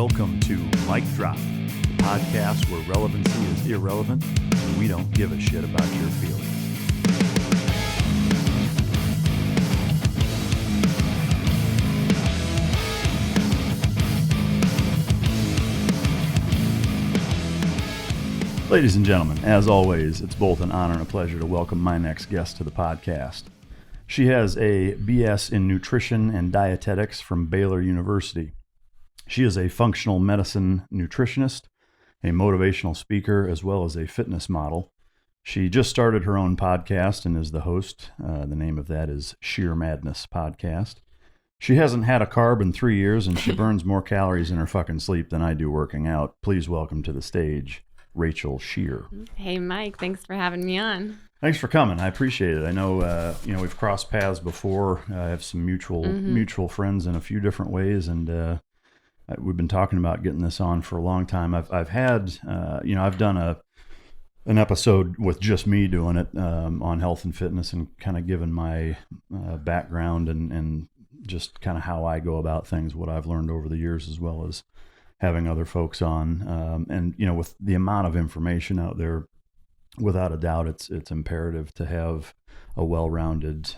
Welcome to Mic Drop, the podcast where relevancy is irrelevant and we don't give a shit about your feelings. Ladies and gentlemen, as always, it's both an honor and a pleasure to welcome my next guest to the podcast. She has a BS in nutrition and dietetics from Baylor University. She is a functional medicine nutritionist, a motivational speaker, as well as a fitness model. She just started her own podcast and is the host. The name of that is Sheer Madness Podcast. She hasn't had a carb in 3 years, and she burns more calories in her fucking sleep than I do working out. Please welcome to the stage, Rachel Scheer. Hey, Mike. Thanks for having me on. Thanks for coming. I appreciate it. I know, we've crossed paths before. I have some mutual friends in a few different ways, and we've been talking about getting this on for a long time. I've had, I've done an episode with just me doing it on health and fitness and kind of given my background and just kind of how I go about things, what I've learned over the years, as well as having other folks on. And with the amount of information out there, without a doubt, it's imperative to have a well-rounded,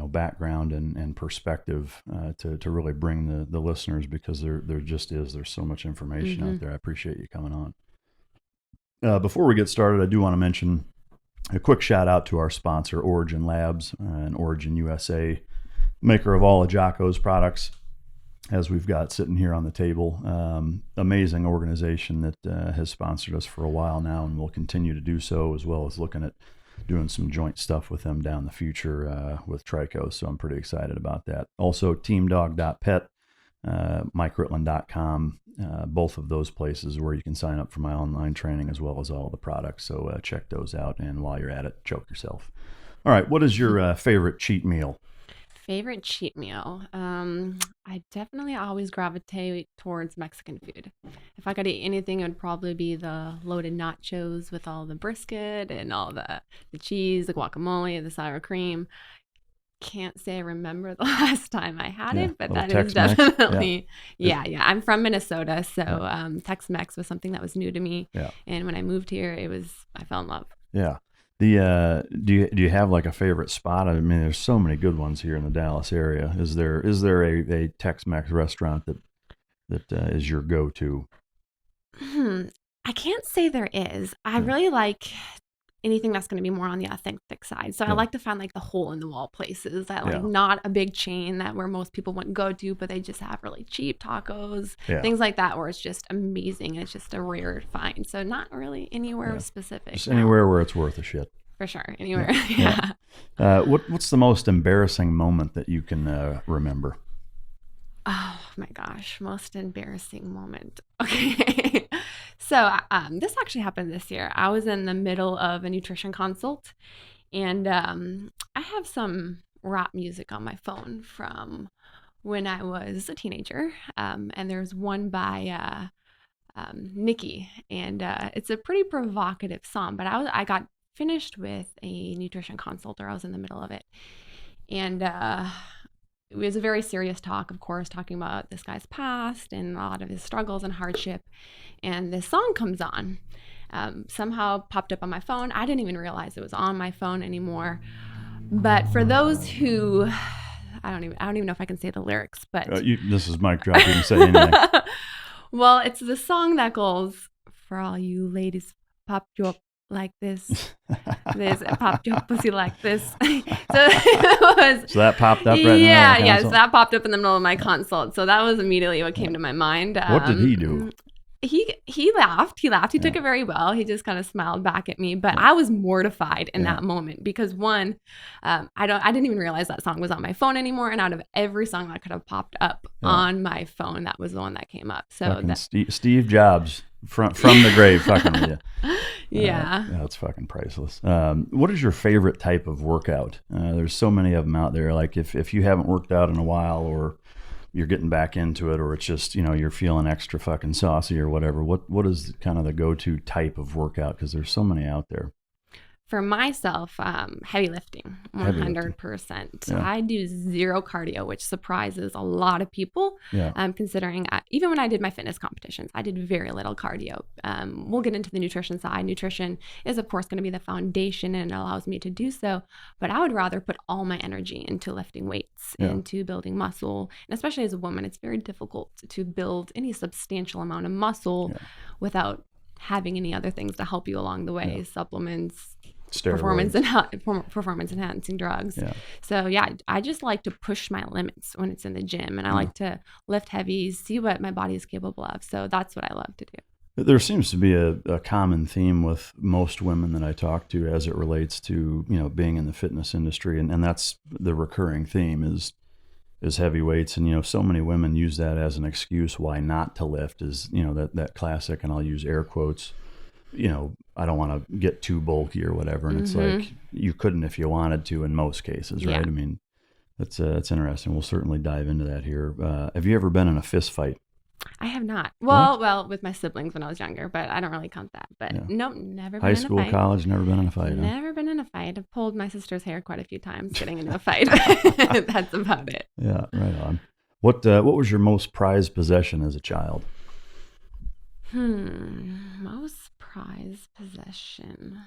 background and perspective to really bring the listeners, because there's so much information out there. I appreciate you coming on. Before we get started, I do want to mention a quick shout out to our sponsor, Origin Labs and Origin USA, maker of all of Jocko's products, as we've got sitting here on the table. Amazing organization that has sponsored us for a while now and will continue to do so, as well as looking at doing some joint stuff with them down the future with Trico. So I'm pretty excited about that. Also, teamdog.pet, Ritland.com, both of those places where you can sign up for my online training as well as all the products. So check those out. And while you're at it, choke yourself. All right. What is your favorite cheat meal? Favorite cheat meal? I definitely always gravitate towards Mexican food. If I could eat anything, it would probably be the loaded nachos with all the brisket and all the cheese, the guacamole, the sour cream. Can't say I remember the last time I had it, but that is definitely, yeah. I'm from Minnesota, so Tex-Mex was something that was new to me. Yeah. And when I moved here, I fell in love. Yeah. Do you have like a favorite spot? I mean, there's so many good ones here in the Dallas area. Is there a Tex-Mex restaurant that is your go-to? I can't say there is. I really like anything that's going to be more on the authentic side. So I like to find like the hole in the wall places that not a big chain that where most people wouldn't go to, but they just have really cheap tacos, things like that, where it's just amazing. And it's just a rare find. So not really anywhere specific. Just anywhere where it's worth a shit. For sure. Anywhere. What's the most embarrassing moment that you can remember? Oh my gosh. Most embarrassing moment. Okay. So this actually happened this year. I was in the middle of a nutrition consult, and I have some rap music on my phone from when I was a teenager. And there's one by Nicki, and it's a pretty provocative song, but I got finished with a nutrition consult, or I was in the middle of it. And it was a very serious talk, of course, talking about this guy's past and a lot of his struggles and hardship. And this song comes on, somehow popped up on my phone. I didn't even realize it was on my phone anymore. But for those who, I don't even know if I can say the lyrics, but this is Mic Drop. You can say anything. Well, it's the song that goes, "For all you ladies, pop your like this, pop your pussy like this." So that popped up right now. Yeah, so that popped up in the middle of my consult. So that was immediately what came to my mind. What did he do? He laughed. He took it very well. He just kind of smiled back at me. But I was mortified in that moment because one, I didn't even realize that song was on my phone anymore. And out of every song that could have popped up on my phone, that was the one that came up. So Steve Jobs from the grave fucking with you. Yeah. That's fucking priceless. What is your favorite type of workout? There's so many of them out there. Like if you haven't worked out in a while, or you're getting back into it, or it's just, you're feeling extra fucking saucy or whatever, what is kind of the go-to type of workout? Because there's so many out there. For myself, heavy lifting, 100%. Yeah. I do zero cardio, which surprises a lot of people. Yeah. Considering even when I did my fitness competitions, I did very little cardio. We'll get into the nutrition side. Nutrition is, of course, going to be the foundation and it allows me to do so. But I would rather put all my energy into lifting weights, into building muscle. And especially as a woman, it's very difficult to build any substantial amount of muscle without having any other things to help you along the way, supplements, steroids, performance enhancing drugs. Yeah. So I just like to push my limits when it's in the gym, and I like to lift heavies, see what my body is capable of. So that's what I love to do. There seems to be a common theme with most women that I talk to as it relates to, being in the fitness industry. And that's the recurring theme is heavy weights. And, so many women use that as an excuse why not to lift is, that classic, and I'll use air quotes, I don't want to get too bulky or whatever. And it's like, you couldn't if you wanted to in most cases, right? I mean, that's interesting. We'll certainly dive into that here. Have you ever been in a fist fight? I have not. Well, with my siblings when I was younger, but I don't really count that. But nope, never been in a fight. High school, college, never been in a fight? Never been in a fight. I've pulled my sister's hair quite a few times getting into a fight. That's about it. Yeah, right on. What was your most prized possession as a child? Most prized possession.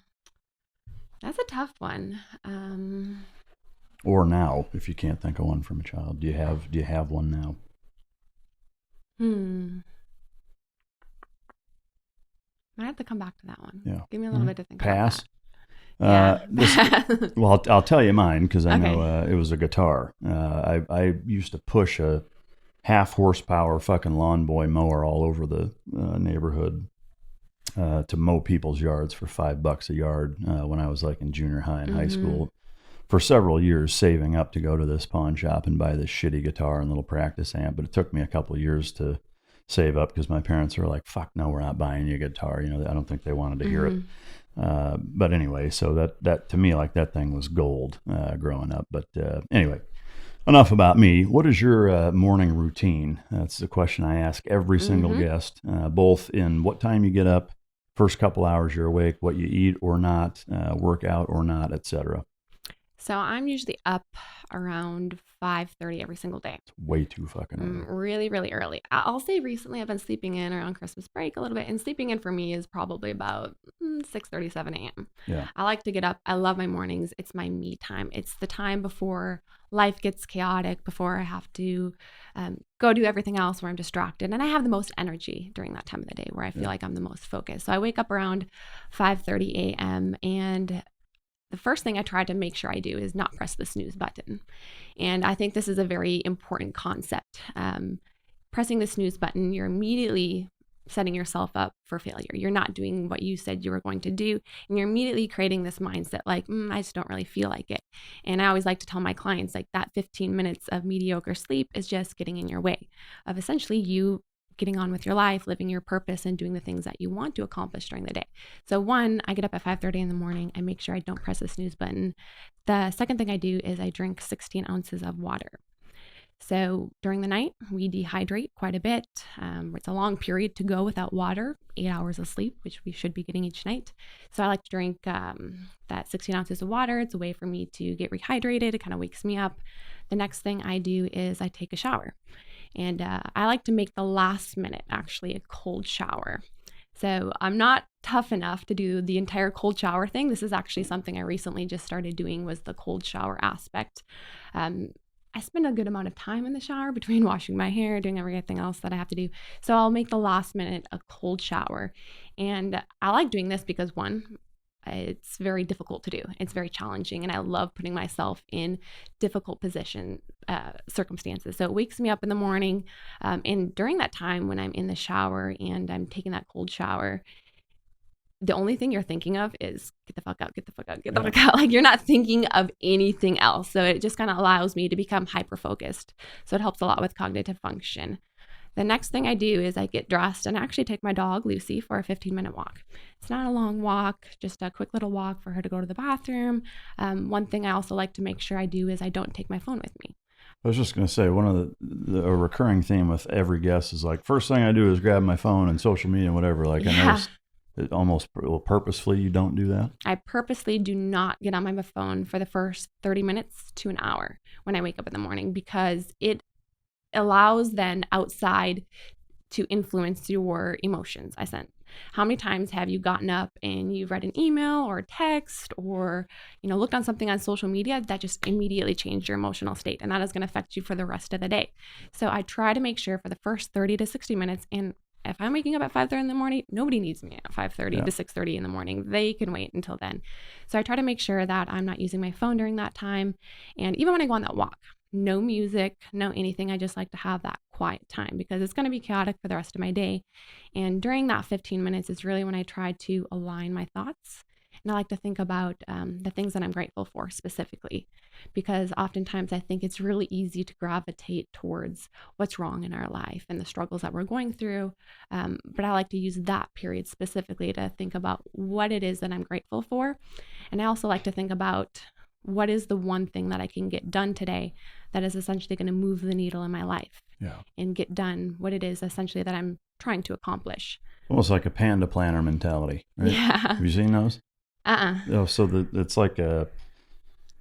That's a tough one. Or now, if you can't think of one from a child, do you have one now? I have to come back to that one. Yeah. Give me a little bit to think Pass. About that. Well, I'll tell you mine because I know it was a guitar. I used to push a 1/2 horsepower fucking lawn boy mower all over the neighborhood to mow people's yards for $5 a yard when I was like in junior high and high school. For several years, saving up to go to this pawn shop and buy this shitty guitar and little practice amp. But it took me a couple of years to save up because my parents were like, "Fuck no, we're not buying you a guitar." I don't think they wanted to hear it. But anyway, so that to me, like, that thing was gold growing up. But anyway, enough about me. What is your morning routine? That's the question I ask every single guest, both in what time you get up, first couple hours you're awake, what you eat or not, work out or not, etc. So I'm usually up around 5:30 every single day. It's way too fucking early. Really, really early. I'll say recently I've been sleeping in around Christmas break a little bit, and sleeping in for me is probably about 6:30, 7 a.m. Yeah. I like to get up. I love my mornings. It's my me time. It's the time before life gets chaotic, before I have to go do everything else where I'm distracted. And I have the most energy during that time of the day where I feel like I'm the most focused. So I wake up around 5:30 a.m. and the first thing I try to make sure I do is not press the snooze button. And I think this is a very important concept. Pressing the snooze button, you're immediately setting yourself up for failure. You're not doing what you said you were going to do. And you're immediately creating this mindset like, I just don't really feel like it. And I always like to tell my clients, like, that 15 minutes of mediocre sleep is just getting in your way of essentially you getting on with your life, living your purpose, and doing the things that you want to accomplish during the day. So one, I get up at 5:30 in the morning. I make sure I don't press the snooze button. The second thing I do is I drink 16 ounces of water. So during the night, we dehydrate quite a bit. It's a long period to go without water, 8 hours of sleep, which we should be getting each night. So I like to drink that 16 ounces of water. It's a way for me to get rehydrated. It kind of wakes me up. The next thing I do is I take a shower. And I like to make the last minute actually a cold shower. So I'm not tough enough to do the entire cold shower thing. This is actually something I recently just started doing, was the cold shower aspect. I spend a good amount of time in the shower between washing my hair, doing everything else that I have to do. So I'll make the last minute a cold shower. And I like doing this because, one, it's very difficult to do. It's very challenging, and I love putting myself in difficult circumstances. So it wakes me up in the morning, and during that time when I'm in the shower and I'm taking that cold shower, the only thing you're thinking of is get the fuck out, get the fuck out, get the fuck out. Like, you're not thinking of anything else. So it just kind of allows me to become hyper-focused. So it helps a lot with cognitive function. The next thing I do is I get dressed and actually take my dog, Lucy, for a 15-minute walk. It's not a long walk, just a quick little walk for her to go to the bathroom. One thing I also like to make sure I do is I don't take my phone with me. I was just going to say, one of a recurring theme with every guest is like, first thing I do is grab my phone and social media and whatever. Like, I noticed Purposefully you don't do that? I purposely do not get on my phone for the first 30 minutes to an hour when I wake up in the morning, because it allows then outside to influence your emotions. I sent. How many times have you gotten up and you've read an email or a text or, looked on something on social media that just immediately changed your emotional state, and that is going to affect you for the rest of the day. So I try to make sure for the first 30 to 60 minutes, and if I'm waking up at 5:30 in the morning, nobody needs me at 5:30 to 6:30 in the morning. They can wait until then. So I try to make sure that I'm not using my phone during that time. And even when I go on that walk, no music, no anything. I just like to have that quiet time because it's going to be chaotic for the rest of my day. And during that 15 minutes is really when I try to align my thoughts. And I like to think about the things that I'm grateful for specifically, because oftentimes I think it's really easy to gravitate towards what's wrong in our life and the struggles that we're going through. But I like to use that period specifically to think about what it is that I'm grateful for. And I also like to think about what is the one thing that I can get done today that is essentially going to move the needle in my life and get done what it is essentially that I'm trying to accomplish. Almost like a panda planner mentality, right? Yeah. Have you seen those? Oh, so it's like a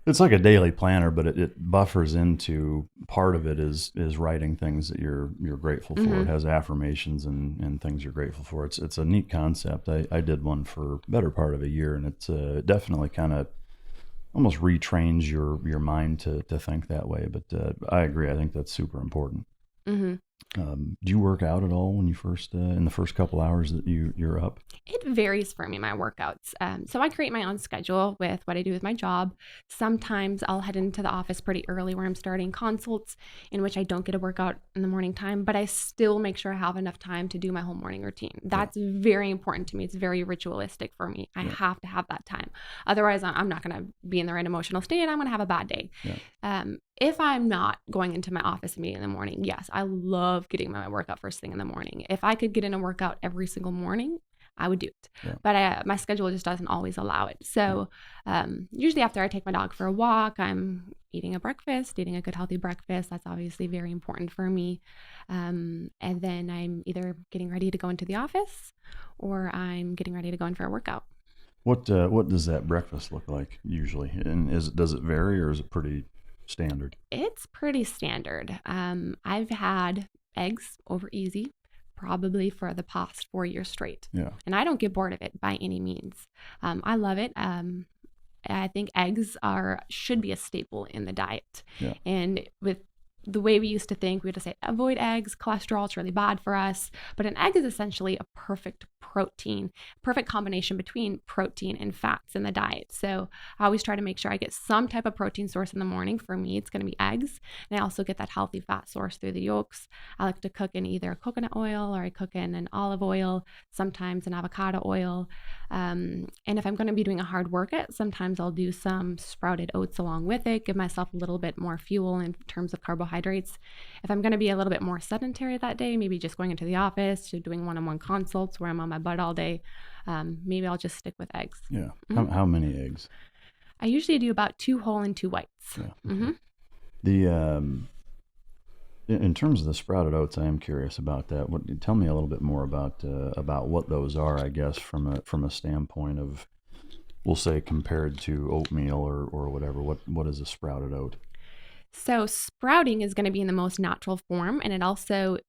daily planner, but it buffers into part of it is writing things that you're grateful for. Mm-hmm. It has affirmations and things you're grateful for. It's a neat concept. I did one for better part of a year, and it's definitely kind of almost retrains your mind to think that way. But I agree. I think that's super important. Mm-hmm. Do you work out at all when you first in the first couple hours that you're up? It varies for me, my workouts. So I create my own schedule with what I do with my job. Sometimes I'll head into the office pretty early where I'm starting consults in which I don't get a workout in the morning time, but I still make sure I have enough time to do my whole morning routine. That's very important to me. It's very ritualistic for me. I have to have that time. Otherwise, I'm not going to be in the right emotional state and I'm going to have a bad day. If I'm not going into my office meeting in the morning, yes, I love getting my workout first thing in the morning. If I could get in a workout every single morning, I would do it. But my schedule just doesn't always allow it. So usually after I take my dog for a walk, I'm eating a good healthy breakfast. That's obviously very important for me. And then I'm either getting ready to go into the office or I'm getting ready to go in for a workout. What does that breakfast look like usually? And does it vary or is it pretty standard? It's pretty standard. I've had eggs over easy probably for the past 4 years straight. And I don't get bored of it by any means. I love it. I think eggs should be a staple in the diet. And with the way we used to think, we would say avoid eggs, cholesterol, it's really bad for us. But an egg is essentially a perfect combination between protein and fats in the diet. So I always try to make sure I get some type of protein source in the morning. For me, it's going to be eggs. And I also get that healthy fat source through the yolks. I like to cook in either coconut oil or I cook in an olive oil, sometimes an avocado oil. And if I'm going to be doing a hard workout, sometimes I'll do some sprouted oats along with it, give myself a little bit more fuel in terms of carbohydrates. If I'm going to be a little bit more sedentary that day, maybe just going into the office to doing one-on-one consults where I'm on my butt all day, maybe I'll just stick with eggs. How many eggs? I usually do about 2 whole and 2 whites. In terms of the sprouted oats, I am curious about that. Tell me a little bit more about what those are, I guess, from a standpoint of, we'll say, compared to oatmeal or whatever. What is a sprouted oat? So sprouting is going to be in the most natural form, and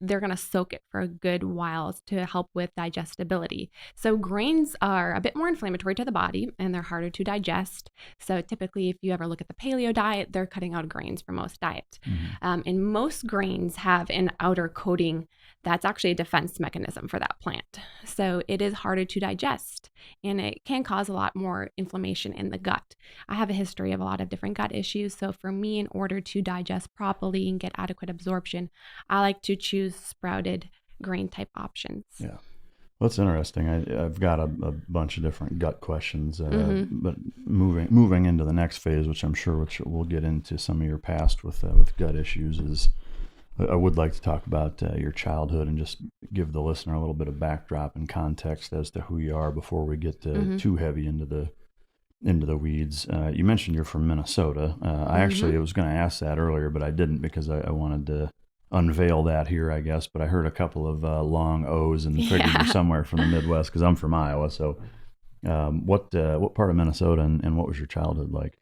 they're going to soak it for a good while to help with digestibility. So grains are a bit more inflammatory to the body and they're harder to digest. So typically, if you ever look at the paleo diet, they're cutting out grains for most diet. And most grains have an outer coating that's actually a defense mechanism for that plant. So it is harder to digest and it can cause a lot more inflammation in the gut. I have a history of a lot of different gut issues. So for me, in order to digest properly and get adequate absorption, I like to choose sprouted grain type options. Well, that's interesting. I've got a bunch of different gut questions, but moving into the next phase, which we'll get into some of your past with gut issues, is I would like to talk about your childhood and just give the listener a little bit of backdrop and context as to who you are before we get too heavy into the weeds. You mentioned you're from Minnesota. I actually was going to ask that earlier, but I didn't because I wanted to unveil that here, I guess. But I heard a couple of long O's and figured you're somewhere from the Midwest because I'm from Iowa. So, what part of Minnesota and what was your childhood like?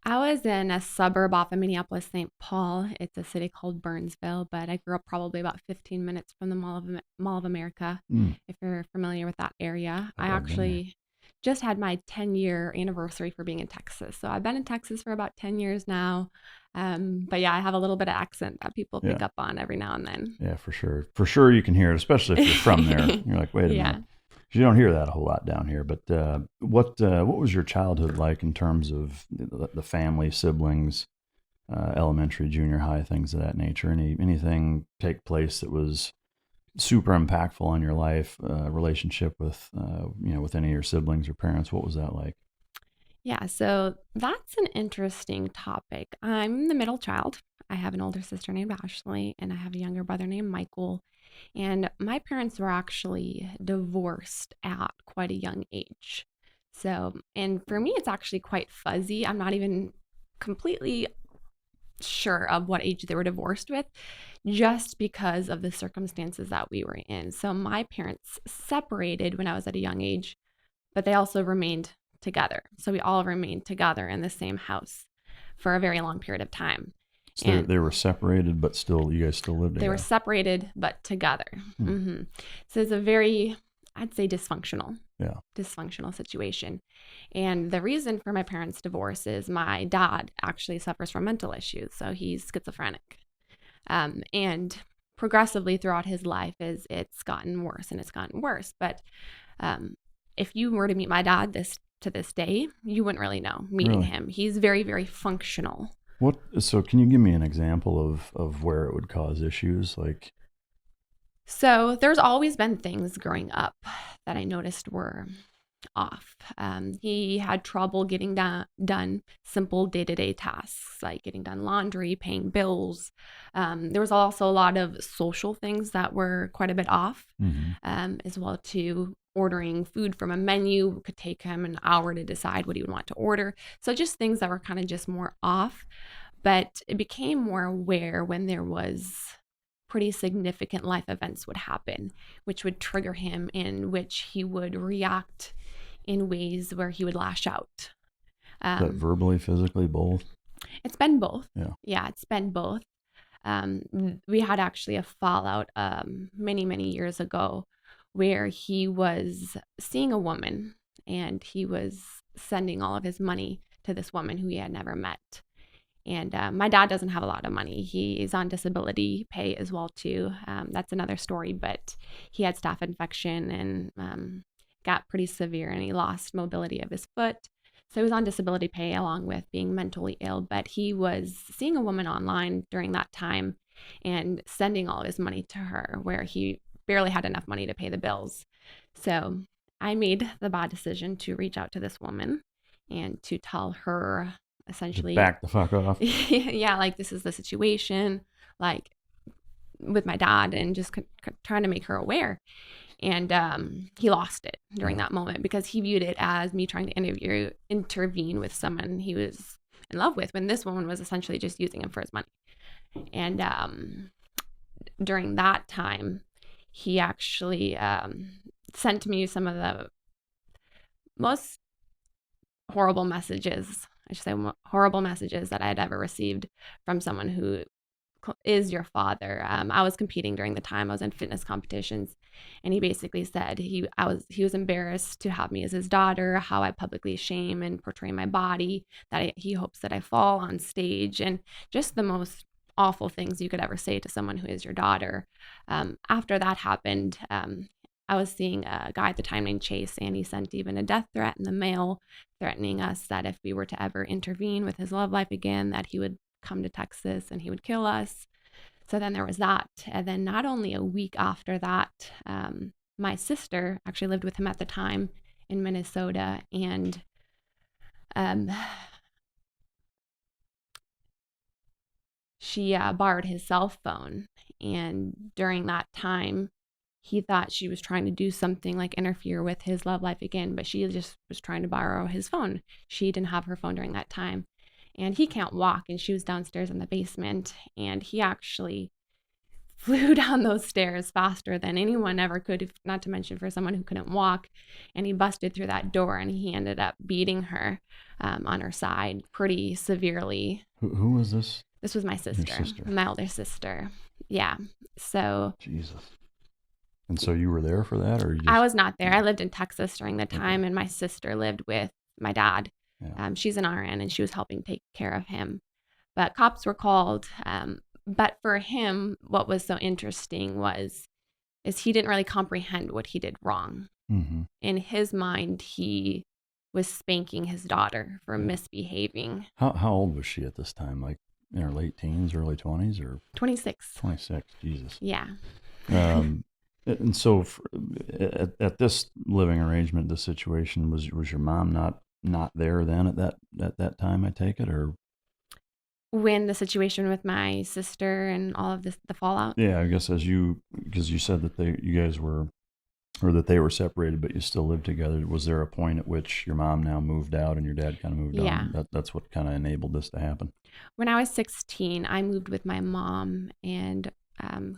I was in a suburb off of Minneapolis, St. Paul. It's a city called Burnsville, but I grew up probably about 15 minutes from the Mall of America, if you're familiar with that area. I actually just had my 10-year anniversary for being in Texas. So I've been in Texas for about 10 years now. But yeah, I have a little bit of accent that people pick up on every now and then. Yeah, for sure. For sure you can hear it, especially if you're from there. You're like, wait a minute. You don't hear that a whole lot down here. But what was your childhood like in terms of the family, siblings, elementary, junior high, things of that nature? Anything take place that was super impactful on your life, relationship with with any of your siblings or parents? What was that like? Yeah, so that's an interesting topic. I'm the middle child. I have an older sister named Ashley, and I have a younger brother named Michael. And my parents were actually divorced at quite a young age. So, and for me, it's actually quite fuzzy. I'm not even completely sure of what age they were divorced with, just because of the circumstances that we were in. So my parents separated when I was at a young age, but they also remained together. So we all remained together in the same house for a very long period of time. So they were separated, but still, you guys still lived together? They were separated, but together. So it's a very, I'd say, dysfunctional situation. And the reason for my parents' divorce is my dad actually suffers from mental issues. So he's schizophrenic. And progressively throughout his life, it's gotten worse and it's gotten worse. But if you were to meet my dad to this day, you wouldn't really know meeting him. He's very, very functional. So can you give me an example of where it would cause issues? So there's always been things growing up that I noticed were off. He had trouble getting done simple day-to-day tasks like getting done laundry, paying bills. There was also a lot of social things that were quite a bit off, as well too. Ordering food from a menu could take him an hour to decide what he would want to order. So just things that were kind of just more off. But it became more aware when there was pretty significant life events would happen, which would trigger him, in which he would react in ways where he would lash out. Is that verbally, physically, both? It's been both. Yeah, it's been both. We had actually a fallout many, many years ago where he was seeing a woman and he was sending all of his money to this woman who he had never met. And my dad doesn't have a lot of money. He is on disability pay as well too. That's another story, but he had staph infection and got pretty severe and he lost mobility of his foot. So he was on disability pay along with being mentally ill, but he was seeing a woman online during that time and sending all of his money to her where he barely had enough money to pay the bills. So I made the bad decision to reach out to this woman and to tell her essentially back the fuck off. Yeah, like this is the situation, like with my dad, and just trying to make her aware. And he lost it during that moment because he viewed it as me trying to intervene with someone he was in love with, when this woman was essentially just using him for his money. And during that time, he actually sent me some of the most horrible messages that I had ever received from someone who is your father. I was competing during the time. I was in fitness competitions, and he basically said he was embarrassed to have me as his daughter, how I publicly shame and portray my body, that he hopes that I fall on stage, and just the most awful things you could ever say to someone who is your daughter. After that happened, I was seeing a guy at the time named Chase, and he sent even a death threat in the mail, threatening us that if we were to ever intervene with his love life again, that he would come to Texas and he would kill us. So then there was that. And then not only a week after that, my sister actually lived with him at the time in Minnesota, and she borrowed his cell phone. And during that time, he thought she was trying to do something like interfere with his love life again, but she just was trying to borrow his phone. She didn't have her phone during that time. And he can't walk, and she was downstairs in the basement. And he actually flew down those stairs faster than anyone ever could, not to mention for someone who couldn't walk. And he busted through that door, and he ended up beating her on her side pretty severely. Who was this? This was my sister, my older sister. Yeah. So. Jesus. And so you were there for that, or you just... I was not there. I lived in Texas during the time, and my sister lived with my dad. Yeah. She's an RN, and she was helping take care of him. But cops were called. But for him, what was so interesting is he didn't really comprehend what he did wrong. Mm-hmm. In his mind, he was spanking his daughter for misbehaving. How old was she at this time? Like in her late teens, early 20s, or 26? 26. Jesus. Yeah. And so at this living arrangement, this situation, was your mom not there then at that time, I take it, or? When the situation with my sister and all of this, the fallout? Yeah, I guess because you said that they were separated, but you still lived together. Was there a point at which your mom now moved out and your dad kind of moved on? That's what kind of enabled this to happen. When I was 16, I moved with my mom and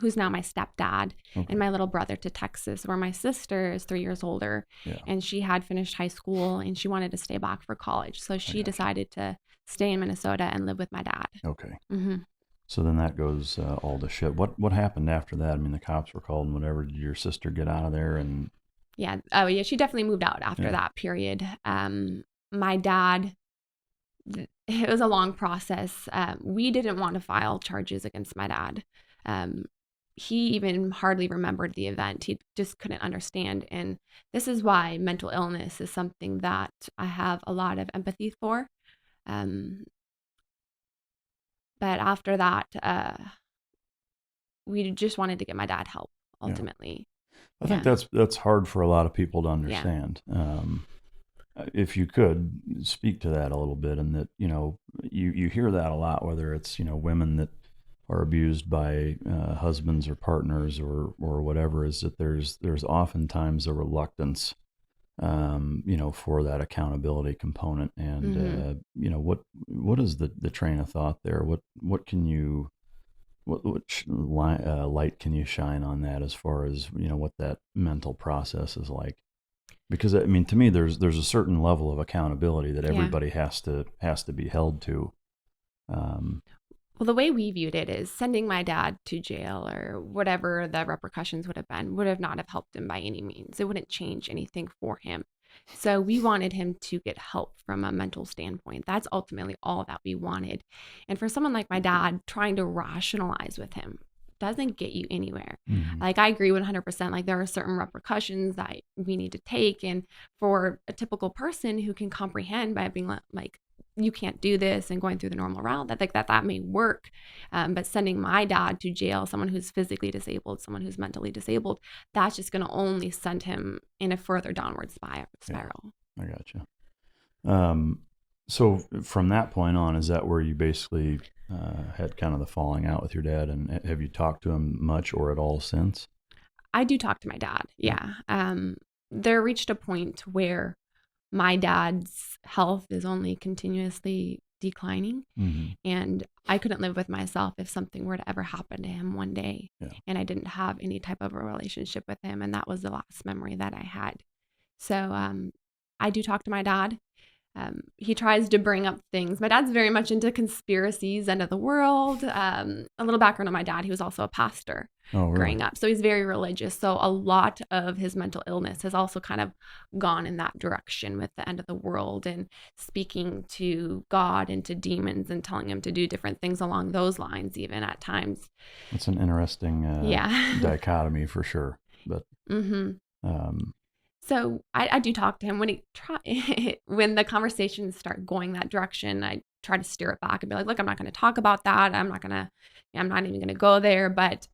who's now my stepdad, and my little brother to Texas, where my sister is 3 years older, and she had finished high school and she wanted to stay back for college. So she decided to stay in Minnesota and live with my dad. Okay. Mm-hmm. So then that goes all to shit. What happened after that? I mean, the cops were called and whatever. Did your sister get out of there? And yeah, oh yeah, she definitely moved out after that period. My dad, it was a long process. We didn't want to file charges against my dad. He even hardly remembered the event. He just couldn't understand. And this is why mental illness is something that I have a lot of empathy for. But after that, we just wanted to get my dad help ultimately. I think that's hard for a lot of people to understand. If you could speak to that a little bit, and that, you hear that a lot, whether it's, women that are abused by husbands or partners or whatever, is that there's oftentimes a reluctance, for that accountability component. And, what is the train of thought there? What can you, light can you shine on that as far as, what that mental process is like? Because I mean, to me, there's a certain level of accountability that everybody has to be held to. Well, the way we viewed it is sending my dad to jail or whatever the repercussions would have not have helped him by any means. It wouldn't change anything for him. So we wanted him to get help from a mental standpoint. That's ultimately all that we wanted. And for someone like my dad, trying to rationalize with him doesn't get you anywhere. Mm-hmm. Like, I agree 100%. Like, there are certain repercussions that we need to take. And for a typical person who can comprehend by being like, you can't do this, and going through the normal route, that may work. But sending my dad to jail, someone who's physically disabled, someone who's mentally disabled, that's just going to only send him in a further downward spiral. Yeah, I gotcha. So from that point on, is that where you basically had kind of the falling out with your dad? And have you talked to him much or at all since? I do talk to my dad. Yeah. There reached a point where my dad's health is only continuously declining. Mm-hmm. And I couldn't live with myself if something were to ever happen to him one day. Yeah. And I didn't have any type of a relationship with him. And that was the last memory that I had. So I do talk to my dad. He tries to bring up things. My dad's very much into conspiracies, end of the world. A little background on my dad. He was also a pastor growing up. So he's very religious. So a lot of his mental illness has also kind of gone in that direction with the end of the world and speaking to God and to demons and telling him to do different things along those lines, even at times. It's an interesting dichotomy for sure. But so I do talk to him when the conversations start going that direction. I try to steer it back and be like, look, I'm not going to talk about that. I'm not even going to go there. But,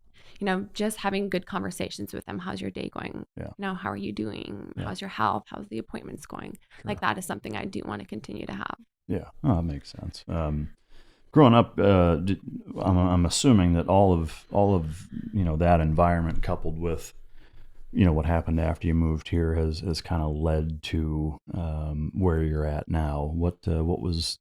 just having good conversations with him. How's your day going? Yeah. How are you doing? Yeah. How's your health? How's the appointments going? Sure. Like, that is something I do want to continue to have. Yeah. Oh, that makes sense. Growing up, I'm assuming that all of that environment coupled with what happened after you moved here has kind of led to where you're at now. What was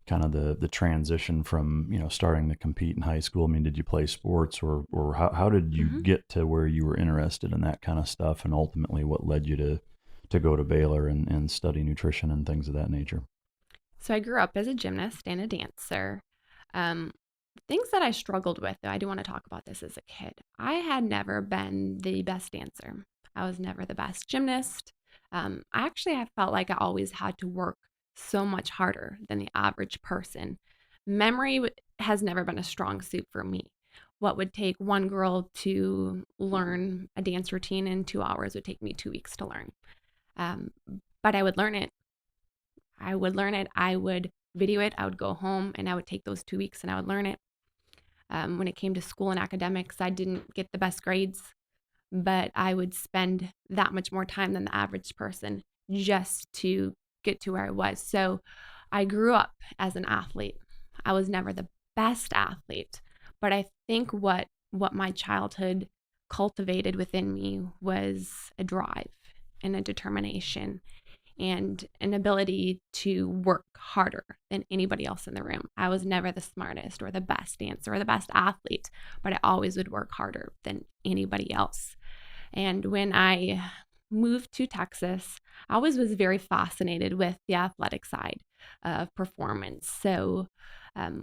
kind of the transition from, starting to compete in high school. I mean, did you play sports, or how did you get to where you were interested in that kind of stuff, and ultimately what led you to go to Baylor and study nutrition and things of that nature? So I grew up as a gymnast and a dancer. Um, Things that I struggled with, though, I do want to talk about this as a kid. I had never been the best dancer. I was never the best gymnast. I actually have felt like I always had to work so much harder than the average person. Memory has never been a strong suit for me. What would take one girl to learn a dance routine in 2 hours would take me 2 weeks to learn. Um, but I would learn it. I would video it. I would go home and I would take those 2 weeks and I would learn it. When it came to school and academics, I didn't get the best grades, but I would spend that much more time than the average person just to get to where I was. So I grew up as an athlete. I was never the best athlete, but I think what my childhood cultivated within me was a drive and a determination and an ability to work harder than anybody else in the room. I was never the smartest or the best dancer or the best athlete, but I always would work harder than anybody else. And when I moved to Texas, I always was very fascinated with the athletic side of performance. So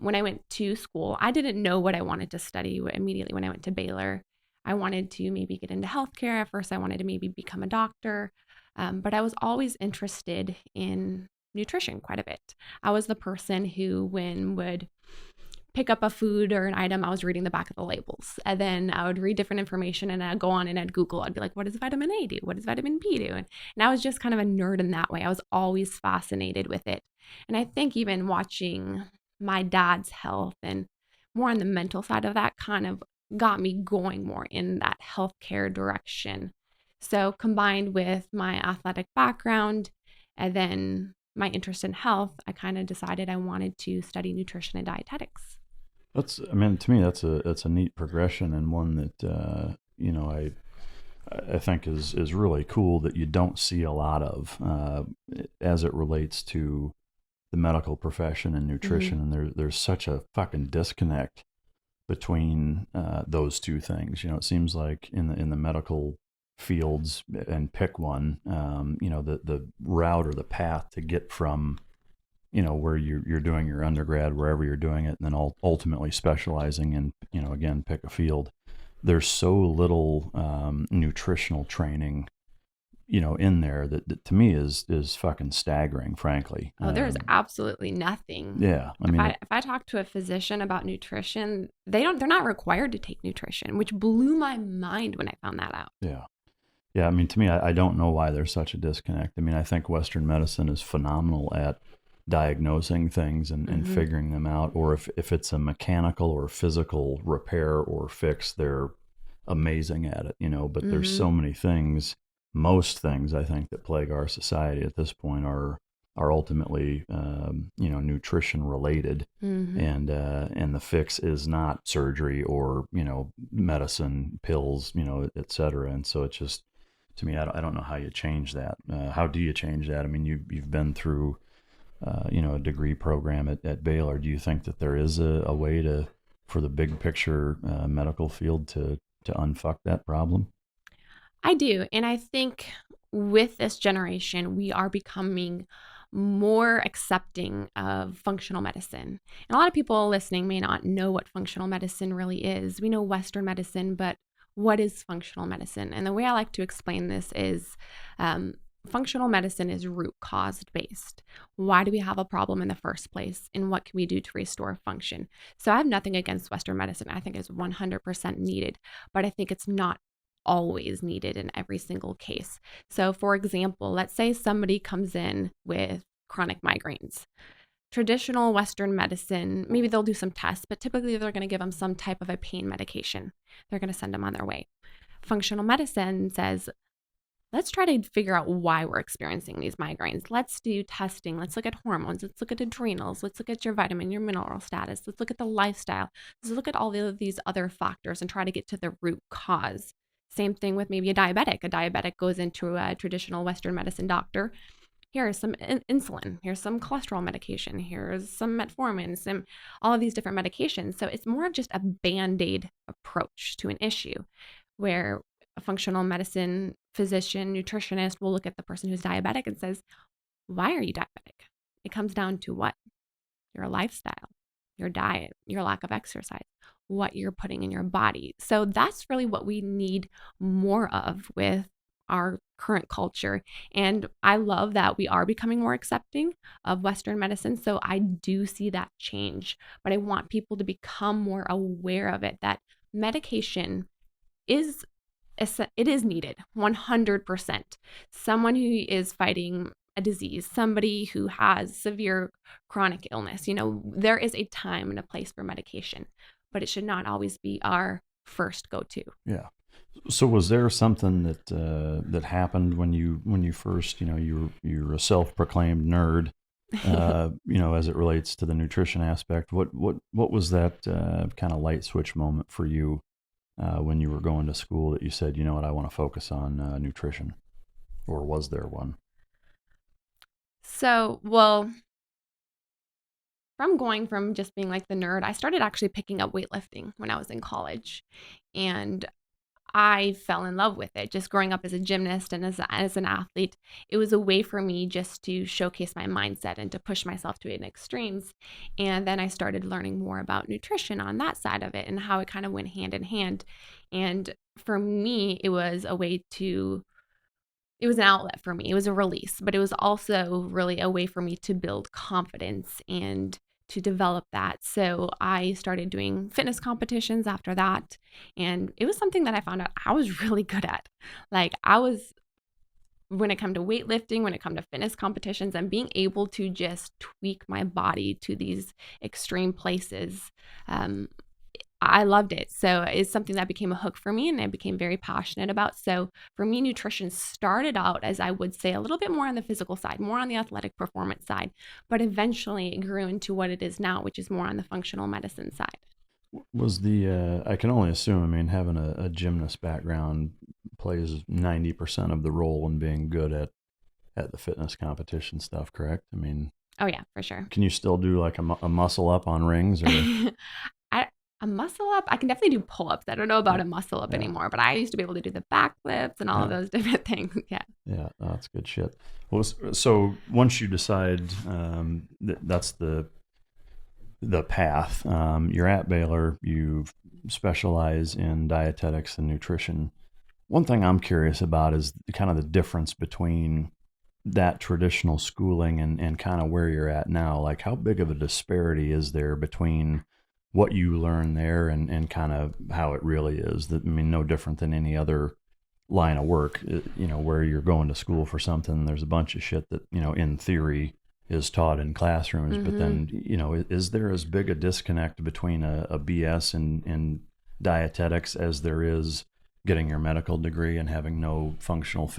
when I went to school, I didn't know what I wanted to study immediately when I went to Baylor. I wanted to maybe get into healthcare. At first, I wanted to maybe become a doctor. But I was always interested in nutrition quite a bit. I was the person who, when would pick up a food or an item, I was reading the back of the labels. And then I would read different information and I'd go on and I'd Google. I'd be like, what does vitamin A do? What does vitamin B do? And I was just kind of a nerd in that way. I was always fascinated with it. And I think even watching my dad's health and more on the mental side of that kind of got me going more in that healthcare direction. So combined with my athletic background and then my interest in health, I kind of decided I wanted to study nutrition and dietetics. I mean, to me, that's a neat progression, and one that I think is really cool, that you don't see a lot of as it relates to the medical profession and nutrition. Mm-hmm. And there's such a fucking disconnect between those two things. It seems like in the medical fields, and pick one, the route or the path to get from where you're doing your undergrad, wherever you're doing it, and then ultimately specializing in, again, pick a field. There's so little nutritional training, in there that to me is fucking staggering, frankly. Oh, there's absolutely nothing. Yeah, I mean, if I talk to a physician about nutrition, they're not required to take nutrition, which blew my mind when I found that out. yeah. Yeah, I mean, to me, I don't know why there's such a disconnect. I mean, I think Western medicine is phenomenal at diagnosing things and figuring them out. Or if it's a mechanical or physical repair or fix, they're amazing at it, But there's so many things, most things, I think, that plague our society at this point are ultimately, nutrition related, and the fix is not surgery or medicine, pills, et cetera. And so it's just, to me, I don't know how you change that. How do you change that? I mean, you've been through, a degree program at Baylor. Do you think that there is a way for the big picture medical field to unfuck that problem? I do. And I think with this generation, we are becoming more accepting of functional medicine. And a lot of people listening may not know what functional medicine really is. We know Western medicine, but what is functional medicine? And the way I like to explain this is functional medicine is root cause based. Why do we have a problem in the first place? And what can we do to restore function? So I have nothing against Western medicine. I think it's 100% needed, but I think it's not always needed in every single case. So for example, let's say somebody comes in with chronic migraines. Traditional Western medicine, maybe they'll do some tests, but typically they're going to give them some type of a pain medication. They're going to send them on their way. Functional medicine says, let's try to figure out why we're experiencing these migraines. Let's do testing. Let's look at hormones. Let's look at adrenals. Let's look at your vitamin, your mineral status. Let's look at the lifestyle. Let's look at all of these other factors and try to get to the root cause. Same thing with maybe a diabetic. A diabetic goes into a traditional Western medicine doctor here's some insulin, here's some cholesterol medication, here's some metformin, all of these different medications. So it's more of just a band-aid approach to an issue, where a functional medicine physician, nutritionist will look at the person who's diabetic and says, why are you diabetic? It comes down to what? Your lifestyle, your diet, your lack of exercise, what you're putting in your body. So that's really what we need more of with our current culture. And I love that we are becoming more accepting of Western medicine. So I do see that change, but I want people to become more aware of it, that medication is needed 100%. Someone who is fighting a disease, somebody who has severe chronic illness, there is a time and a place for medication, but it should not always be our first go-to. Yeah. So was there something that happened when you first, you're a self-proclaimed nerd, as it relates to the nutrition aspect? What was that kind of light switch moment for you when you were going to school that you said, you know what, I want to focus on nutrition? Or was there one? So, from just being like the nerd, I started actually picking up weightlifting when I was in college, and I fell in love with it. Just growing up as a gymnast and as an athlete, it was a way for me just to showcase my mindset and to push myself to an extremes. And then I started learning more about nutrition on that side of it and how it kind of went hand in hand. And for me, it was an outlet for me. It was a release, but it was also really a way for me to build confidence and to develop that. So I started doing fitness competitions after that. And it was something that I found out I was really good at. When it come to weightlifting, when it come to fitness competitions, and being able to just tweak my body to these extreme places, I loved it. So it's something that became a hook for me and I became very passionate about. So for me, nutrition started out, as I would say, a little bit more on the physical side, more on the athletic performance side, but eventually it grew into what it is now, which is more on the functional medicine side. Was I can only assume, having a gymnast background plays 90% of the role in being good at the fitness competition stuff, correct? Oh yeah, for sure. Can you still do like a muscle up on rings? Or? A muscle up, I can definitely do pull-ups. I don't know about a muscle up anymore, but I used to be able to do the back flips and all of those different things. Yeah. Yeah, that's good shit. Well, so once you decide that's the path, you're at Baylor, you specialize in dietetics and nutrition. One thing I'm curious about is kind of the difference between that traditional schooling and kind of where you're at now. Like, how big of a disparity is there between what you learn there and kind of how it really is? No different than any other line of work, where you're going to school for something. There's a bunch of shit that, in theory is taught in classrooms, but then, is there as big a disconnect between a BS in dietetics as there is getting your medical degree and having no functional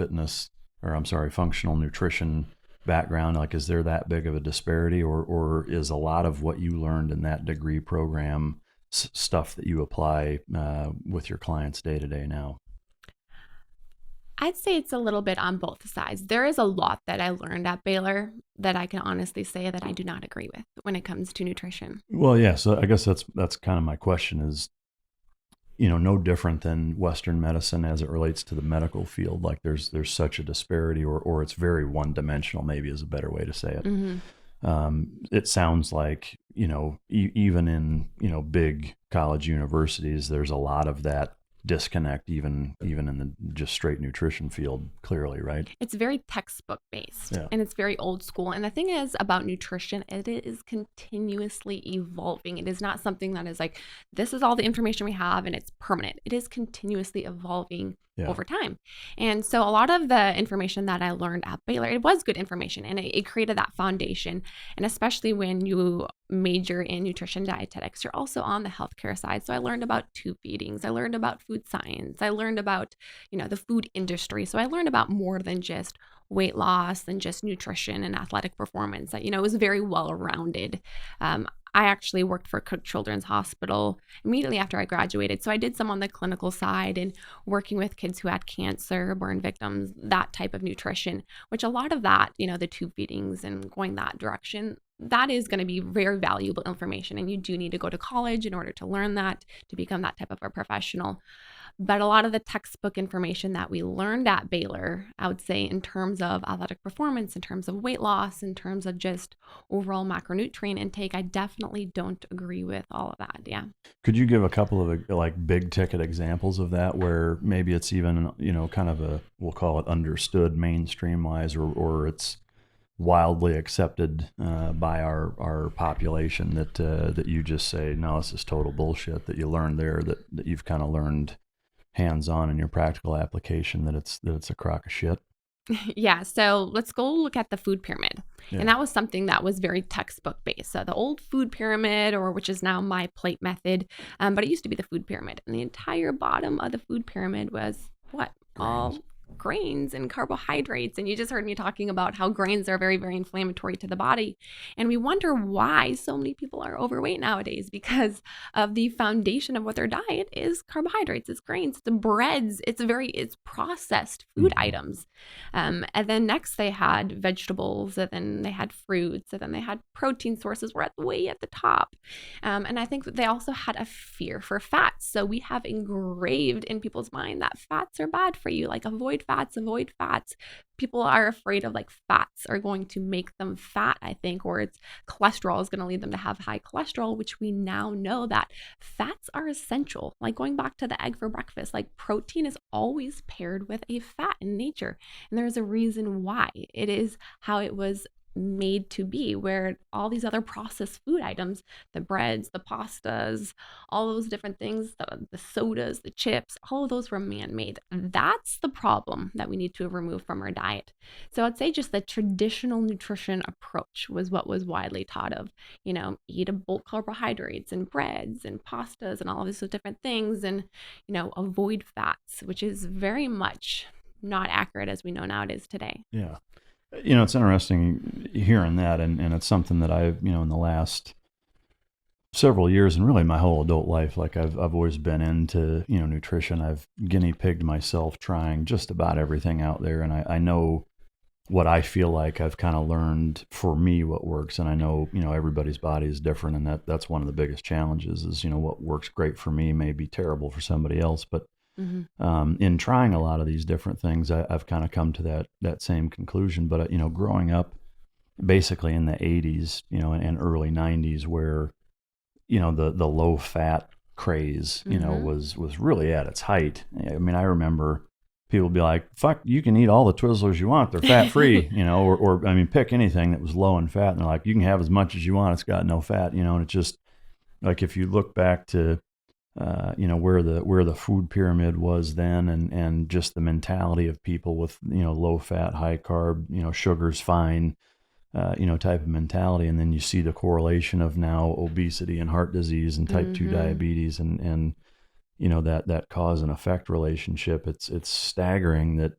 nutrition background? Like, is there that big of a disparity, or is a lot of what you learned in that degree program stuff that you apply with your clients day to day now? I'd say it's a little bit on both sides. There is a lot that I learned at Baylor that I can honestly say that I do not agree with when it comes to nutrition. Well, yeah. So I guess that's kind of my question is, no different than Western medicine as it relates to the medical field. Like there's such a disparity, or it's very one dimensional, maybe is a better way to say it. Mm-hmm. It sounds like, even in, big college universities, there's a lot of that disconnect, even in the just straight nutrition field, clearly, right? It's very textbook based and it's very old school. And the thing is about nutrition, it is continuously evolving. It is not something that is like, this is all the information we have and it's permanent. It is continuously evolving over time. And so a lot of the information that I learned at Baylor, it was good information and it created that foundation. And especially when you major in nutrition dietetics, you're also on the healthcare side. So I learned about tube feedings. I learned about food science. I learned about, the food industry. So I learned about more than just weight loss and just nutrition and athletic performance. It was very well-rounded. I actually worked for Cook Children's Hospital immediately after I graduated. So I did some on the clinical side and working with kids who had cancer, burn victims, that type of nutrition, which a lot of that, the tube feedings and going that direction, that is going to be very valuable information. And you do need to go to college in order to learn that, to become that type of a professional. But a lot of the textbook information that we learned at Baylor, I would say in terms of athletic performance, in terms of weight loss, in terms of just overall macronutrient intake, I definitely don't agree with all of that. Yeah. Could you give a couple of like big ticket examples of that where maybe it's even, kind of we'll call it understood mainstream wise, or it's wildly accepted by our population that you just say, no, this is total bullshit, that you learned there, that you've kind of learned hands-on in your practical application, that it's a crock of shit? Yeah. So let's go look at the food pyramid. Yeah. And that was something that was very textbook based. So the old food pyramid, or which is now my plate method, but it used to be the food pyramid. And the entire bottom of the food pyramid was what? All grains and carbohydrates. And you just heard me talking about how grains are very, very inflammatory to the body. And we wonder why so many people are overweight nowadays, because of the foundation of what their diet is carbohydrates, it's grains, it's breads, it's processed food items. And then next they had vegetables, and then they had fruits, and then they had protein sources. We're way at the top. And I think they also had a fear for fats. So we have engraved in people's mind that fats are bad for you, like avoid fats. People are afraid of like fats are going to make them fat, I think, or it's cholesterol is going to lead them to have high cholesterol, which we now know that fats are essential. Like going back to the egg for breakfast, like protein is always paired with a fat in nature. And there's a reason why. It is how it was made to be, where all these other processed food items, the breads, the pastas, all those different things, the sodas, the chips, all of those were man-made. That's the problem that we need to remove from our diet. So I'd say just the traditional nutrition approach was what was widely taught of, eat a bulk carbohydrates and breads and pastas and all of these different things, and, avoid fats, which is very much not accurate as we know nowadays today. Yeah. It's interesting hearing that, and it's something that I've, in the last several years and really my whole adult life, like I've always been into, nutrition. I've guinea pigged myself trying just about everything out there, and I know what I feel like I've kind of learned for me what works, and I know, everybody's body is different, and that's one of the biggest challenges is, what works great for me may be terrible for somebody else, but in trying a lot of these different things, I've kind of come to that same conclusion. But, growing up basically in the 80s, and early 90s, where, the low fat craze, was really at its height. I mean, I remember people be like, fuck, you can eat all the Twizzlers you want. They're fat free, or pick anything that was low in fat. And they're like, you can have as much as you want. It's got no fat, and it's just like, if you look back to, where the food pyramid was then, and just the mentality of people with, low fat, high carb, sugar's fine, type of mentality. And then you see the correlation of now obesity and heart disease and type 2 diabetes and, that cause and effect relationship. It's staggering that,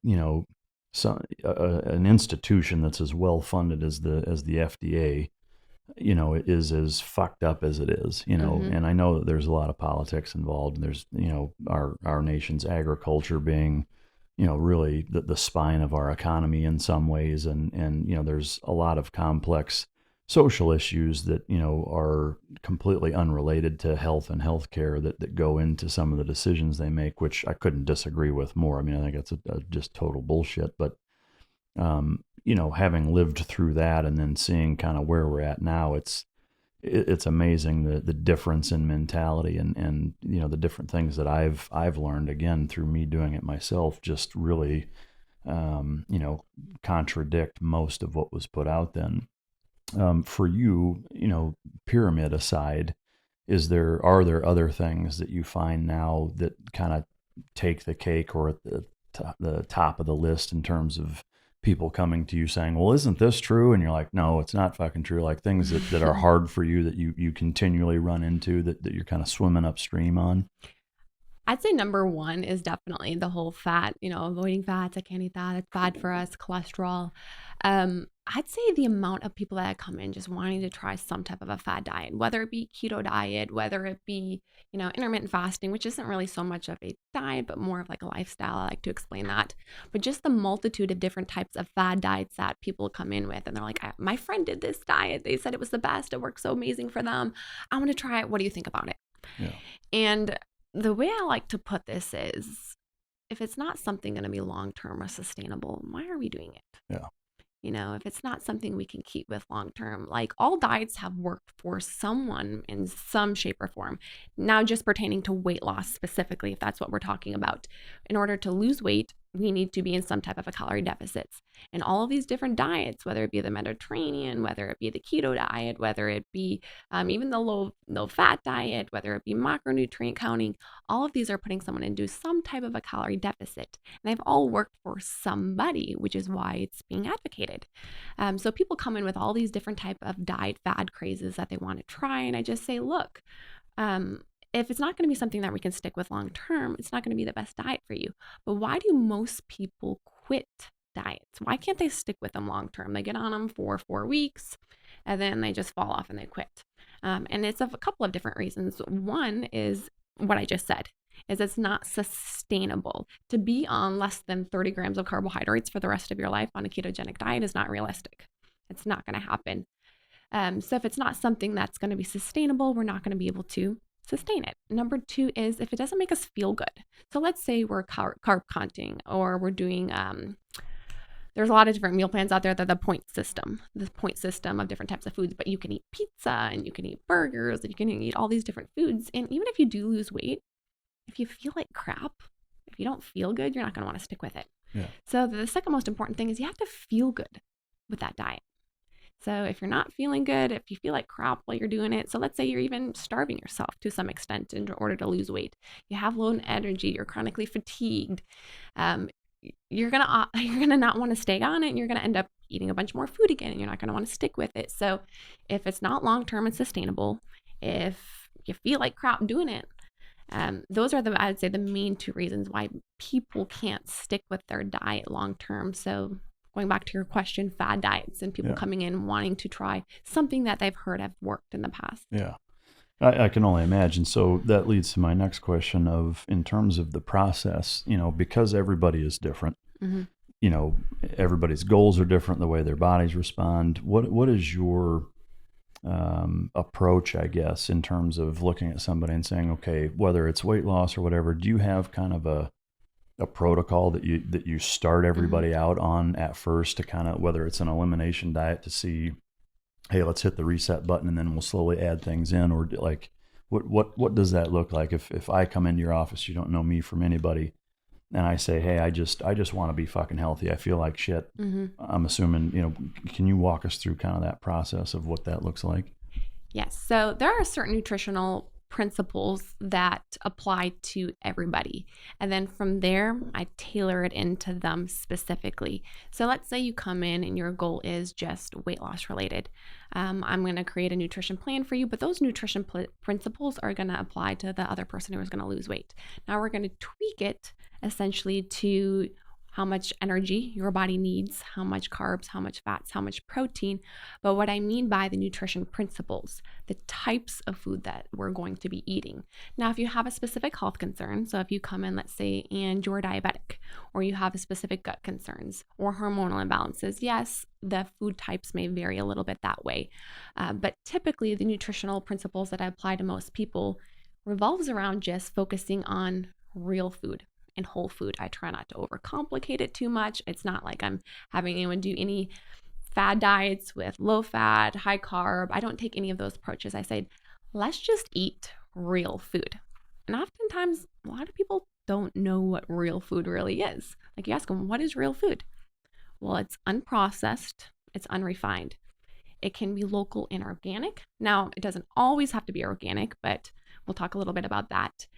an institution that's as well funded as the FDA, is as fucked up as it is, and I know that there's a lot of politics involved, and there's, our nation's agriculture being, really the spine of our economy in some ways. And, there's a lot of complex social issues that, are completely unrelated to health and healthcare that go into some of the decisions they make, which I couldn't disagree with more. I mean, I think it's just total bullshit, but, having lived through that and then seeing kind of where we're at now, it's amazing the difference in mentality and the different things that I've learned, again, through me doing it myself, just really, contradict most of what was put out then. For you, pyramid aside, are there other things that you find now that kind of take the cake or at the top of the list in terms of people coming to you saying, well, isn't this true? And you're like, no, it's not fucking true. Like things that are hard for you, that you continually run into, that you're kind of swimming upstream on. I'd say number one is definitely the whole fat, avoiding fats. I can't eat that. It's bad for us, cholesterol. I'd say the amount of people that come in just wanting to try some type of a fad diet, whether it be keto diet, whether it be, intermittent fasting, which isn't really so much of a diet, but more of like a lifestyle. I like to explain that. But just the multitude of different types of fad diets that people come in with. And they're like, my friend did this diet. They said it was the best. It worked so amazing for them. I want to try it. What do you think about it? Yeah. And the way I like to put this is, if it's not something going to be long-term or sustainable, why are we doing it? Yeah. If it's not something we can keep with long-term, like all diets have worked for someone in some shape or form. Now, just pertaining to weight loss specifically, if that's what we're talking about, in order to lose weight, we need to be in some type of a calorie deficit. And all of these different diets, whether it be the Mediterranean, whether it be the keto diet, whether it be even the low fat diet, whether it be macronutrient counting, all of these are putting someone into some type of a calorie deficit. And they've all worked for somebody, which is why it's being advocated. So people come in with all these different type of diet fad crazes that they want to try. And I just say, look, if it's not going to be something that we can stick with long term, it's not going to be the best diet for you. But why do most people quit diets? Why can't they stick with them long term? They get on them for 4 weeks and then they just fall off and they quit. And it's of a couple of different reasons. One is what I just said, is it's not sustainable. To be on less than 30 grams of carbohydrates for the rest of your life on a ketogenic diet is not realistic. It's not going to happen. So if it's not something that's going to be sustainable, we're not going to be able to sustain it. Number two is if it doesn't make us feel good. So let's say we're carb counting, or we're doing, there's a lot of different meal plans out there that the point system of different types of foods, but you can eat pizza and you can eat burgers and you can eat all these different foods. And even if you do lose weight, if you feel like crap, if you don't feel good, you're not going to want to stick with it. Yeah. So the second most important thing is you have to feel good with that diet. So if you're not feeling good, if you feel like crap while you're doing it, so let's say you're even starving yourself to some extent in order to lose weight, you have low energy, you're chronically fatigued, you're gonna not want to stay on it, and you're gonna end up eating a bunch more food again, and you're not gonna want to stick with it. So if it's not long-term and sustainable, if you feel like crap doing it, those are I would say the main two reasons why people can't stick with their diet long-term. So going back to your question, fad diets and people coming in wanting to try something that they've heard have worked in the past. Yeah. I can only imagine. So that leads to my next question of, in terms of the process, because everybody is different, everybody's goals are different, the way their bodies respond. What is your approach, I guess, in terms of looking at somebody and saying, okay, whether it's weight loss or whatever, do you have kind of a protocol that you start everybody out on at first, to kind of, whether it's an elimination diet, to see, hey, let's hit the reset button and then we'll slowly add things in? Or like, what does that look like? If I come into your office, you don't know me from anybody, and I say, hey, I just want to be fucking healthy, I feel like shit. I'm assuming, can you walk us through kind of that process of what that looks like? Yes. So there are certain nutritional principles that apply to everybody. And then from there, I tailor it into them specifically. So let's say you come in and your goal is just weight loss related. I'm going to create a nutrition plan for you, but those nutrition principles are going to apply to the other person who is going to lose weight. Now we're going to tweak it essentially to how much energy your body needs, how much carbs, how much fats, how much protein. But what I mean by the nutrition principles, the types of food that we're going to be eating. Now, if you have a specific health concern, so if you come in, let's say, and you're diabetic, or you have a specific gut concerns or hormonal imbalances, yes, the food types may vary a little bit that way. But typically, the nutritional principles that I apply to most people revolves around just focusing on real food and whole food. I try not to overcomplicate it too much. It's not like I'm having anyone do any fad diets with low fat, high carb. I don't take any of those approaches. I say, let's just eat real food. And oftentimes, a lot of people don't know what real food really is. Like, you ask them, what is real food? Well, it's unprocessed, it's unrefined. It can be local and organic. Now, it doesn't always have to be organic, but we'll talk a little bit about that.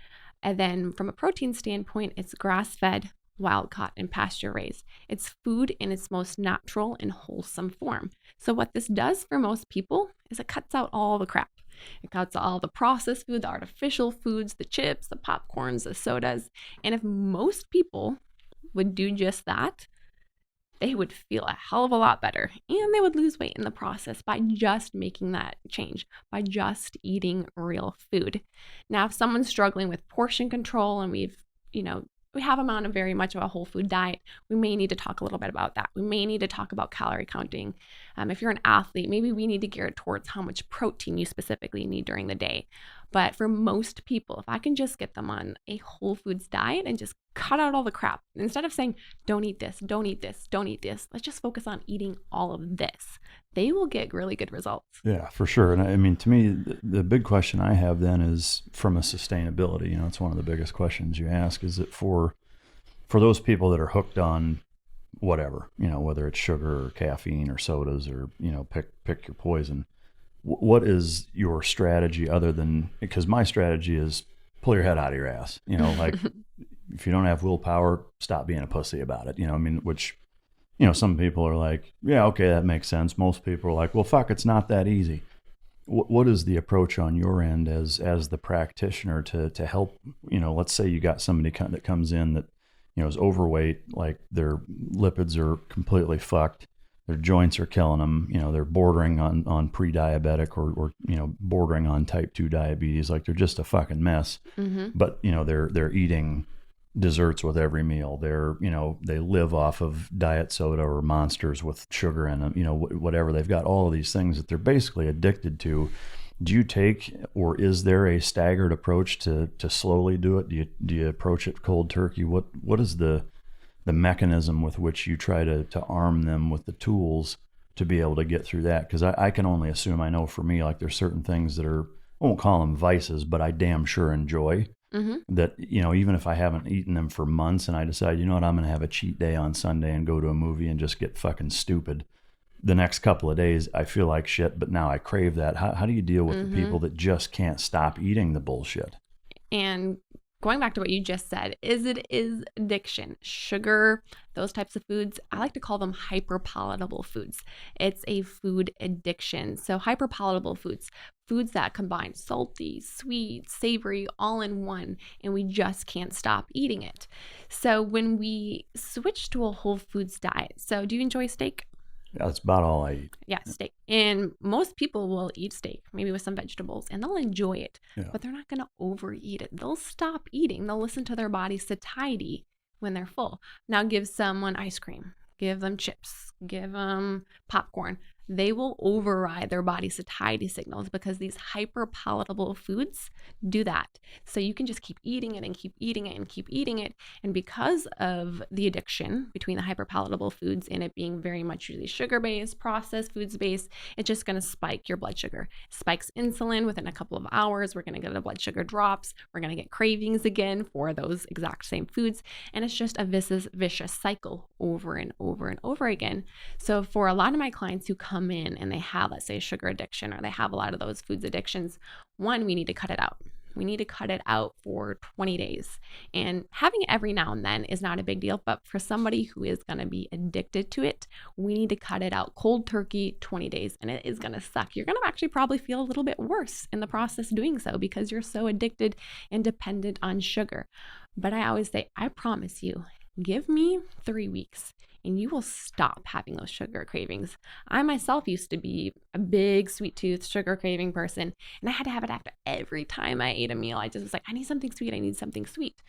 And then from a protein standpoint, it's grass-fed, wild-caught, and pasture-raised. It's food in its most natural and wholesome form. So what this does for most people is it cuts out all the crap. It cuts all the processed food, the artificial foods, the chips, the popcorns, the sodas. And if most people would do just that, they would feel a hell of a lot better, and they would lose weight in the process by just making that change, by just eating real food. Now, if someone's struggling with portion control and we have them on a very much of a whole food diet, we may need to talk a little bit about that. We may need to talk about calorie counting. If you're an athlete, maybe we need to gear it towards how much protein you specifically need during the day. But for most people, if I can just get them on a whole foods diet and just cut out all the crap, instead of saying, don't eat this, don't eat this, don't eat this, let's just focus on eating all of this, they will get really good results. Yeah, for sure. And I mean, to me, the big question I have then is from a sustainability, it's one of the biggest questions you ask, is it for those people that are hooked on whatever, whether it's sugar or caffeine or sodas or, pick your poison. What is your strategy other than, because my strategy is pull your head out of your ass, like if you don't have willpower, stop being a pussy about it, which, some people are like, yeah, okay, that makes sense. Most people are like, well, fuck, it's not that easy. What is the approach on your end as the practitioner to help, let's say you got somebody that comes in that, is overweight, like their lipids are completely fucked. Their joints are killing them. They're bordering on pre-diabetic or bordering on type 2 diabetes. Like they're just a fucking mess. Mm-hmm. But, they're eating desserts with every meal. They live off of diet soda or Monsters with sugar in them, whatever. They've got all of these things that they're basically addicted to. Do you take, or is there a staggered approach to slowly do it? Do you approach it cold turkey? What is the mechanism with which you try to arm them with the tools to be able to get through that? Because I can only assume, I know for me, like there's certain things that are, I won't call them vices, but I damn sure enjoy. Mm-hmm. That, even if I haven't eaten them for months and I decide, I'm going to have a cheat day on Sunday and go to a movie and just get fucking stupid. The next couple of days, I feel like shit, but now I crave that. How do you deal with the people that just can't stop eating the bullshit? And going back to what you just said, it is addiction. Sugar, those types of foods, I like to call them hyperpalatable foods. It's a food addiction. So hyperpalatable foods that combine salty, sweet, savory, all in one, and we just can't stop eating it. So when we switch to a whole foods diet, so do you enjoy steak? Yeah, that's about all I eat. Yeah, steak. And most people will eat steak, maybe with some vegetables, and they'll enjoy it, but they're not going to overeat it. They'll stop eating. They'll listen to their body's satiety when they're full. Now give someone ice cream, give them chips, give them popcorn. They will override their body's satiety signals because these hyperpalatable foods do that. So you can just keep eating it and keep eating it and keep eating it. And because of the addiction between the hyperpalatable foods and it being very much usually sugar-based, processed foods-based, it's just going to spike your blood sugar. Spikes insulin within a couple of hours. We're going to get the blood sugar drops. We're going to get cravings again for those exact same foods. And it's just a vicious cycle over and over and over again. So for a lot of my clients who come in and they have, let's say, sugar addiction, or they have a lot of those foods addictions, one, we need to cut it out. We need to cut it out for 20 days. And having it every now and then is not a big deal, but for somebody who is going to be addicted to it, we need to cut it out cold turkey 20 days. And it is going to suck. You're going to actually probably feel a little bit worse in the process doing so because you're so addicted and dependent on sugar. But I always say, I promise you, give me 3 weeks and you will stop having those sugar cravings. I myself used to be a big sweet tooth sugar craving person, and I had to have it after every time I ate a meal. I just was like, I need something sweet. I need something sweet.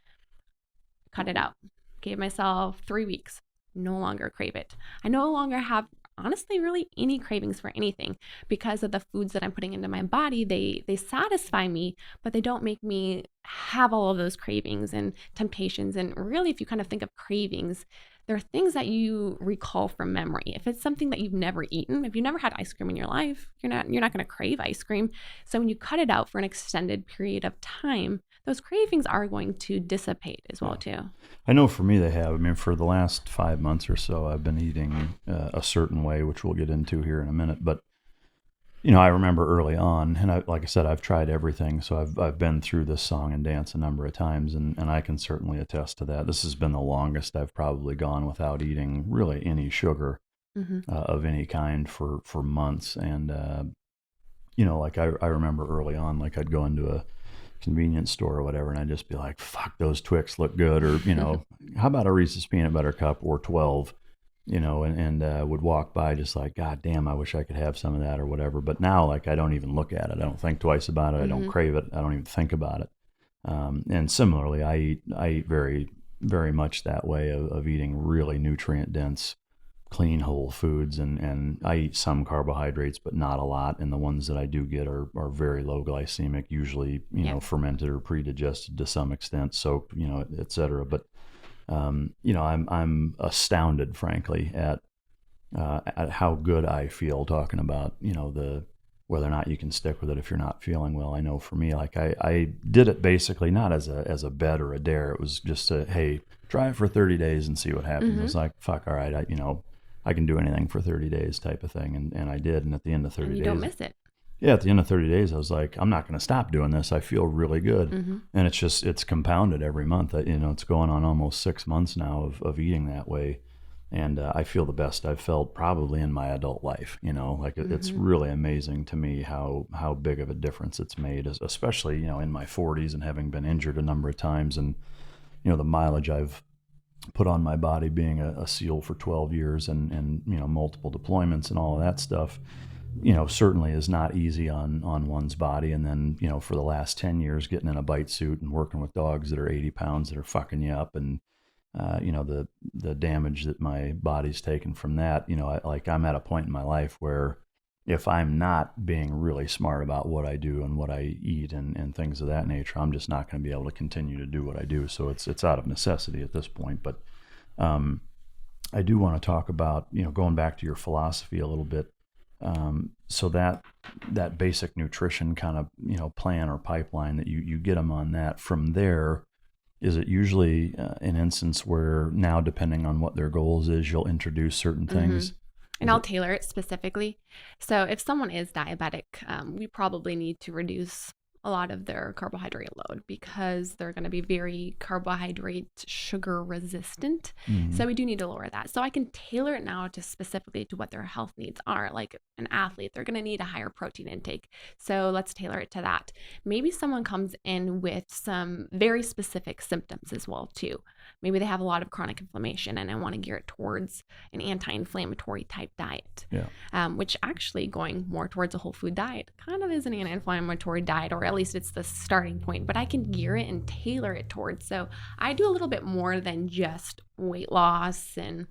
Cut it out. Gave myself 3 weeks. No longer crave it. I no longer have, honestly, really any cravings for anything because of the foods that I'm putting into my body. They satisfy me, but they don't make me have all of those cravings and temptations. And really, if you kind of think of cravings, there are things that you recall from memory. If it's something that you've never eaten, if you've never had ice cream in your life, you're not going to crave ice cream. So when you cut it out for an extended period of time, those cravings are going to dissipate as well too. I know for me they have. I mean, for the last 5 months or so, I've been eating a certain way, which we'll get into here in a minute. But I remember early on, and like I said, I've tried everything. So I've been through this song and dance a number of times, and I can certainly attest to that. This has been the longest I've probably gone without eating really any sugar of any kind for months. And like I remember early on, like I'd go into a convenience store or whatever, and I'd just be like, fuck, those Twix look good. Or, how about a Reese's peanut butter cup or 12, and would walk by just like, God damn, I wish I could have some of that or whatever. But now, like, I don't even look at it. I don't think twice about it. I don't crave it. I don't even think about it. And similarly, I eat very, very much that way of eating really nutrient dense, clean whole foods, and I eat some carbohydrates, but not a lot. And the ones that I do get are very low glycemic, usually, fermented or pre-digested to some extent, soaked, et cetera. But, I'm astounded, frankly, at how good I feel talking about, whether or not you can stick with it if you're not feeling well. I know for me, like I did it basically not as a bet or a dare. It was just hey, try it for 30 days and see what happens. It was like, fuck, all right, I can do anything for 30 days type of thing. And I did. And at the end of 30 days. You don't miss it. Yeah, at the end of 30 days, I was like, I'm not going to stop doing this. I feel really good. And it's compounded every month. It's going on almost 6 months now of eating that way. And I feel the best I've felt probably in my adult life. It's really amazing to me how big of a difference it's made, especially, in my 40s and having been injured a number of times. And, the mileage I've put on my body being a SEAL for 12 years and multiple deployments and all of that stuff, certainly is not easy on one's body. And then, for the last 10 years, getting in a bite suit and working with dogs that are 80 pounds that are fucking you up, and, the damage that my body's taken from that, I'm at a point in my life where if I'm not being really smart about what I do and what I eat and things of that nature, I'm just not going to be able to continue to do what I do. So it's out of necessity at this point. But I do want to talk about, going back to your philosophy a little bit. So that basic nutrition kind of, plan or pipeline that you get them on that. From there, is it usually an instance where now, depending on what their goals is, you'll introduce certain things? And I'll tailor it specifically. So if someone is diabetic, we probably need to reduce a lot of their carbohydrate load because they're going to be very carbohydrate sugar resistant. So we do need to lower that. So I can tailor it now to specifically to what their health needs are. Like an athlete, they're going to need a higher protein intake. So let's tailor it to that. Maybe someone comes in with some very specific symptoms as well too. Maybe they have a lot of chronic inflammation and I want to gear it towards an anti-inflammatory type diet, which actually going more towards a whole food diet kind of is an anti-inflammatory diet, or at least it's the starting point, but I can gear it and tailor it towards. So I do a little bit more than just weight loss and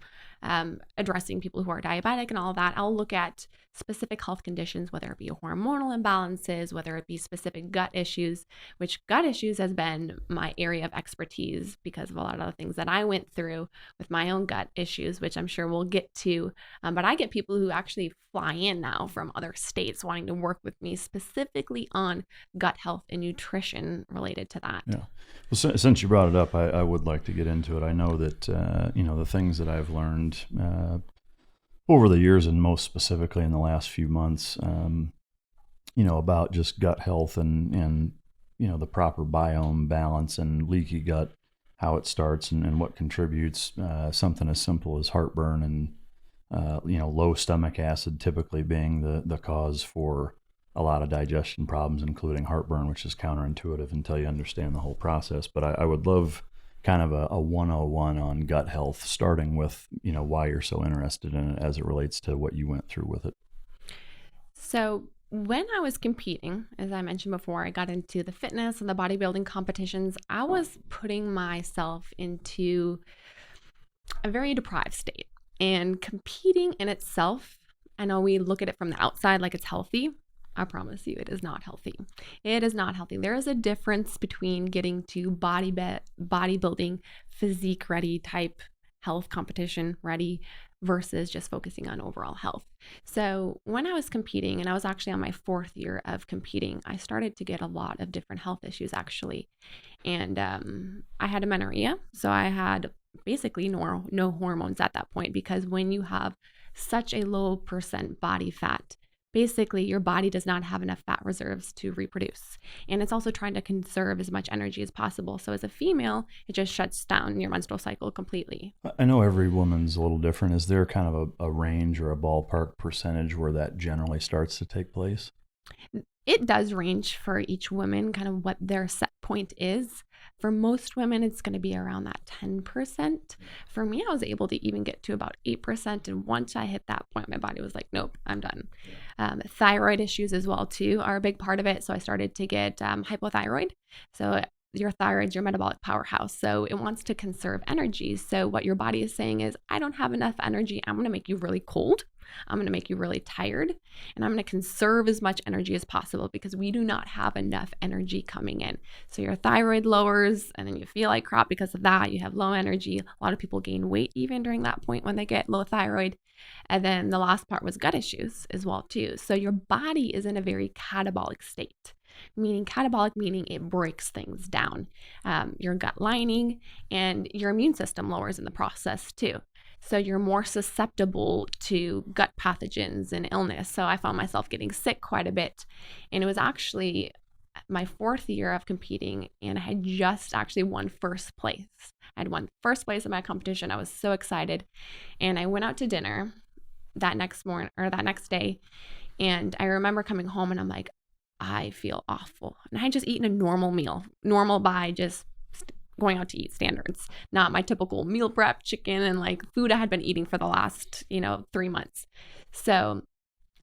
addressing people who are diabetic and all of that. I'll look at specific health conditions, whether it be hormonal imbalances, whether it be specific gut issues, which gut issues has been my area of expertise because of a lot of the things that I went through with my own gut issues, which I'm sure we'll get to. But I get people who actually fly in now from other states wanting to work with me specifically on gut health and nutrition related to that. Yeah. Well, since you brought it up, I would like to get into it. I know that, the things that I've learned over the years, and most specifically in the last few months, about just gut health and the proper biome balance and leaky gut, how it starts and what contributes, something as simple as heartburn and, low stomach acid typically being the cause for a lot of digestion problems, including heartburn, which is counterintuitive until you understand the whole process. But I would love kind of a 101 on gut health, starting with, why you're so interested in it as it relates to what you went through with it. So when I was competing, as I mentioned before, I got into the fitness and the bodybuilding competitions. I was putting myself into a very deprived state, and competing in itself, I know we look at it from the outside like it's healthy. I promise you, it is not healthy. It is not healthy. There is a difference between getting to bodybuilding, physique ready type health competition ready versus just focusing on overall health. So when I was competing, and I was actually on my 4th year of competing, I started to get a lot of different health issues actually. And I had amenorrhea. So I had basically no hormones at that point, because when you have such a low percent body fat, basically your body does not have enough fat reserves to reproduce. And it's also trying to conserve as much energy as possible. So as a female, it just shuts down your menstrual cycle completely. I know every woman's a little different. Is there kind of a range or a ballpark percentage where that generally starts to take place? It does range for each woman, kind of what their set point is. For most women, it's going to be around that 10%. For me, I was able to even get to about 8%. And once I hit that point, my body was like, nope, I'm done. Thyroid issues as well, too, are a big part of it. So I started to get hypothyroid. So your thyroid's your metabolic powerhouse. So it wants to conserve energy. So what your body is saying is, I don't have enough energy. I'm going to make you really cold. I'm going to make you really tired, and I'm going to conserve as much energy as possible because we do not have enough energy coming in. So your thyroid lowers, and then you feel like crap because of that. You have low energy. A lot of people gain weight even during that point when they get low thyroid. And then the last part was gut issues as well too. So your body is in a very catabolic state. Catabolic meaning it breaks things down. Your gut lining and your immune system lowers in the process too. So you're more susceptible to gut pathogens and illness. So I found myself getting sick quite a bit. And it was actually my 4th year of competing, and I had just actually won first place. I had won first place in my competition. I was so excited. And I went out to dinner that next day. And I remember coming home and I'm like, I feel awful. And I had just eaten a normal meal, normal by just going out to eat standards, not my typical meal prep chicken and like food I had been eating for the last, 3 months. So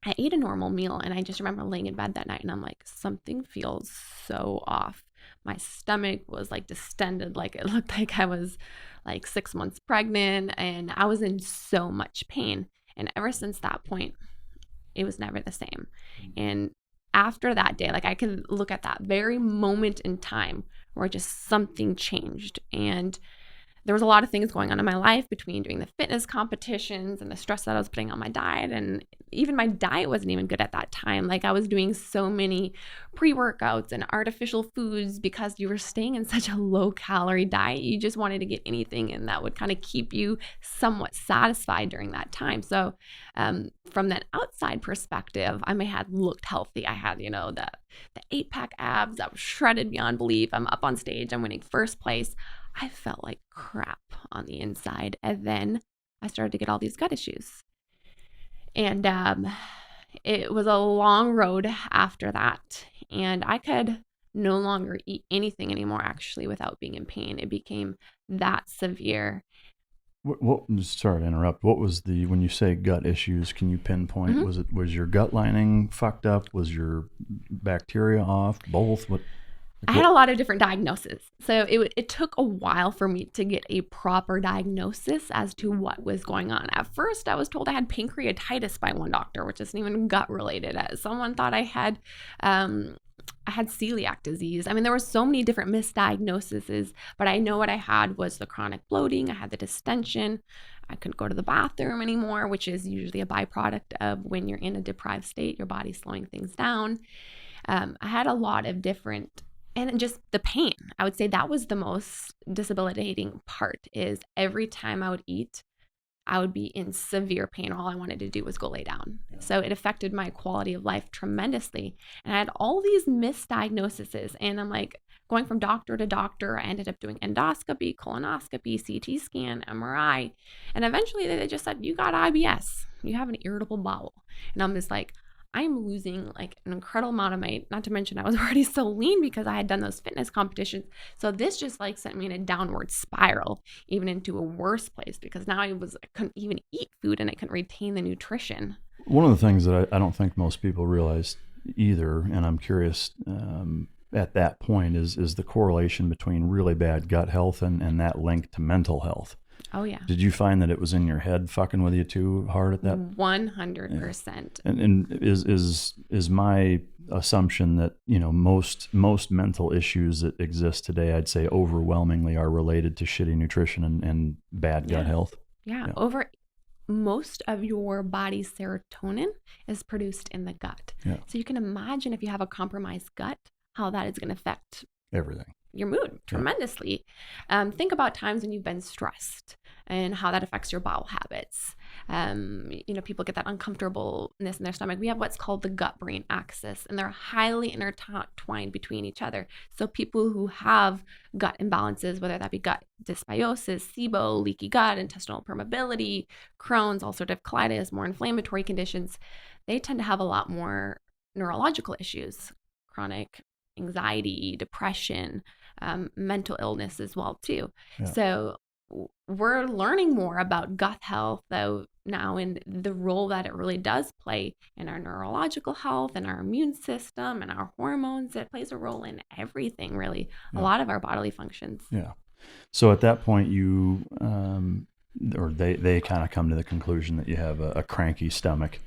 I ate a normal meal, and I just remember laying in bed that night and I'm like, something feels so off. My stomach was like distended, like it looked like I was like 6 months pregnant, and I was in so much pain. And ever since that point, it was never the same. And after that day, like I can look at that very moment in time where just something changed. And there was a lot of things going on in my life between doing the fitness competitions and the stress that I was putting on my diet. And even my diet wasn't even good at that time. Like I was doing so many pre-workouts and artificial foods because you were staying in such a low calorie diet. You just wanted to get anything in that would kind of keep you somewhat satisfied during that time. So from that outside perspective, I may have looked healthy. I had, the 8-pack abs. I was shredded beyond belief. I'm up on stage. I'm winning first place. I felt like crap on the inside. And then I started to get all these gut issues. And it was a long road after that. And I could no longer eat anything anymore, actually, without being in pain. It became that severe. Sorry to interrupt. What was when you say gut issues, can you pinpoint, was your gut lining fucked up? Was your bacteria off? Both? I had a lot of different diagnoses. So it took a while for me to get a proper diagnosis as to what was going on. At first, I was told I had pancreatitis by one doctor, which isn't even gut related. Someone thought I had celiac disease. I mean, there were so many different misdiagnoses, but I know what I had was the chronic bloating. I had the distension. I couldn't go to the bathroom anymore, which is usually a byproduct of when you're in a deprived state, your body's slowing things down. I had a lot of different. And just the pain, I would say that was the most debilitating part, is every time I would eat, I would be in severe pain. All I wanted to do was go lay down. Yeah. So it affected my quality of life tremendously. And I had all these misdiagnoses, and I'm like going from doctor to doctor. I ended up doing endoscopy, colonoscopy, CT scan, MRI. And eventually they just said, you got IBS. You have an irritable bowel. And I'm just like, I'm losing like an incredible amount of weight, not to mention I was already so lean because I had done those fitness competitions. So this just like sent me in a downward spiral, even into a worse place, because now I couldn't even eat food and I couldn't retain the nutrition. One of the things that I don't think most people realize either, and I'm curious at that point, is the correlation between really bad gut health and that link to mental health. Oh, yeah. Did you find that it was in your head fucking with you too hard at that? 100%. Yeah. And is my assumption that, most mental issues that exist today, I'd say overwhelmingly are related to shitty nutrition and bad gut health? Yeah. Over most of your body's serotonin is produced in the gut. Yeah. So you can imagine if you have a compromised gut, how that is going to affect everything. Your mood tremendously. Think about times when you've been stressed and how that affects your bowel habits. People get that uncomfortableness in their stomach. We have what's called the gut-brain axis, and they're highly intertwined between each other. So people who have gut imbalances, whether that be gut dysbiosis, SIBO, leaky gut, intestinal permeability, Crohn's, ulcerative colitis, more inflammatory conditions, they tend to have a lot more neurological issues, chronic anxiety, depression, mental illness as well too. Yeah. So we're learning more about gut health though now, and the role that it really does play in our neurological health and our immune system and our hormones. It plays a role in everything, really, a lot of our bodily functions. Yeah. So at that point, you or they kind of come to the conclusion that you have a cranky stomach.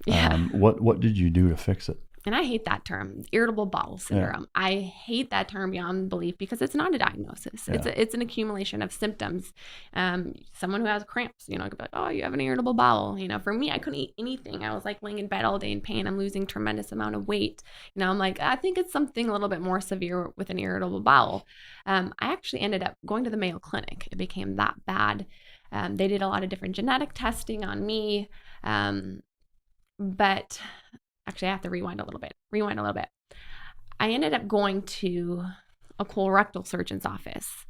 Yeah. What did you do to fix it? And I hate that term, irritable bowel syndrome. Yeah. I hate that term beyond belief because it's not a diagnosis. Yeah. It's an accumulation of symptoms. Someone who has cramps, could be like, oh, you have an irritable bowel. For me, I couldn't eat anything. I was like laying in bed all day in pain. I'm losing tremendous amount of weight. I'm like, I think it's something a little bit more severe with an irritable bowel. I actually ended up going to the Mayo Clinic. It became that bad. They did a lot of different genetic testing on me. But actually, I have to rewind a little bit. I ended up going to a colorectal surgeon's office,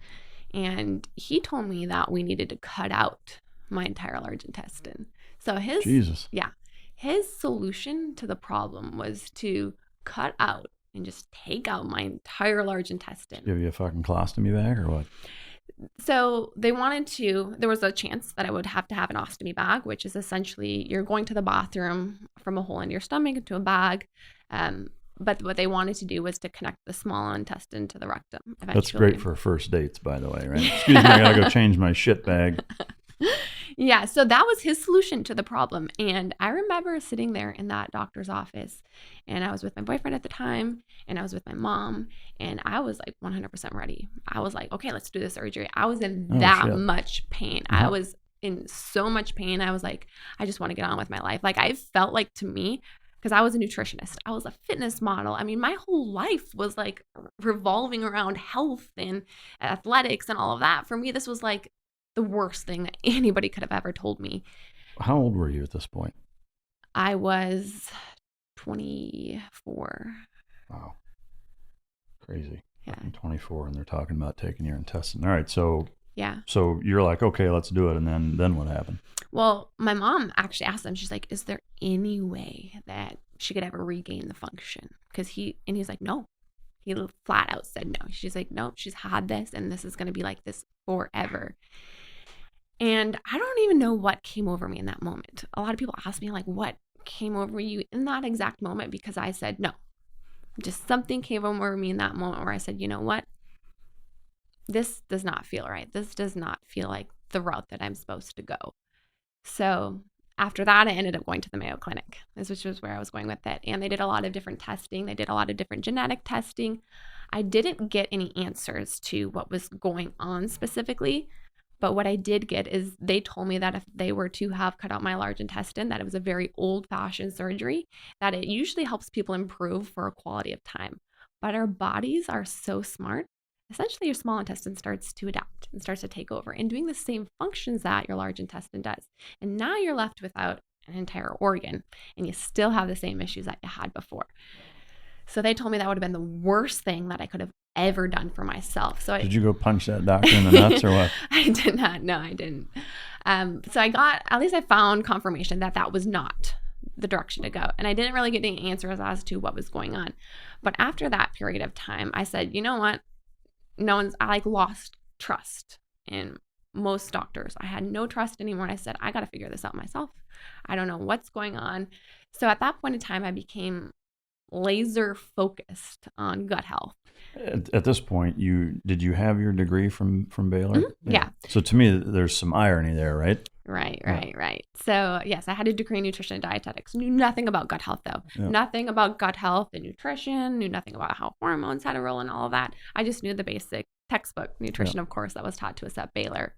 and he told me that we needed to cut out my entire large intestine. So his solution to the problem was to cut out and just take out my entire large intestine. Give you a fucking colostomy bag or what? So there was a chance that I would have to have an ostomy bag, which is essentially you're going to the bathroom from a hole in your stomach into a bag. But what they wanted to do was to connect the small intestine to the rectum eventually. That's great for first dates, by the way, right? Excuse me, I gotta go change my shit bag. Yeah, so that was his solution to the problem. And I remember sitting there in that doctor's office, and I was with my boyfriend at the time, and I was with my mom, and I was like 100% ready. I was like, okay, let's do the surgery. I was in much pain. Mm-hmm. I was in so much pain. I was like, I just want to get on with my life. Like, I felt like, to me, because I was a nutritionist, I was a fitness model. I mean, my whole life was like revolving around health and athletics and all of that. For me, this was like the worst thing that anybody could have ever told me. How old were you at this point? I was 24. Wow. Crazy. Yeah. I'm 24 and they're talking about taking your intestine. All right. So yeah. So you're like, okay, let's do it. And then what happened? Well, my mom actually asked them, she's like, is there any way that she could ever regain the function? He's like, no. He flat out said no. She's like, nope, she's had this and this is going to be like this forever. And I don't even know what came over me in that moment. A lot of people ask me, like, what came over you in that exact moment? Because I said no. Just something came over me in that moment where I said, you know what? This does not feel right. This does not feel like the route that I'm supposed to go. So after that, I ended up going to the Mayo Clinic, which was where I was going with it. And they did a lot of different testing. They did a lot of different genetic testing. I didn't get any answers to what was going on specifically. But what I did get is they told me that if they were to have cut out my large intestine, that it was a very old-fashioned surgery, that it usually helps people improve for a quality of time. But our bodies are so smart. Essentially, your small intestine starts to adapt and starts to take over and doing the same functions that your large intestine does. And now you're left without an entire organ, and you still have the same issues that you had before. So they told me that would have been the worst thing that I could have ever done for myself. So did you go punch that doctor in the nuts or what? I did not. No, I didn't. So I found confirmation that that was not the direction to go. And I didn't really get any answers as to what was going on. But after that period of time, I said, you know what? I lost trust in most doctors. I had no trust anymore. And I said, I got to figure this out myself. I don't know what's going on. So at that point in time, I became laser focused on gut health. At this point, did you have your degree from Baylor? Mm-hmm. Yeah. So to me, there's some irony there, right? Right. So yes, I had a degree in nutrition and dietetics. Knew nothing about gut health though. Yeah. Nothing about gut health and nutrition. Knew nothing about how hormones had a role in all of that. I just knew the basic textbook nutrition, of course, that was taught to us at Baylor.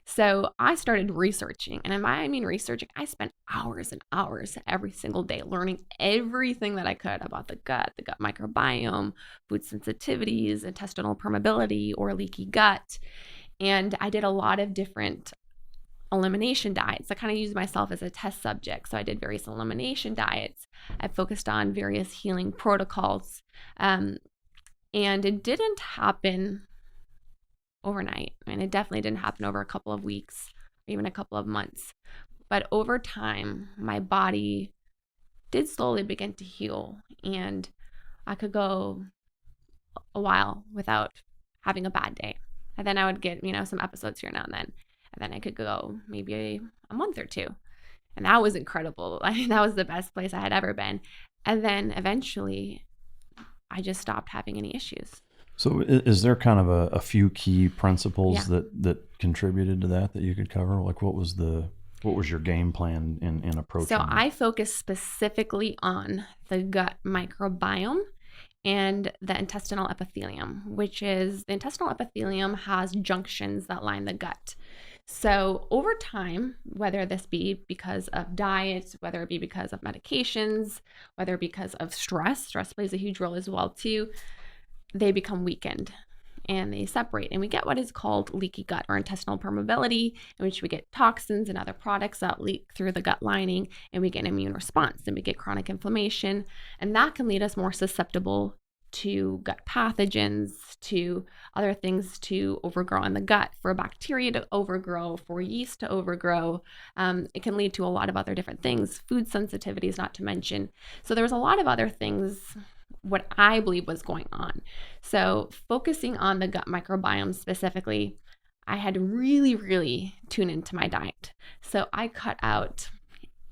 So I started researching, and by I mean researching, I spent hours and hours every single day learning everything that I could about the gut microbiome, food sensitivities, intestinal permeability, or leaky gut. And I did a lot of different elimination diets. I kind of used myself as a test subject. So I did various elimination diets. I focused on various healing protocols. And it didn't happen overnight. And it definitely didn't happen over a couple of weeks, or even a couple of months. But over time, my body did slowly begin to heal, and I could go a while without having a bad day. And then I would get, some episodes here now and then. And then I could go maybe a month or two. And that was incredible. That was the best place I had ever been. And then eventually I just stopped having any issues. So is there kind of a few key principles that contributed to that you could cover? Like what was your game plan in approaching So that? I focused specifically on the gut microbiome and the intestinal epithelium, which is the intestinal epithelium has junctions that line the gut. So over time, whether this be because of diet, whether it be because of medications, whether because of stress plays a huge role as well too, they become weakened and they separate. And we get what is called leaky gut or intestinal permeability, in which we get toxins and other products that leak through the gut lining, and we get an immune response and we get chronic inflammation. And that can lead us more susceptible to gut pathogens, to other things to overgrow in the gut, for bacteria to overgrow, for yeast to overgrow. It can lead to a lot of other different things, food sensitivities not to mention. So there was a lot of other things, what I believe was going on. So focusing on the gut microbiome specifically, I had to really, really tune into my diet. So I cut out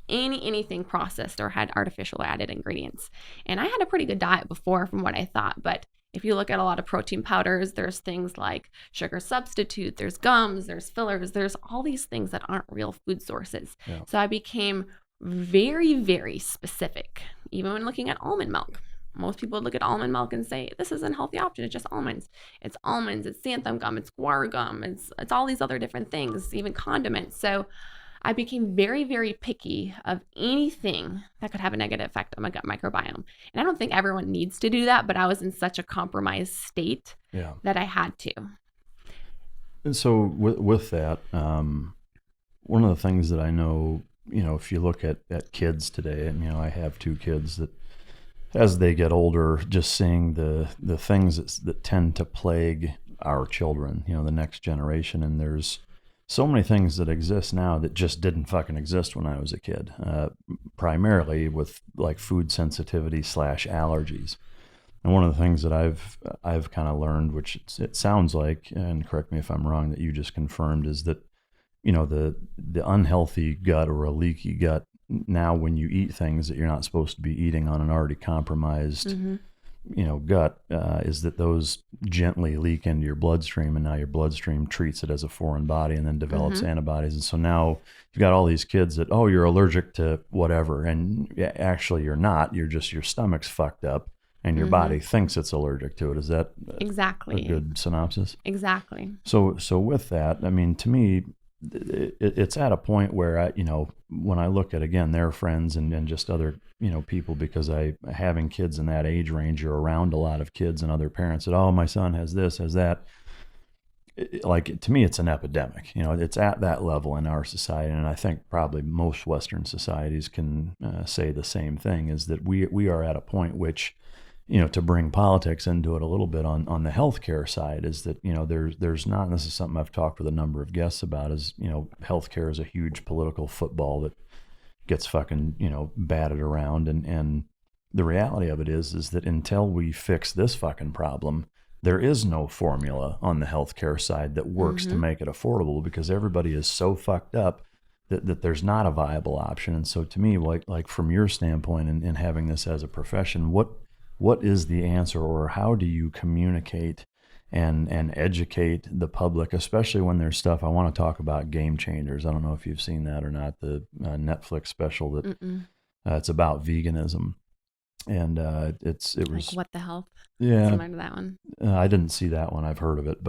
anything processed or had artificial added ingredients. And I had a pretty good diet before from what I thought, but if you look at a lot of protein powders, there's things like sugar substitute, there's gums, there's fillers, there's all these things that aren't real food sources. Yeah. So I became very, very specific, even when looking at almond milk. Most people look at almond milk and say, this is a healthy option. It's just almonds. It's almonds, it's xanthan gum, it's guar gum, it's all these other different things, even condiments. So I became very, very picky of anything that could have a negative effect on my gut microbiome. And I don't think everyone needs to do that, but I was in such a compromised state that I had to. And so with that, one of the things that I know, if you look at kids today, and, I have 2 kids that, as they get older, just seeing the things that tend to plague our children, the next generation, and there's so many things that exist now that just didn't fucking exist when I was a kid, primarily with like food sensitivity / allergies. And one of the things that I've kind of learned, which it sounds like, and correct me if I'm wrong, that you just confirmed, is that, the unhealthy gut or a leaky gut, now when you eat things that you're not supposed to be eating on an already compromised gut, is that those gently leak into your bloodstream, and now your bloodstream treats it as a foreign body and then develops antibodies. And so now you've got all these kids that, you're allergic to whatever. And actually you're not, your stomach's fucked up and your body thinks it's allergic to it. Is that exactly a good synopsis? Exactly. So with that, I mean, to me, it's at a point where when I look at, again, their friends and just other, people, because having kids in that age range, you're around a lot of kids and other parents that, my son has this, has that. To me, it's an epidemic. It's at that level in our society. And I think probably most Western societies can say the same thing, is that we are at a point which, to bring politics into it a little bit on the healthcare side, is that, there's not, and this is something I've talked with a number of guests about, is, healthcare is a huge political football that gets fucking, batted around. And the reality of it is that until we fix this fucking problem, there is no formula on the healthcare side that works to make it affordable, because everybody is so fucked up that there's not a viable option. And so to me, like from your standpoint and having this as a profession, what is the answer, or how do you communicate and educate the public, especially when there's stuff? I want to talk about Game Changers. I don't know if you've seen that or not, the Netflix special that it's about veganism. And it was like What the Health? Yeah. Similar to that one. I didn't see that one. I've heard of it,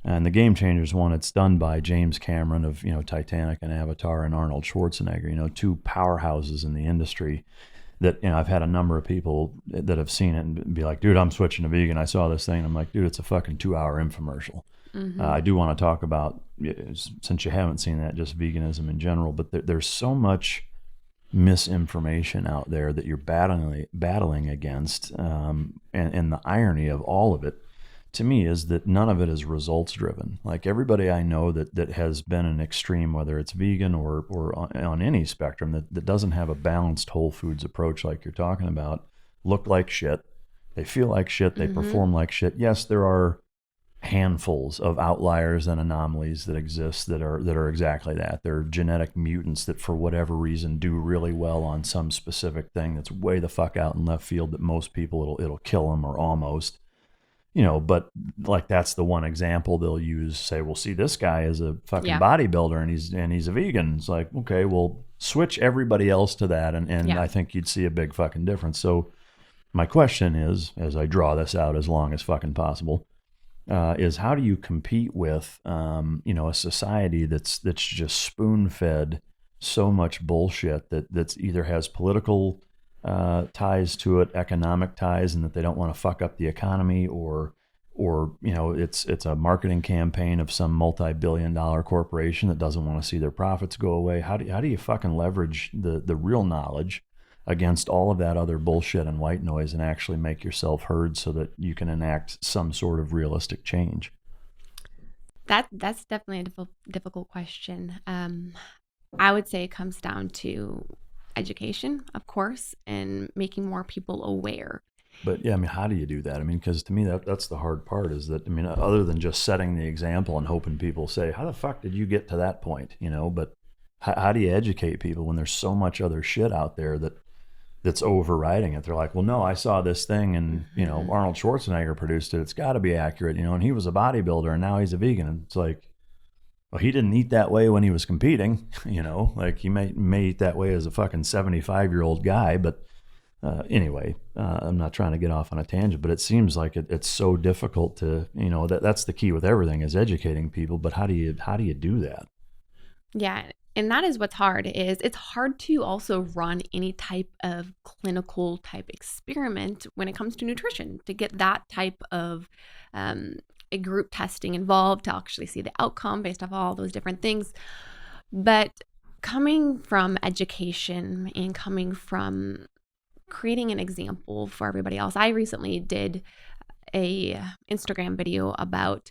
and the Game Changers one, it's done by James Cameron of, Titanic and Avatar, and Arnold Schwarzenegger, 2 powerhouses in the industry that, I've had a number of people that have seen it and be like, dude, I'm switching to vegan. I saw this thing. I'm like, dude, it's a fucking 2-hour infomercial. I do want to talk about, since you haven't seen that, just veganism in general, but there's so much misinformation out there that you're battling against. And the irony of all of it, to me is that none of it is results driven. Like everybody I know that has been an extreme, whether it's vegan or on any spectrum, that doesn't have a balanced whole foods approach like you're talking about, look like shit. They feel like shit. They perform like shit. Yes, there are handfuls of outliers and anomalies that exist that are exactly that. They're genetic mutants that for whatever reason do really well on some specific thing that's way the fuck out in left field that most people it'll kill them or almost. But like that's the one example they'll use. Say, well, see, this guy is a fucking bodybuilder and he's a vegan. It's like, okay, well, switch everybody else to that, and I think you'd see a big fucking difference. So my question is, as I draw this out as long as fucking possible, is how do you compete with a society that's just spoon fed so much bullshit that's either has political ties to it, economic ties, and that they don't want to fuck up the economy, or it's a marketing campaign of some multi-billion-dollar corporation that doesn't want to see their profits go away. How do you fucking leverage the real knowledge against all of that other bullshit and white noise and actually make yourself heard so that you can enact some sort of realistic change? That's definitely a difficult question. I would say it comes down to education, of course, and making more people aware. But yeah, I mean, how do you do that? I mean, because to me, that's the hard part is that, I mean, other than just setting the example and hoping people say, how the fuck did you get to that point? But how do you educate people when there's so much other shit out there that's overriding it? They're like, well, no, I saw this thing and, Arnold Schwarzenegger produced it. It's got to be accurate, and he was a bodybuilder and now he's a vegan. And it's like, well, he didn't eat that way when he was competing, like he may eat that way as a fucking 75-year-old guy. But anyway, I'm not trying to get off on a tangent, but it seems like it's so difficult to, that's the key with everything is educating people. But how do you do that? Yeah. And that is what's hard is it's hard to also run any type of clinical type experiment when it comes to nutrition to get that type of a group testing involved to actually see the outcome based off all those different things. But coming from education and coming from creating an example for everybody else, I recently did a Instagram video about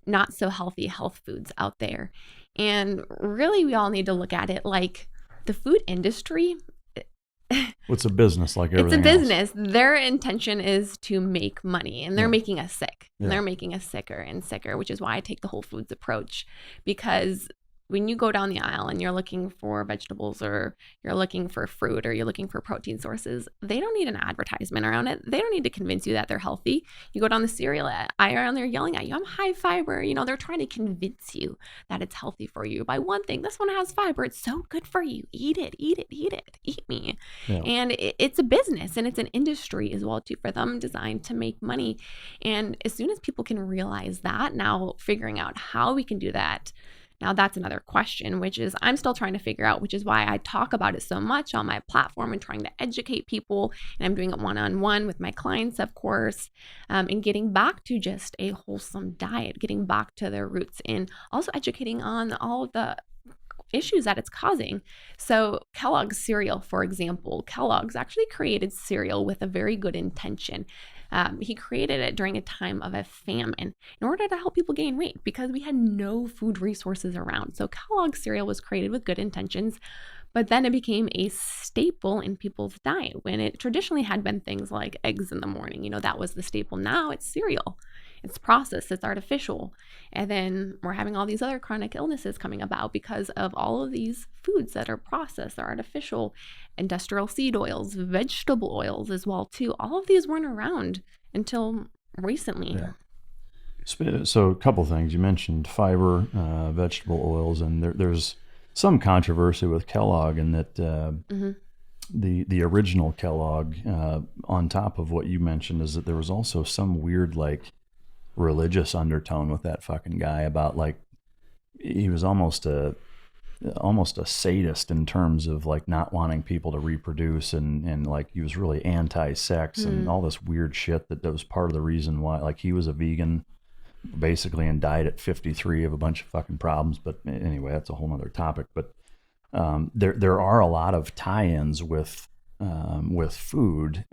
not so healthy health foods out there. And really, we all need to look at it like the food industry. It's a business like everything else. It's a business. Their intention is to make money, and they're making us sick. And they're making us sicker and sicker, which is why I take the whole foods approach. Because when you go down the aisle and you're looking for vegetables or you're looking for fruit or you're looking for protein sources, they don't need an advertisement around it. They don't need to convince you that they're healthy. You go down the cereal aisle and they're yelling at you, I'm high fiber. They're trying to convince you that it's healthy for you by one thing. This one has fiber. It's so good for you. Eat it, eat it, eat it, eat me. Yeah. And it's a business and it's an industry as well too for them designed to make money. And as soon as people can realize that, now figuring out how we can do that, now that's another question, which is I'm still trying to figure out, which is why I talk about it so much on my platform and trying to educate people. And I'm doing it one-on-one with my clients, of course, and getting back to just a wholesome diet, getting back to their roots and also educating on all of the issues that it's causing. So Kellogg's cereal, for example, Kellogg's actually created cereal with a very good intention. He created it during a time of a famine in order to help people gain weight because we had no food resources around. So Kellogg's cereal was created with good intentions, but then it became a staple in people's diet when it traditionally had been things like eggs in the morning. That was the staple. Now it's cereal. It's processed, it's artificial. And then we're having all these other chronic illnesses coming about because of all of these foods that are processed, are artificial, industrial seed oils, vegetable oils as well too. All of these weren't around until recently. Yeah. So a couple things. You mentioned fiber, vegetable oils, and there's some controversy with Kellogg in that the original Kellogg, on top of what you mentioned, is that there was also some weird religious undertone with that fucking guy about he was almost a sadist in terms of not wanting people to reproduce and he was really anti-sex and all this weird shit that was part of the reason why he was a vegan basically and died at 53 of a bunch of fucking problems. But anyway, that's a whole nother topic. But there are a lot of tie-ins with with food,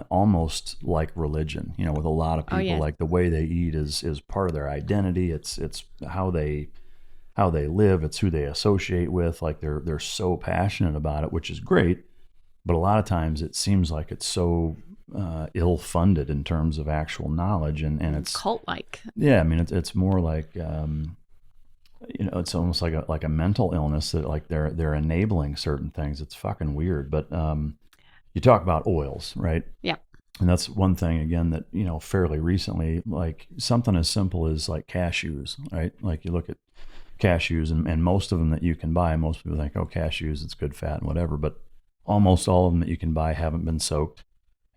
almost like religion. With a lot of people, yeah. like the way they eat is part of their identity. It's how they live. It's who they associate with. Like they're so passionate about it, which is great. But a lot of times it seems like it's so ill-funded in terms of actual knowledge, and it's cult-like. Yeah, I mean it's more like it's almost like a mental illness that like they're enabling certain things. It's fucking weird. But you talk about oils, right? Yeah. And that's one thing again that fairly recently, like something as simple as like cashews, right? Like you look at cashews, and most of them that you can buy, most people think, oh, cashews, it's good fat and whatever, but almost all of them that you can buy haven't been soaked,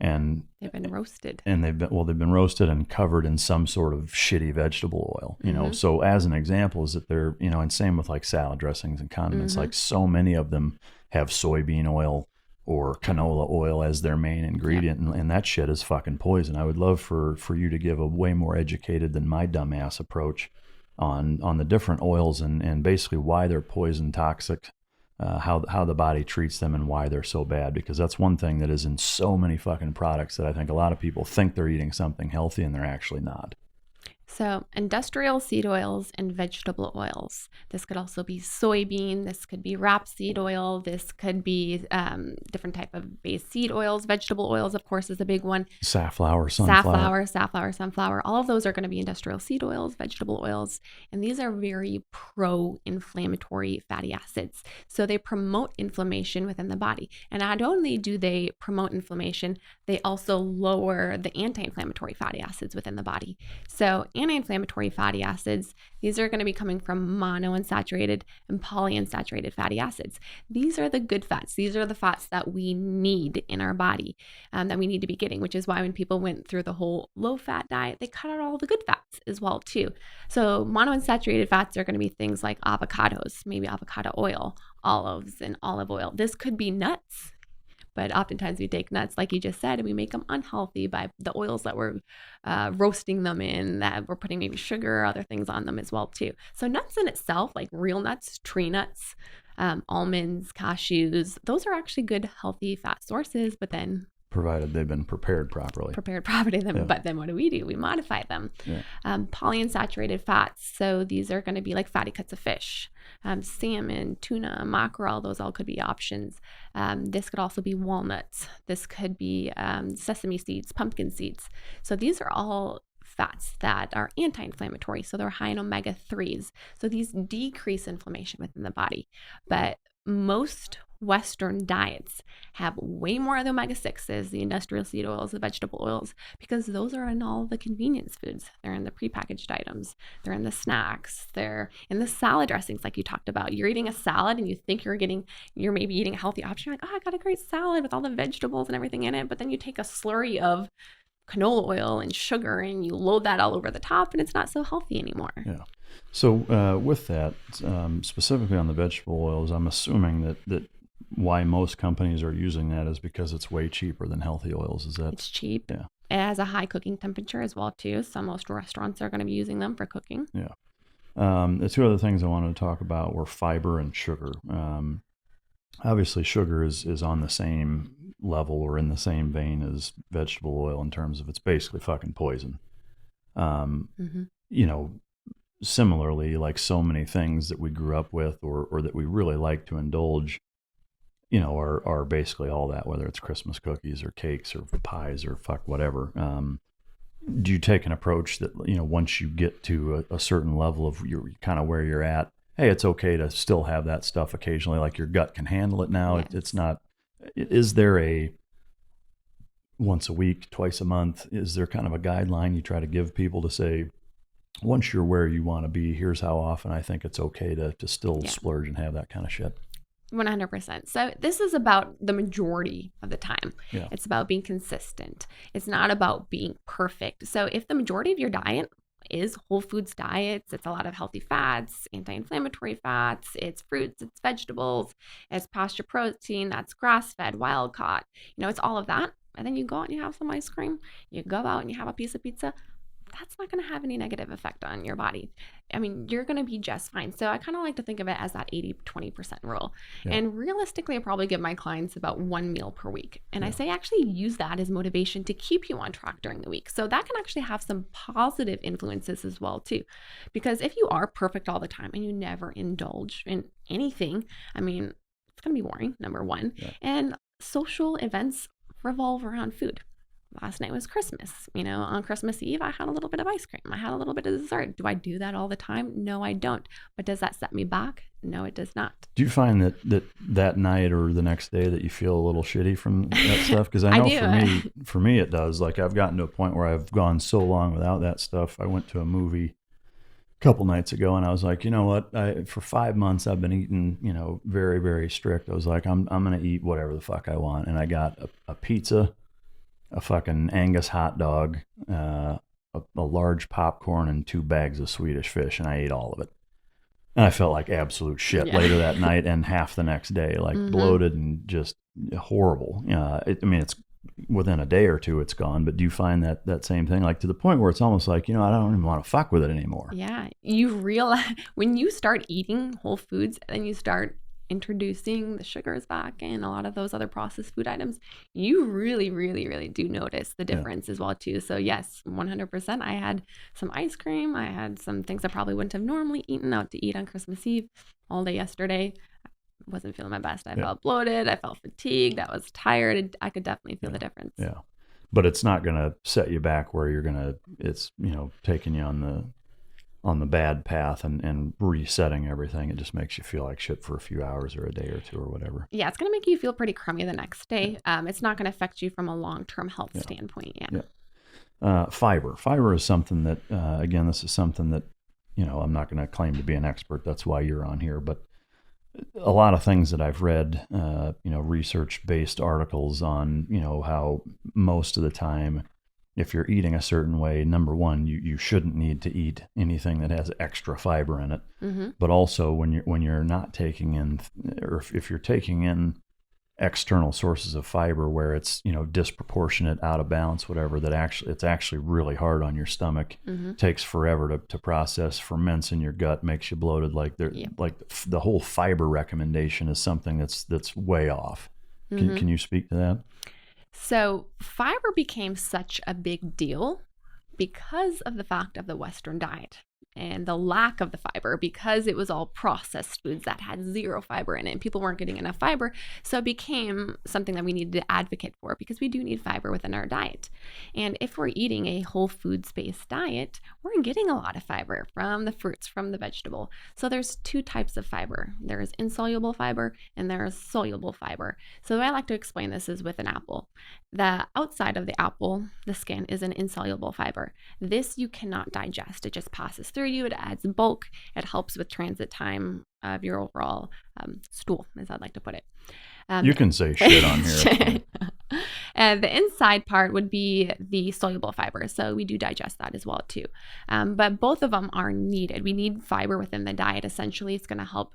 and they've been roasted. And they've been roasted and covered in some sort of shitty vegetable oil. So as an example is that they're, and same with like salad dressings and condiments, like so many of them have soybean oil or canola oil as their main ingredient, and that shit is fucking poison. I would love for you to give a way more educated than my dumbass approach on the different oils and basically why they're poison, toxic, how the body treats them, and why they're so bad. Because that's one thing that is in so many fucking products that I think a lot of people think they're eating something healthy and they're actually not. So industrial seed oils and vegetable oils. This could also be soybean. This could be rapeseed oil. This could be different type of base seed oils. Vegetable oils, of course, is a big one. Safflower, sunflower. All of those are going to be industrial seed oils, vegetable oils. And these are very pro-inflammatory fatty acids. So they promote inflammation within the body. And not only do they promote inflammation, they also lower the anti-inflammatory fatty acids within the body. So anti-inflammatory fatty acids, these are going to be coming from monounsaturated and polyunsaturated fatty acids. These are the good fats. These are the fats that we need in our body, that we need to be getting, which is why when people went through the whole low-fat diet, they cut out all the good fats as well too. So monounsaturated fats are going to be things like avocados, maybe avocado oil, olives, and olive oil. This could be nuts. But oftentimes we take nuts, like you just said, and we make them unhealthy by the oils that we're roasting them in, that we're putting maybe sugar or other things on them as well too. So nuts in itself, like real nuts, tree nuts, almonds, cashews, those are actually good, healthy fat sources, but then provided they've been prepared properly. But then what do? We modify them. Yeah. Polyunsaturated fats. So these are going to be like fatty cuts of fish, salmon, tuna, mackerel. Those all could be options. This could also be walnuts. This could be sesame seeds, pumpkin seeds. So these are all fats that are anti-inflammatory. So they're high in omega-3s. So these decrease inflammation within the body. But most Western diets have way more of the omega-6s, the industrial seed oils, the vegetable oils, because those are in all the convenience foods. They're in the prepackaged items. They're in the snacks. They're in the salad dressings like you talked about. You're eating a salad and you think you're maybe eating a healthy option. You're like, oh, I got a great salad with all the vegetables and everything in it. But then you take a slurry of canola oil and sugar and you load that all over the top, and it's not so healthy anymore. Yeah. So with that, specifically on the vegetable oils, I'm assuming that why most companies are using that is because it's way cheaper than healthy oils. Is that? It's cheap. Yeah. It has a high cooking temperature as well too. So most restaurants are going to be using them for cooking. Yeah. The two other things I wanted to talk about were fiber and sugar. Obviously, sugar is on the same level or in the same vein as vegetable oil in terms of it's basically fucking poison. Similarly, like so many things that we grew up with or that we really like to indulge, are basically all that, whether it's Christmas cookies or cakes or pies or fuck whatever. Do you take an approach that, once you get to a certain level of your kind of where you're at, hey, it's okay to still have that stuff occasionally, like your gut can handle it now? Yes. It's not, is there a once a week, twice a month, is there kind of a guideline you try to give people to say, once you're where you want to be, here's how often I think it's okay to still splurge and have that kind of shit? 100%. So this is about the majority of the time. Yeah. It's about being consistent. It's not about being perfect. So if the majority of your diet is whole foods diets, it's a lot of healthy fats, anti-inflammatory fats, it's fruits, it's vegetables, it's pasture protein, that's grass-fed, wild caught, it's all of that. And then you go out and you have some ice cream, you go out and you have a piece of pizza, that's not going to have any negative effect on your body. I mean, you're going to be just fine. So I kind of like to think of it as that 80-20% rule. Yeah. And realistically, I probably give my clients about 1 meal per week. And I Yeah. say actually use that as motivation to keep you on track during the week. So that can actually have some positive influences as well too. Because if you are perfect all the time and you never indulge in anything, I mean, it's going to be boring, number one. Yeah. And social events revolve around food. Last night was Christmas. On Christmas Eve, I had a little bit of ice cream. I had a little bit of dessert. Do I do that all the time? No, I don't. But does that set me back? No, it does not. Do you find that night or the next day that you feel a little shitty from that stuff? Because I know for me it does. Like I've gotten to a point where I've gone so long without that stuff. I went to a movie a couple nights ago and I was like, you know what? For 5 months I've been eating, very, very strict. I was like, I'm going to eat whatever the fuck I want. And I got a pizza, a fucking Angus hot dog, a large popcorn, and 2 bags of Swedish fish, and I ate all of it. And I felt like absolute shit later that night and half the next day, like bloated and just horrible. It's within a day or two it's gone. But do you find that same thing, like to the point where it's almost like, I don't even want to fuck with it anymore? Yeah, you realize when you start eating whole foods and you start introducing the sugars back and a lot of those other processed food items, you really, really, really do notice the difference as well too. So yes, 100%. I had some ice cream. I had some things I probably wouldn't have normally eaten out to eat on Christmas Eve all day yesterday. I wasn't feeling my best. I felt bloated. I felt fatigued. I was tired. I could definitely feel the difference. Yeah. But it's not going to set you back where it's taking you on the bad path and resetting everything. It just makes you feel like shit for a few hours or a day or two or whatever. Yeah, it's going to make you feel pretty crummy the next day. It's not going to affect you from a long-term health standpoint. Fiber is something that, again, this is something that, I'm not going to claim to be an expert. That's why you're on here. But a lot of things that I've read, research-based articles on, how most of the time, if you're eating a certain way, number one, you shouldn't need to eat anything that has extra fiber in it. Mm-hmm. But also when you're not taking in, or if you're taking in external sources of fiber where it's, disproportionate, out of balance, whatever, it's actually really hard on your stomach. Mm-hmm. Takes forever to process, ferments in your gut, makes you bloated. Like the whole fiber recommendation is something that's way off. Mm-hmm. Can you speak to that? So fiber became such a big deal because of the fact of the Western diet and the lack of the fiber, because it was all processed foods that had zero fiber in it and people weren't getting enough fiber. So it became something that we needed to advocate for because we do need fiber within our diet. And if we're eating a whole foods-based diet, we're getting a lot of fiber from the fruits, from the vegetable. So there's 2 types of fiber. There's insoluble fiber and there's soluble fiber. So the way I like to explain this is with an apple. The outside of the apple, the skin, is an insoluble fiber. This you cannot digest. It just passes through you. It adds bulk. It helps with transit time of your overall stool, as I'd like to put it. You can say shit on here. The inside part would be the soluble fiber. So we do digest that as well too. But both of them are needed. We need fiber within the diet. Essentially, it's going to help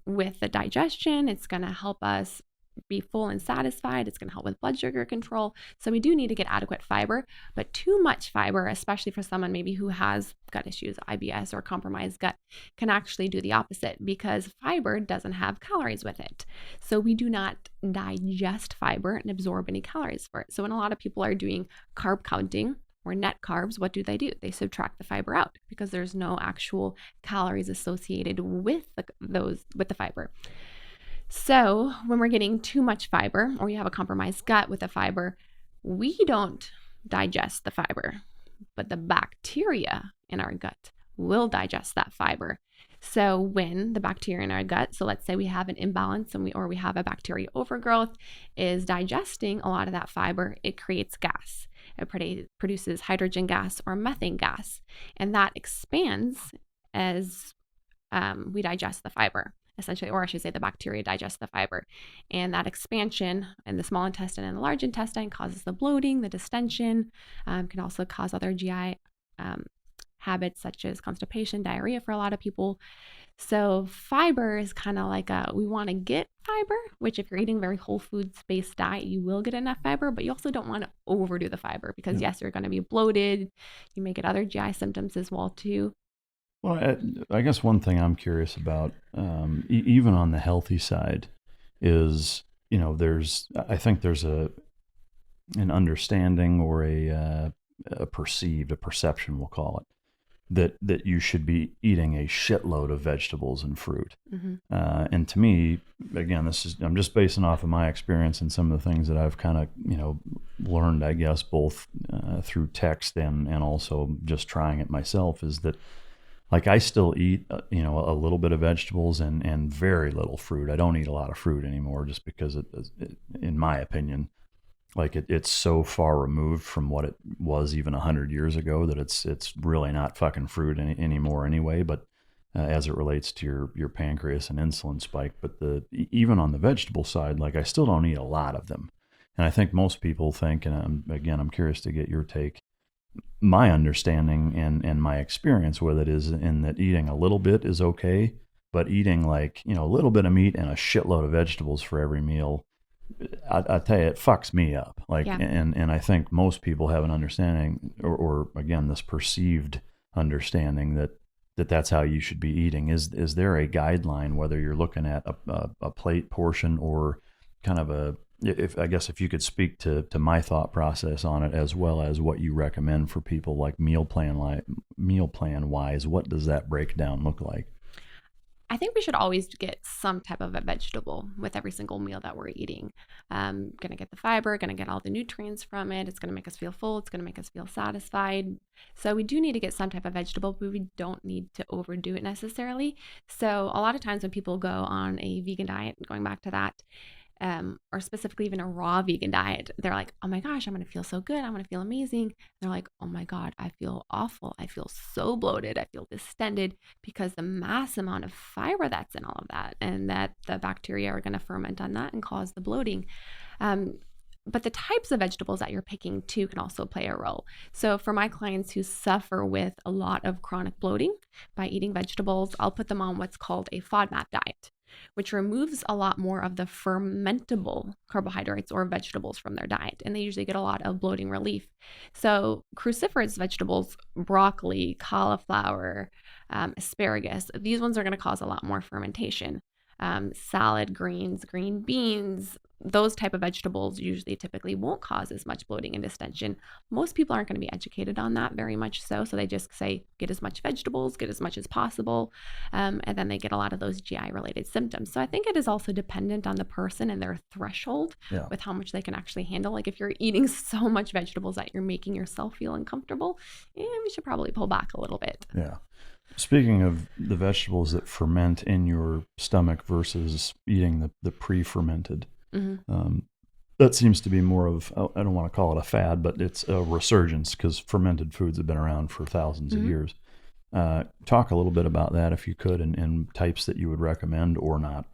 with the digestion. It's going to help us be full and satisfied. It's going to help with blood sugar control. So we do need to get adequate fiber, but too much fiber, especially for someone maybe who has gut issues, IBS or compromised gut, can actually do the opposite because fiber doesn't have calories with it. So we do not digest fiber and absorb any calories for it. So when a lot of people are doing carb counting or net carbs, what do? They subtract the fiber out because there's no actual calories associated with the fiber. So when we're getting too much fiber or you have a compromised gut with the fiber, we don't digest the fiber, but the bacteria in our gut will digest that fiber. So when the bacteria in our gut, so let's say we have an imbalance and we have a bacteria overgrowth, is digesting a lot of that fiber, it creates gas. It produces hydrogen gas or methane gas, and that expands as we digest the fiber. Essentially, or I should say the bacteria digest the fiber. And that expansion in the small intestine and the large intestine causes the bloating, the distension, can also cause other GI habits such as constipation, diarrhea for a lot of people. So fiber is kind of like we want to get fiber, which if you're eating very whole foods based diet, you will get enough fiber, but you also don't want to overdo the fiber because yes, you're going to be bloated. You may get other GI symptoms as well too. Well, I guess one thing I'm curious about, even on the healthy side, is I think there's an understanding or a perception, we'll call it, that you should be eating a shitload of vegetables and fruit. Mm-hmm. And to me, again, I'm just basing off of my experience and some of the things that I've kind of learned, I guess, both through text and also just trying it myself, is that like I still eat a little bit of vegetables and very little fruit. I don't eat a lot of fruit anymore just because it in my opinion, like it's so far removed from what it was even 100 years ago that it's really not fucking fruit anymore anyway. But as it relates to your pancreas and insulin spike, but even on the vegetable side, like I still don't eat a lot of them. And I think most people think, and I'm curious to get your take. My understanding and my experience with it is in that eating a little bit is okay, but eating like a little bit of meat and a shitload of vegetables for every meal, I tell you, it fucks me up. Like, Yeah. and I think most people have an understanding, or again, this perceived understanding that that's how you should be eating. Is there a guideline, whether you're looking at a plate portion or kind of if you could speak to my thought process on it, as well as what you recommend for people, like meal plan wise, what does that breakdown look like? I think we should always get some type of a vegetable with every single meal that we're eating. Gonna get the fiber, gonna get all the nutrients from it. It's gonna make us feel full. It's gonna make us feel satisfied. So we do need to get some type of vegetable, but we don't need to overdo it necessarily. So a lot of times when people go on a vegan diet, going back to that, or specifically even a raw vegan diet, they're like, oh my gosh, I'm going to feel so good. I'm going to feel amazing. And they're like, oh my God, I feel awful. I feel so bloated. I feel distended because the mass amount of fiber that's in all of that, and that the bacteria are going to ferment on that and cause the bloating. But the types of vegetables that you're picking too can also play a role. So for my clients who suffer with a lot of chronic bloating by eating vegetables, I'll put them on what's called a FODMAP diet, which removes a lot more of the fermentable carbohydrates or vegetables from their diet. And they usually get a lot of bloating relief. So cruciferous vegetables, broccoli, cauliflower, asparagus, these ones are going to cause a lot more fermentation. Salad greens, green beans, those type of vegetables usually typically won't cause as much bloating and distension. Most people aren't going to be educated on that very much so they just say get as much vegetables, get as much as possible, and then they get a lot of those GI related symptoms. So I think it is also dependent on the person and their threshold with how much they can actually handle. Like if you're eating so much vegetables that you're making yourself feel uncomfortable, we should probably pull back a little bit. Yeah. Speaking of the vegetables that ferment in your stomach versus eating the pre-fermented, that seems to be more of, I don't want to call it a fad, but it's a resurgence because fermented foods have been around for thousands of years. Talk a little bit about that if you could, and types that you would recommend or not.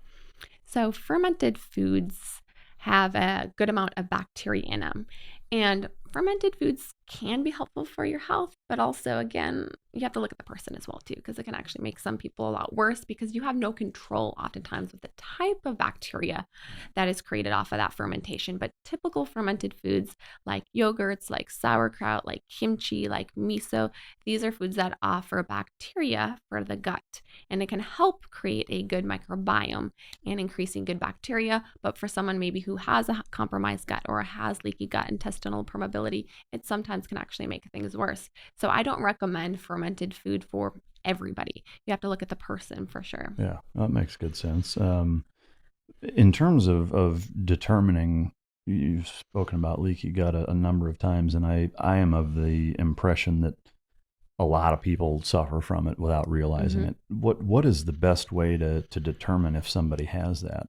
So fermented foods have a good amount of bacteria in them. And fermented foods can be helpful for your health, but also, again, you have to look at the person as well, too, because it can actually make some people a lot worse because you have no control oftentimes with the type of bacteria that is created off of that fermentation. But typical fermented foods like yogurts, like sauerkraut, like kimchi, like miso, these are foods that offer bacteria for the gut, and it can help create a good microbiome and increasing good bacteria. But for someone maybe who has a compromised gut or has leaky gut, intestinal permeability, it sometimes can actually make things worse. So I don't recommend fermented food for everybody. You have to look at the person for sure. Yeah, that makes good sense. In terms of determining, you've spoken about leaky gut a number of times, and I am of the impression that a lot of people suffer from it without realizing it. What is the best way to determine if somebody has that?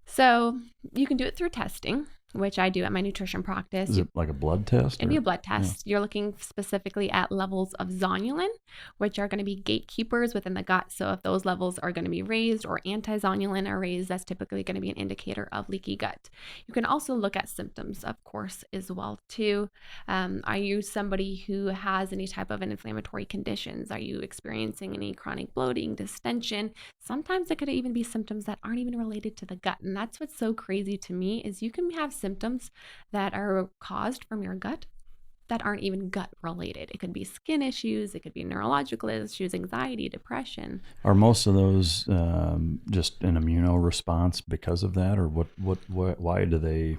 So you can do it through testing. which I do at my nutrition practice. Is it like a blood test? It'd be a blood test. You're looking specifically at levels of zonulin, which are going to be gatekeepers within the gut. So if those levels are going to be raised or anti-zonulin are raised, that's typically going to be an indicator of leaky gut. You can also look at symptoms, of course, as well too. Are you somebody who has any type of an inflammatory conditions? Are you experiencing any chronic bloating, distension? Sometimes it could even be symptoms that aren't even related to the gut. And that's what's so crazy to me is you can have symptoms that are caused from your gut that aren't even gut related. It could be skin issues, it could be neurological issues, anxiety, depression. Are most of those just an immuno response because of that, or why do they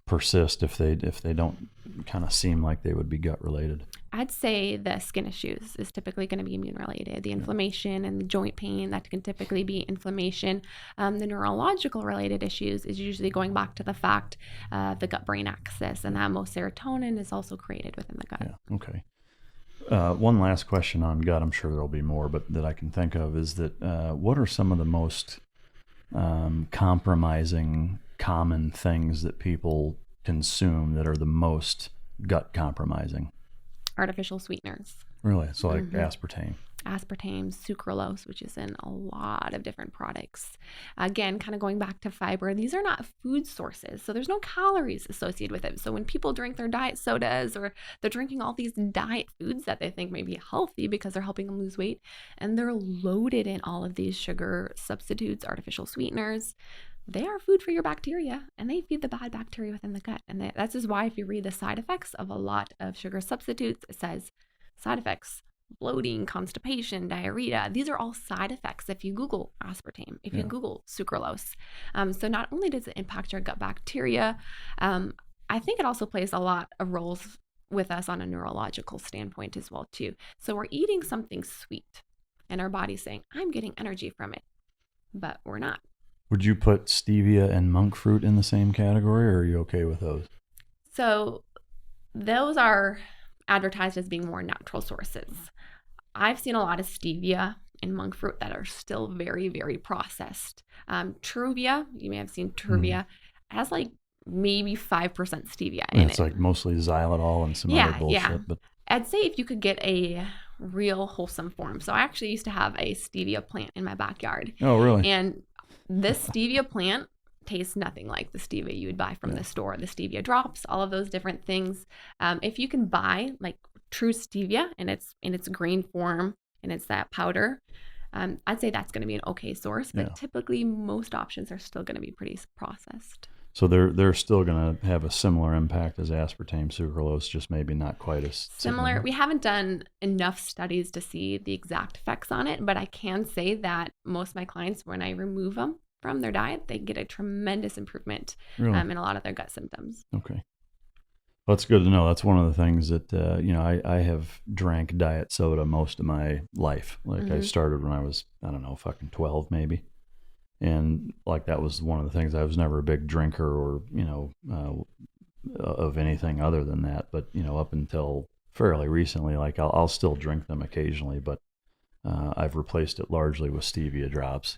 persist if they don't kind of seem like they would be gut related? I'd say the skin issues is typically going to be immune related. The inflammation and the joint pain, that can typically be inflammation. The neurological related issues is usually going back to the fact the gut-brain axis, and that most serotonin is also created within the gut. Yeah. Okay. One last question on gut. I'm sure there'll be more, but that I can think of is that what are some of the most compromising common things that people consume that are the most gut compromising? Artificial sweeteners. Really? So like aspartame, sucralose, which is in a lot of different products. Again, kind of going back to fiber, these are not food sources, so there's no calories associated with it. So when people drink their diet sodas or they're drinking all these diet foods that they think may be healthy because they're helping them lose weight, and they're loaded in all of these sugar substitutes, artificial sweeteners, they are food for your bacteria, and they feed the bad bacteria within the gut. And that's just why if you read the side effects of a lot of sugar substitutes, it says side effects: bloating, constipation, diarrhea. These are all side effects if you Google aspartame, if you Google sucralose. So not only does it impact your gut bacteria, I think it also plays a lot of roles with us on a neurological standpoint as well too. So we're eating something sweet, and our body's saying, I'm getting energy from it, but we're not. Would you put stevia and monk fruit in the same category, or are you okay with those? So those are advertised as being more natural sources. I've seen a lot of stevia and monk fruit that are still very, very processed. Truvia, you may have seen Truvia, has like maybe 5% stevia in it. It's like mostly xylitol and some other bullshit. Yeah. But I'd say if you could get a real wholesome form. So I actually used to have a stevia plant in my backyard. Oh, really? And this stevia plant tastes nothing like the stevia you would buy from the store. The stevia drops, all of those different things. If you can buy like true stevia and it's in its green form and it's that powder, I'd say that's going to be an okay source. But typically most options are still going to be pretty processed. So they're still going to have a similar impact as aspartame, sucralose, just maybe not quite as similar. We haven't done enough studies to see the exact effects on it, but I can say that most of my clients, when I remove them from their diet, they get a tremendous improvement in a lot of their gut symptoms. Okay. Well, that's good to know. That's one of the things that, I have drank diet soda most of my life. Like I started when I was, 12 maybe. And like that was one of the things. I was never a big drinker or, of anything other than that. But, up until fairly recently, like I'll still drink them occasionally, but I've replaced it largely with stevia drops,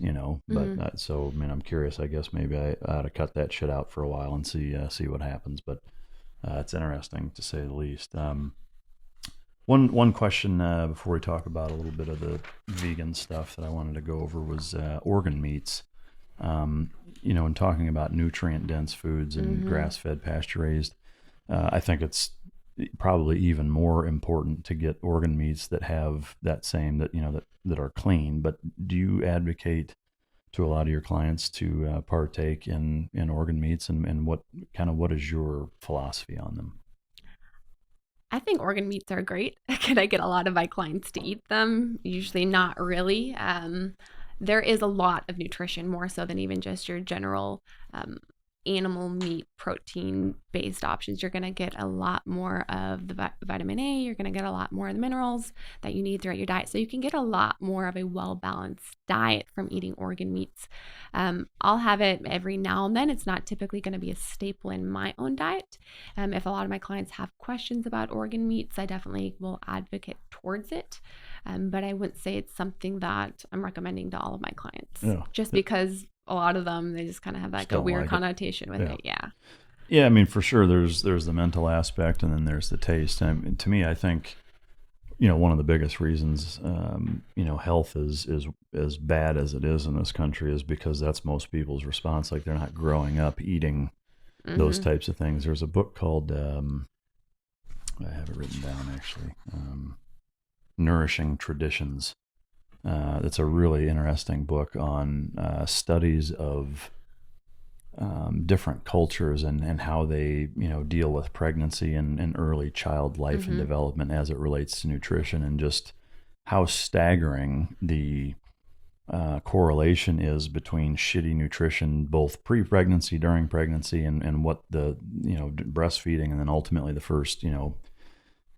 But so, I'm curious. I guess maybe I ought to cut that shit out for a while and see what happens. But it's interesting to say the least. One question before we talk about a little bit of the vegan stuff that I wanted to go over was organ meats. In talking about nutrient-dense foods and grass-fed, pasture-raised, I think it's probably even more important to get organ meats that have that same, that are clean. But do you advocate to a lot of your clients to partake in organ meats, and what is your philosophy on them? I think organ meats are great. Can I get a lot of my clients to eat them? Usually not really. There is a lot of nutrition, more so than even just your general animal meat protein based options. You're going to get a lot more of the vitamin A. You're going to get a lot more of the minerals that you need throughout your diet. So you can get a lot more of a well-balanced diet from eating organ meats. I'll have it every now and then. It's not typically going to be a staple in my own diet. If a lot of my clients have questions about organ meats, I definitely will advocate towards it. But I wouldn't say it's something that I'm recommending to all of my clients, just because a lot of them, they just kind of have like a weird connotation with it. Yeah. Yeah, I mean, for sure, there's the mental aspect, and then there's the taste. And to me, I think, one of the biggest reasons, health is as bad as it is in this country is because that's most people's response. Like, they're not growing up eating those Mm-hmm. types of things. There's a book called, I have it written down actually, Nourishing Traditions. It's a really interesting book on studies of different cultures and how they deal with pregnancy and early child life and Mm-hmm. development as it relates to nutrition, and just how staggering the correlation is between shitty nutrition both pre-pregnancy, during pregnancy, and what the breastfeeding, and then ultimately the first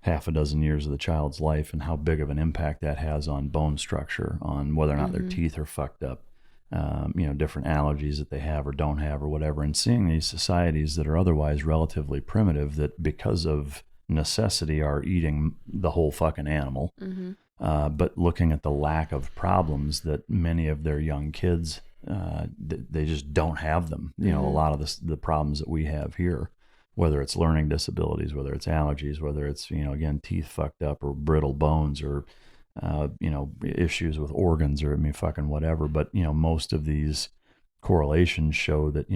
half a dozen years of the child's life, and how big of an impact that has on bone structure, on whether or not their Mm-hmm. teeth are fucked up, different allergies that they have or don't have or whatever. And seeing these societies that are otherwise relatively primitive, that because of necessity are eating the whole fucking animal, Mm-hmm. but looking at the lack of problems that many of their young kids, they just don't have them. A Mm-hmm. lot of the problems that we have here, whether it's learning disabilities, whether it's allergies, whether it's, again, teeth fucked up or brittle bones, or, issues with organs, or, I mean, fucking whatever. But, most of these correlations show that,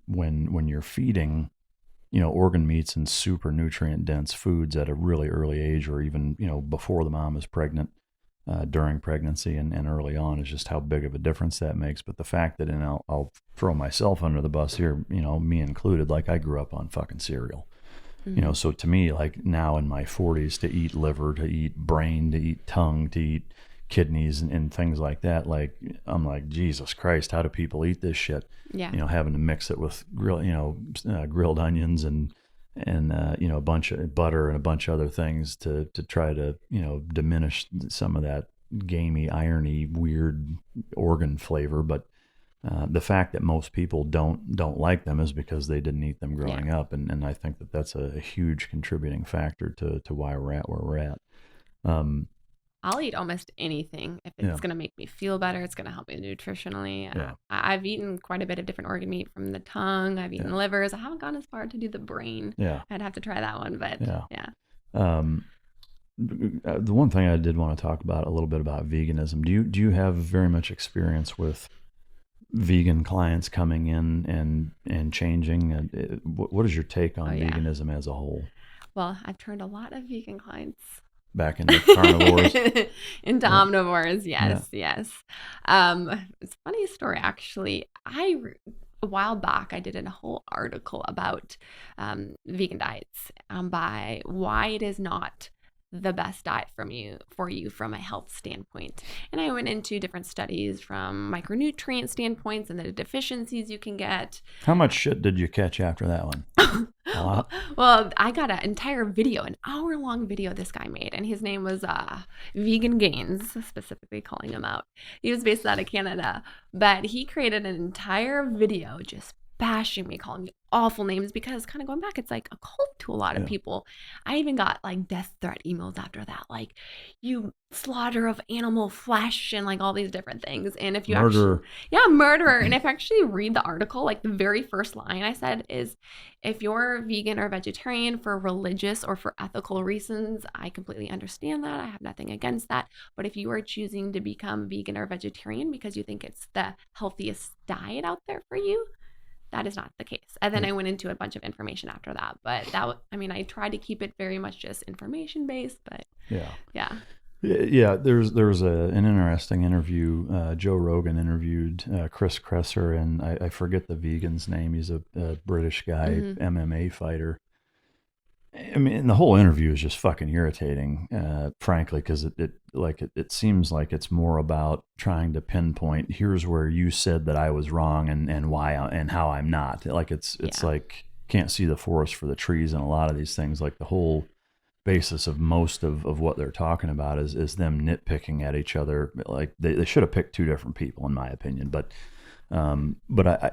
when you're feeding, organ meats and super nutrient dense foods at a really early age, or even, before the mom is pregnant, during pregnancy and early on, is just how big of a difference that makes. But the fact that, and I'll throw myself under the bus here, me included, like, I grew up on fucking cereal. Mm-hmm. So to me, like, now in my 40s, to eat liver, to eat brain, to eat tongue, to eat kidneys, and things like that, like, I'm like, Jesus Christ, how do people eat this shit? Yeah. Having to mix it with grilled onions and a bunch of butter and a bunch of other things to try to diminish some of that gamey, irony, weird organ flavor. But the fact that most people don't like them is because they didn't eat them Yeah. growing up, and I think that's a huge contributing factor to why we're at where we're at. Um, I'll eat almost anything if yeah, it's going to make me feel better. It's going to help me nutritionally. yeah, I've eaten quite a bit of different organ meat, from the tongue. I've eaten yeah, livers. I haven't gone as far to do the brain. yeah, I'd have to try that one, but yeah. yeah. Um, the one thing I did want to talk about a little bit about veganism. Do you have very much experience with vegan clients coming in and changing? And what is your take Oh on yeah. veganism as a whole? Well, I've turned a lot of vegan clients Back into carnivores? into Yeah, omnivores. yeah. Yes, yes. It's a funny story actually. A while back I did a whole article about vegan diets, by why it is not the best diet for you from a health standpoint. And I went into different studies from micronutrient standpoints and the deficiencies you can get. How much shit did you catch after that one? A lot? Well, I got an entire video, an hour-long video this guy made, and his name was Vegan Gains, specifically calling him out. He was based out of Canada, but he created an entire video just bashing me, calling me awful names, because, kind of going back, it's like a cult to a lot of Yeah. people. I even got like death threat emails after that, like, you slaughter of animal flesh, and like all these different things. And if you Murderer. actually, yeah, murderer. And if you actually read the article, like, the very first line I said is, if you're vegan or vegetarian for religious or for ethical reasons, I completely understand that. I have nothing against that. But if you are choosing to become vegan or vegetarian because you think it's the healthiest diet out there for you, that is not the case. And then I went into a bunch of information after that. But I tried to keep it very much just information based. But Yeah. yeah. Yeah, there's an interesting interview. Joe Rogan interviewed Chris Kresser, and I forget the vegan's name. He's a British guy, Mhm. MMA fighter. I mean, the whole interview is just fucking irritating, frankly, because it seems like it's more about trying to pinpoint, here's where you said that I was wrong, and why and how I'm not. Like, it's Yeah. like, can't see the forest for the trees, and a lot of these things, like the whole basis of most of what they're talking about is them nitpicking at each other. Like, they should have picked two different people, in my opinion. But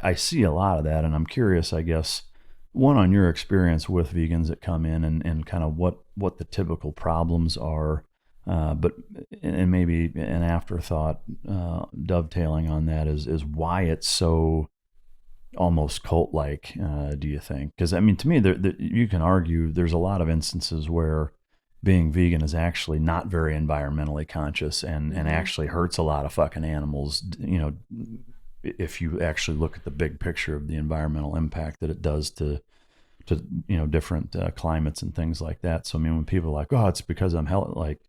I see a lot of that, and I'm curious, I guess, one, on your experience with vegans that come in, and kind of what the typical problems are, but and maybe an afterthought, dovetailing on that, is why it's so almost cult-like, do you think? Because I mean, to me, you can argue there's a lot of instances where being vegan is actually not very environmentally conscious and actually hurts a lot of fucking animals, if you actually look at the big picture of the environmental impact that it does to different climates and things like that. So I mean, when people are like, oh, it's because I'm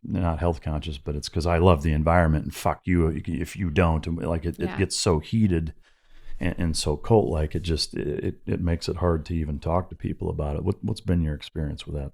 not health conscious, but it's because I love the environment and fuck you if you don't, and like it gets so heated and so cult like, it makes it hard to even talk to people about it. What's been your experience with that?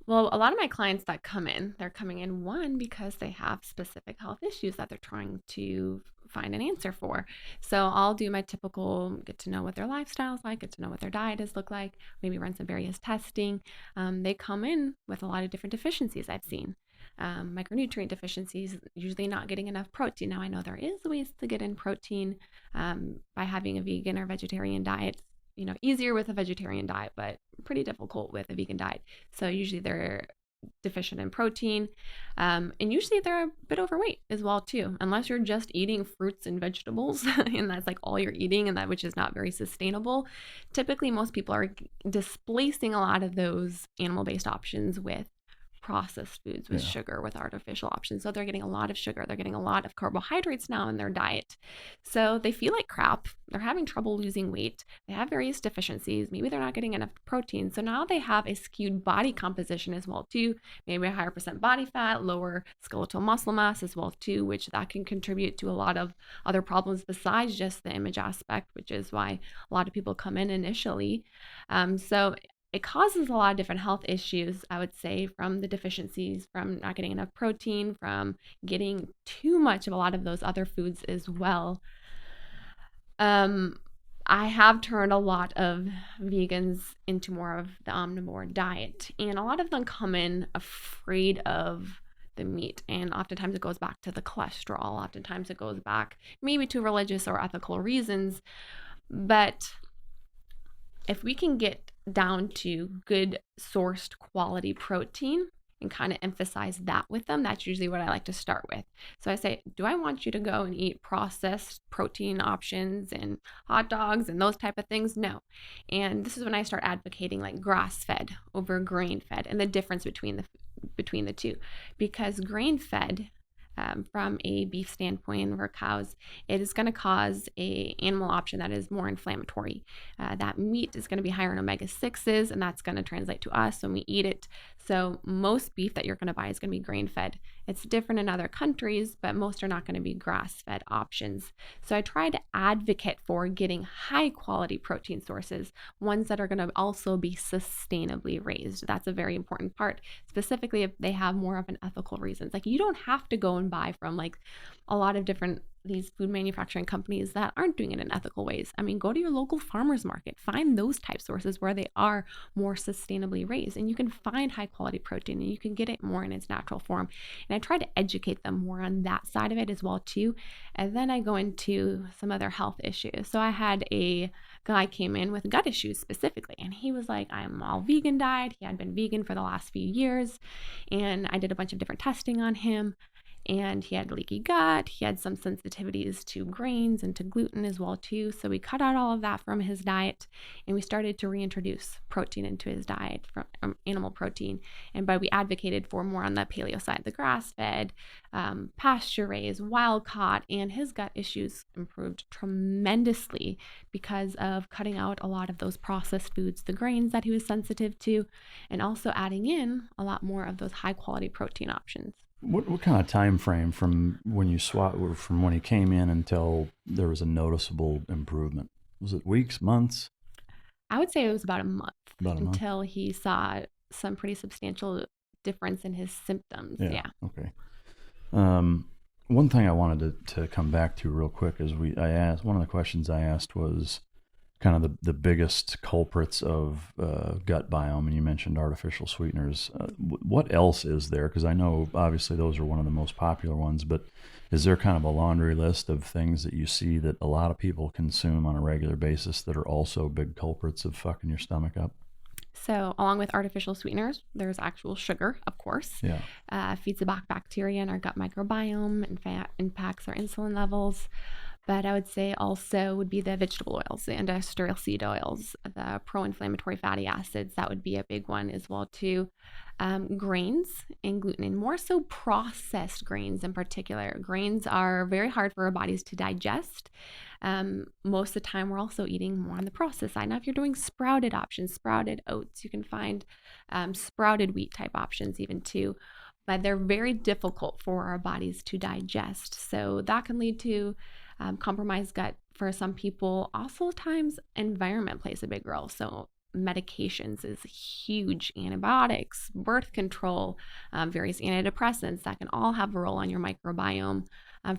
Well, a lot of my clients that come in, they're coming in, one, because they have specific health issues that they're trying to find an answer for. So I'll do my typical get to know what their lifestyle's like, get to know what their diet is look like, maybe run some various testing. They come in with a lot of different deficiencies I've seen. Micronutrient deficiencies, usually not getting enough protein. Now I know there is ways to get in protein by having a vegan or vegetarian diet. Easier with a vegetarian diet, but pretty difficult with a vegan diet. So usually they're deficient in protein, and usually they're a bit overweight as well too, unless you're just eating fruits and vegetables and that's like all you're eating, and that which is not very sustainable. Typically most people are displacing a lot of those animal-based options with processed foods, with sugar, with artificial options. So they're getting a lot of sugar, they're getting a lot of carbohydrates now in their diet. So they feel like crap, they're having trouble losing weight, they have various deficiencies, maybe they're not getting enough protein. So now they have a skewed body composition as well too, maybe a higher percent body fat, lower skeletal muscle mass as well too, which that can contribute to a lot of other problems besides just the image aspect, which is why a lot of people come in initially. So it causes a lot of different health issues, I would say, from the deficiencies, from not getting enough protein, from getting too much of a lot of those other foods as well. I have turned a lot of vegans into more of the omnivore diet, and a lot of them come in afraid of the meat, and oftentimes it goes back to the cholesterol, oftentimes it goes back maybe to religious or ethical reasons. But if we can get down to good sourced quality protein and kind of emphasize that with them, that's usually what I like to start with. So I say, do I want you to go and eat processed protein options and hot dogs and those type of things? No. And this is when I start advocating like grass-fed over grain-fed, and the difference between the two, because grain-fed, from a beef standpoint for cows, it is going to cause a animal option that is more inflammatory. That meat is going to be higher in omega-6s, and that's going to translate to us when we eat it. So most beef that you're going to buy is going to be grain-fed. It's different in other countries, but most are not going to be grass-fed options. So I try to advocate for getting high-quality protein sources, ones that are going to also be sustainably raised. That's a very important part, specifically if they have more of an ethical reasons. Like, you don't have to go and buy from like a lot of different these food manufacturing companies that aren't doing it in ethical ways. I mean, go to your local farmers market, find those type sources where they are more sustainably raised, and you can find high quality protein and you can get it more in its natural form. And I try to educate them more on that side of it as well too. And then I go into some other health issues. So I had a guy came in with gut issues specifically, and he was like, I'm all vegan diet. He had been vegan for the last few years, and I did a bunch of different testing on him. And he had leaky gut. He had some sensitivities to grains and to gluten as well too. So we cut out all of that from his diet, and we started to reintroduce protein into his diet from animal protein. And we advocated for more on the paleo side, the grass-fed, pasture-raised, wild-caught, and his gut issues improved tremendously because of cutting out a lot of those processed foods, the grains that he was sensitive to, and also adding in a lot more of those high-quality protein options. What kind of time frame from when you from when he came in until there was a noticeable improvement? Was it weeks, months? I would say it was about a month until month. he saw some pretty substantial difference in his symptoms. Yeah. Okay. One thing I wanted to come back to real quick is I asked, one of the questions I asked was kind of the biggest culprits of gut biome, and you mentioned artificial sweeteners. What else is there? Because I know obviously those are one of the most popular ones, but is there kind of a laundry list of things that you see that a lot of people consume on a regular basis that are also big culprits of fucking your stomach up? So along with artificial sweeteners, there's actual sugar, of course. Yeah. Feeds the bacteria in our gut microbiome and impacts our insulin levels. But I would say also would be the vegetable oils, the industrial seed oils, the pro-inflammatory fatty acids. That would be a big one as well too. Grains and gluten, and more so processed grains in particular. Grains are very hard for our bodies to digest. Most of the time, we're also eating more on the processed side. Now, if you're doing sprouted options, sprouted oats, you can find sprouted wheat type options even too. But they're very difficult for our bodies to digest. So that can lead to compromised gut for some people. Also, times environment plays a big role. So medications is huge. Antibiotics, birth control, various antidepressants that can all have a role on your microbiome.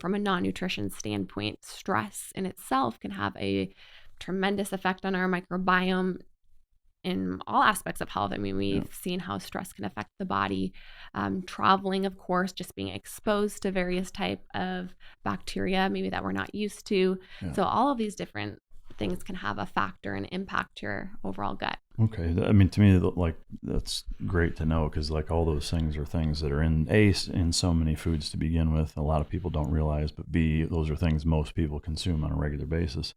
From a non-nutrition standpoint, stress in itself can have a tremendous effect on our microbiome in all aspects of health. I mean, we've seen how stress can affect the body. Traveling, of course, just being exposed to various type of bacteria, maybe that we're not used to. Yeah. So all of these different things can have a factor and impact your overall gut. Okay. I mean, to me, like, that's great to know, because like all those things are things that are in so many foods to begin with. A lot of people don't realize, but B, those are things most people consume on a regular basis.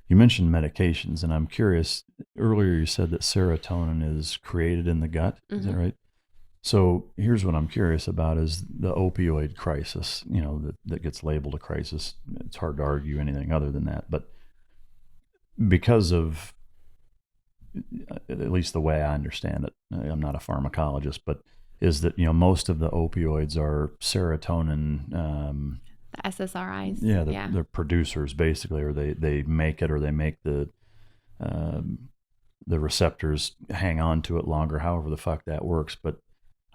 You mentioned medications, and I'm curious, earlier you said that serotonin is created in the gut. Is that right? So here's what I'm curious about is the opioid crisis, that gets labeled a crisis. It's hard to argue anything other than that. But because of, at least the way I understand it, I'm not a pharmacologist, but is that, most of the opioids are serotonin, the SSRIs. Yeah, they're producers basically, or they make it, or they make the receptors hang on to it longer, however the fuck that works. But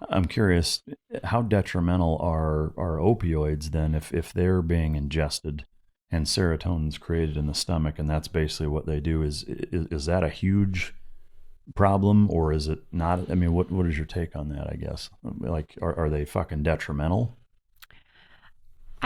I'm curious, how detrimental are opioids then if they're being ingested and serotonin's created in the stomach, and that's basically what they do? Is that a huge problem, or is it not? I mean, what is your take on that, I guess? Like, are they fucking detrimental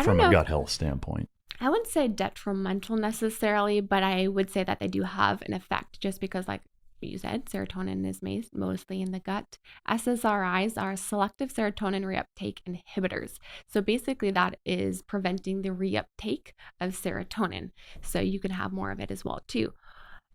from a gut health standpoint? I wouldn't say detrimental necessarily, but I would say that they do have an effect, just because, like you said, serotonin is mostly in the gut. SSRIs are selective serotonin reuptake inhibitors. So basically that is preventing the reuptake of serotonin. So you can have more of it as well too.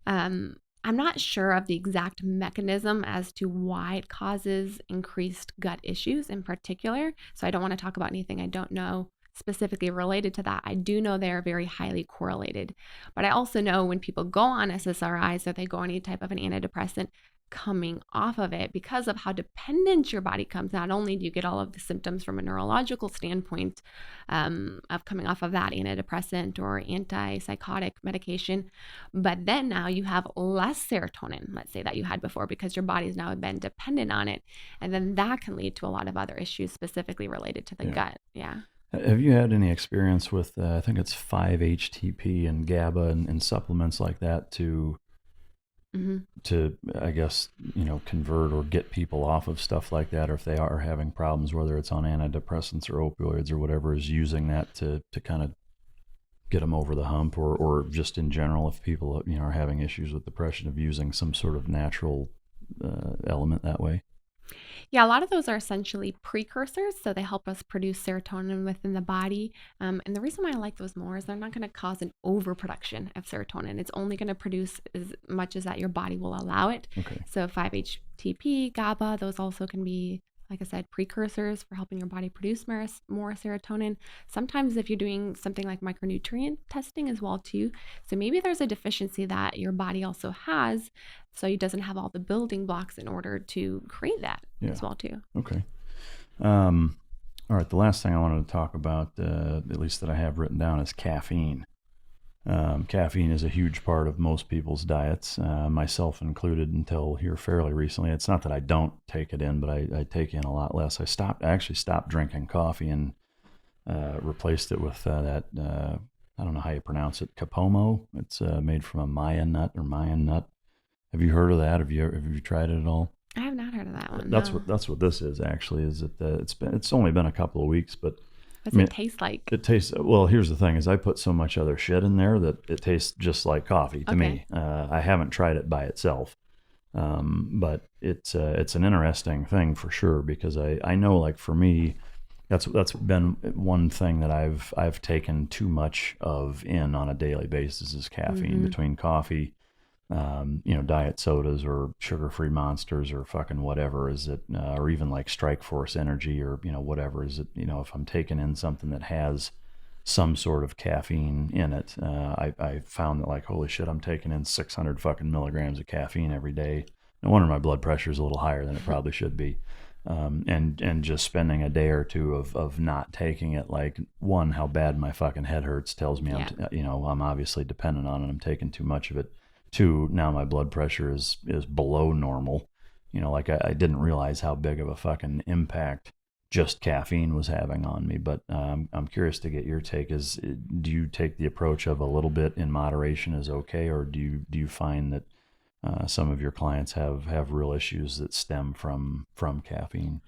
I'm not sure of the exact mechanism as to why it causes increased gut issues in particular. So I don't want to talk about anything I don't know specifically related to that. I do know they are very highly correlated. But I also know when people go on SSRIs or they go on any type of an antidepressant, coming off of it, because of how dependent your body comes, not only do you get all of the symptoms from a neurological standpoint of coming off of that antidepressant or antipsychotic medication, but then now you have less serotonin, let's say, that you had before, because your body's now been dependent on it. And then that can lead to a lot of other issues specifically related to the gut. Yeah. Have you had any experience with, I think it's 5-HTP and GABA and supplements like that to, I guess, convert or get people off of stuff like that, or if they are having problems, whether it's on antidepressants or opioids or whatever, is using that to kind of get them over the hump, or just in general, if people, are having issues with depression, of using some sort of natural element that way? Yeah, a lot of those are essentially precursors, so they help us produce serotonin within the body. And the reason why I like those more is they're not going to cause an overproduction of serotonin. It's only going to produce as much as that your body will allow it. Okay. So 5-HTP, GABA, those also can be, like I said, precursors for helping your body produce more serotonin. Sometimes if you're doing something like micronutrient testing as well too, so maybe there's a deficiency that your body also has, so it doesn't have all the building blocks in order to create that as well too. Okay. All right. The last thing I wanted to talk about, at least that I have written down, is caffeine. Caffeine is a huge part of most people's diets, myself included until here fairly recently. It's not that I don't take it in, but I take in a lot less. I actually stopped drinking coffee and replaced it with that, I don't know how you pronounce it, Capomo. It's made from a Mayan nut. Have you heard of that? Have you tried it at all? I have not heard of that one. That's what this is actually. Is it? It's only been a couple of weeks, but what's it taste like? It tastes, well, here's the thing, is I put so much other shit in there that it tastes just like coffee to me. I haven't tried it by itself. But it's an interesting thing for sure, because I know, like, for me, That's been one thing that I've taken too much of in on a daily basis is caffeine. Between coffee, diet sodas or sugar-free monsters or fucking whatever is it, or even like Strike Force energy or whatever is it. If I'm taking in something that has some sort of caffeine in it, I found that, like, holy shit, I'm taking in 600 fucking milligrams of caffeine every day. No wonder my blood pressure is a little higher than it probably should be. And just spending a day or two of not taking it, like, one, how bad my fucking head hurts tells me I'm obviously dependent on it. I'm taking too much of it. Two, now my blood pressure is below normal. Like I didn't realize how big of a fucking impact just caffeine was having on me. But I'm curious to get your take. Do you take the approach of a little bit in moderation is okay, or do you find that some of your clients have real issues that stem from caffeine?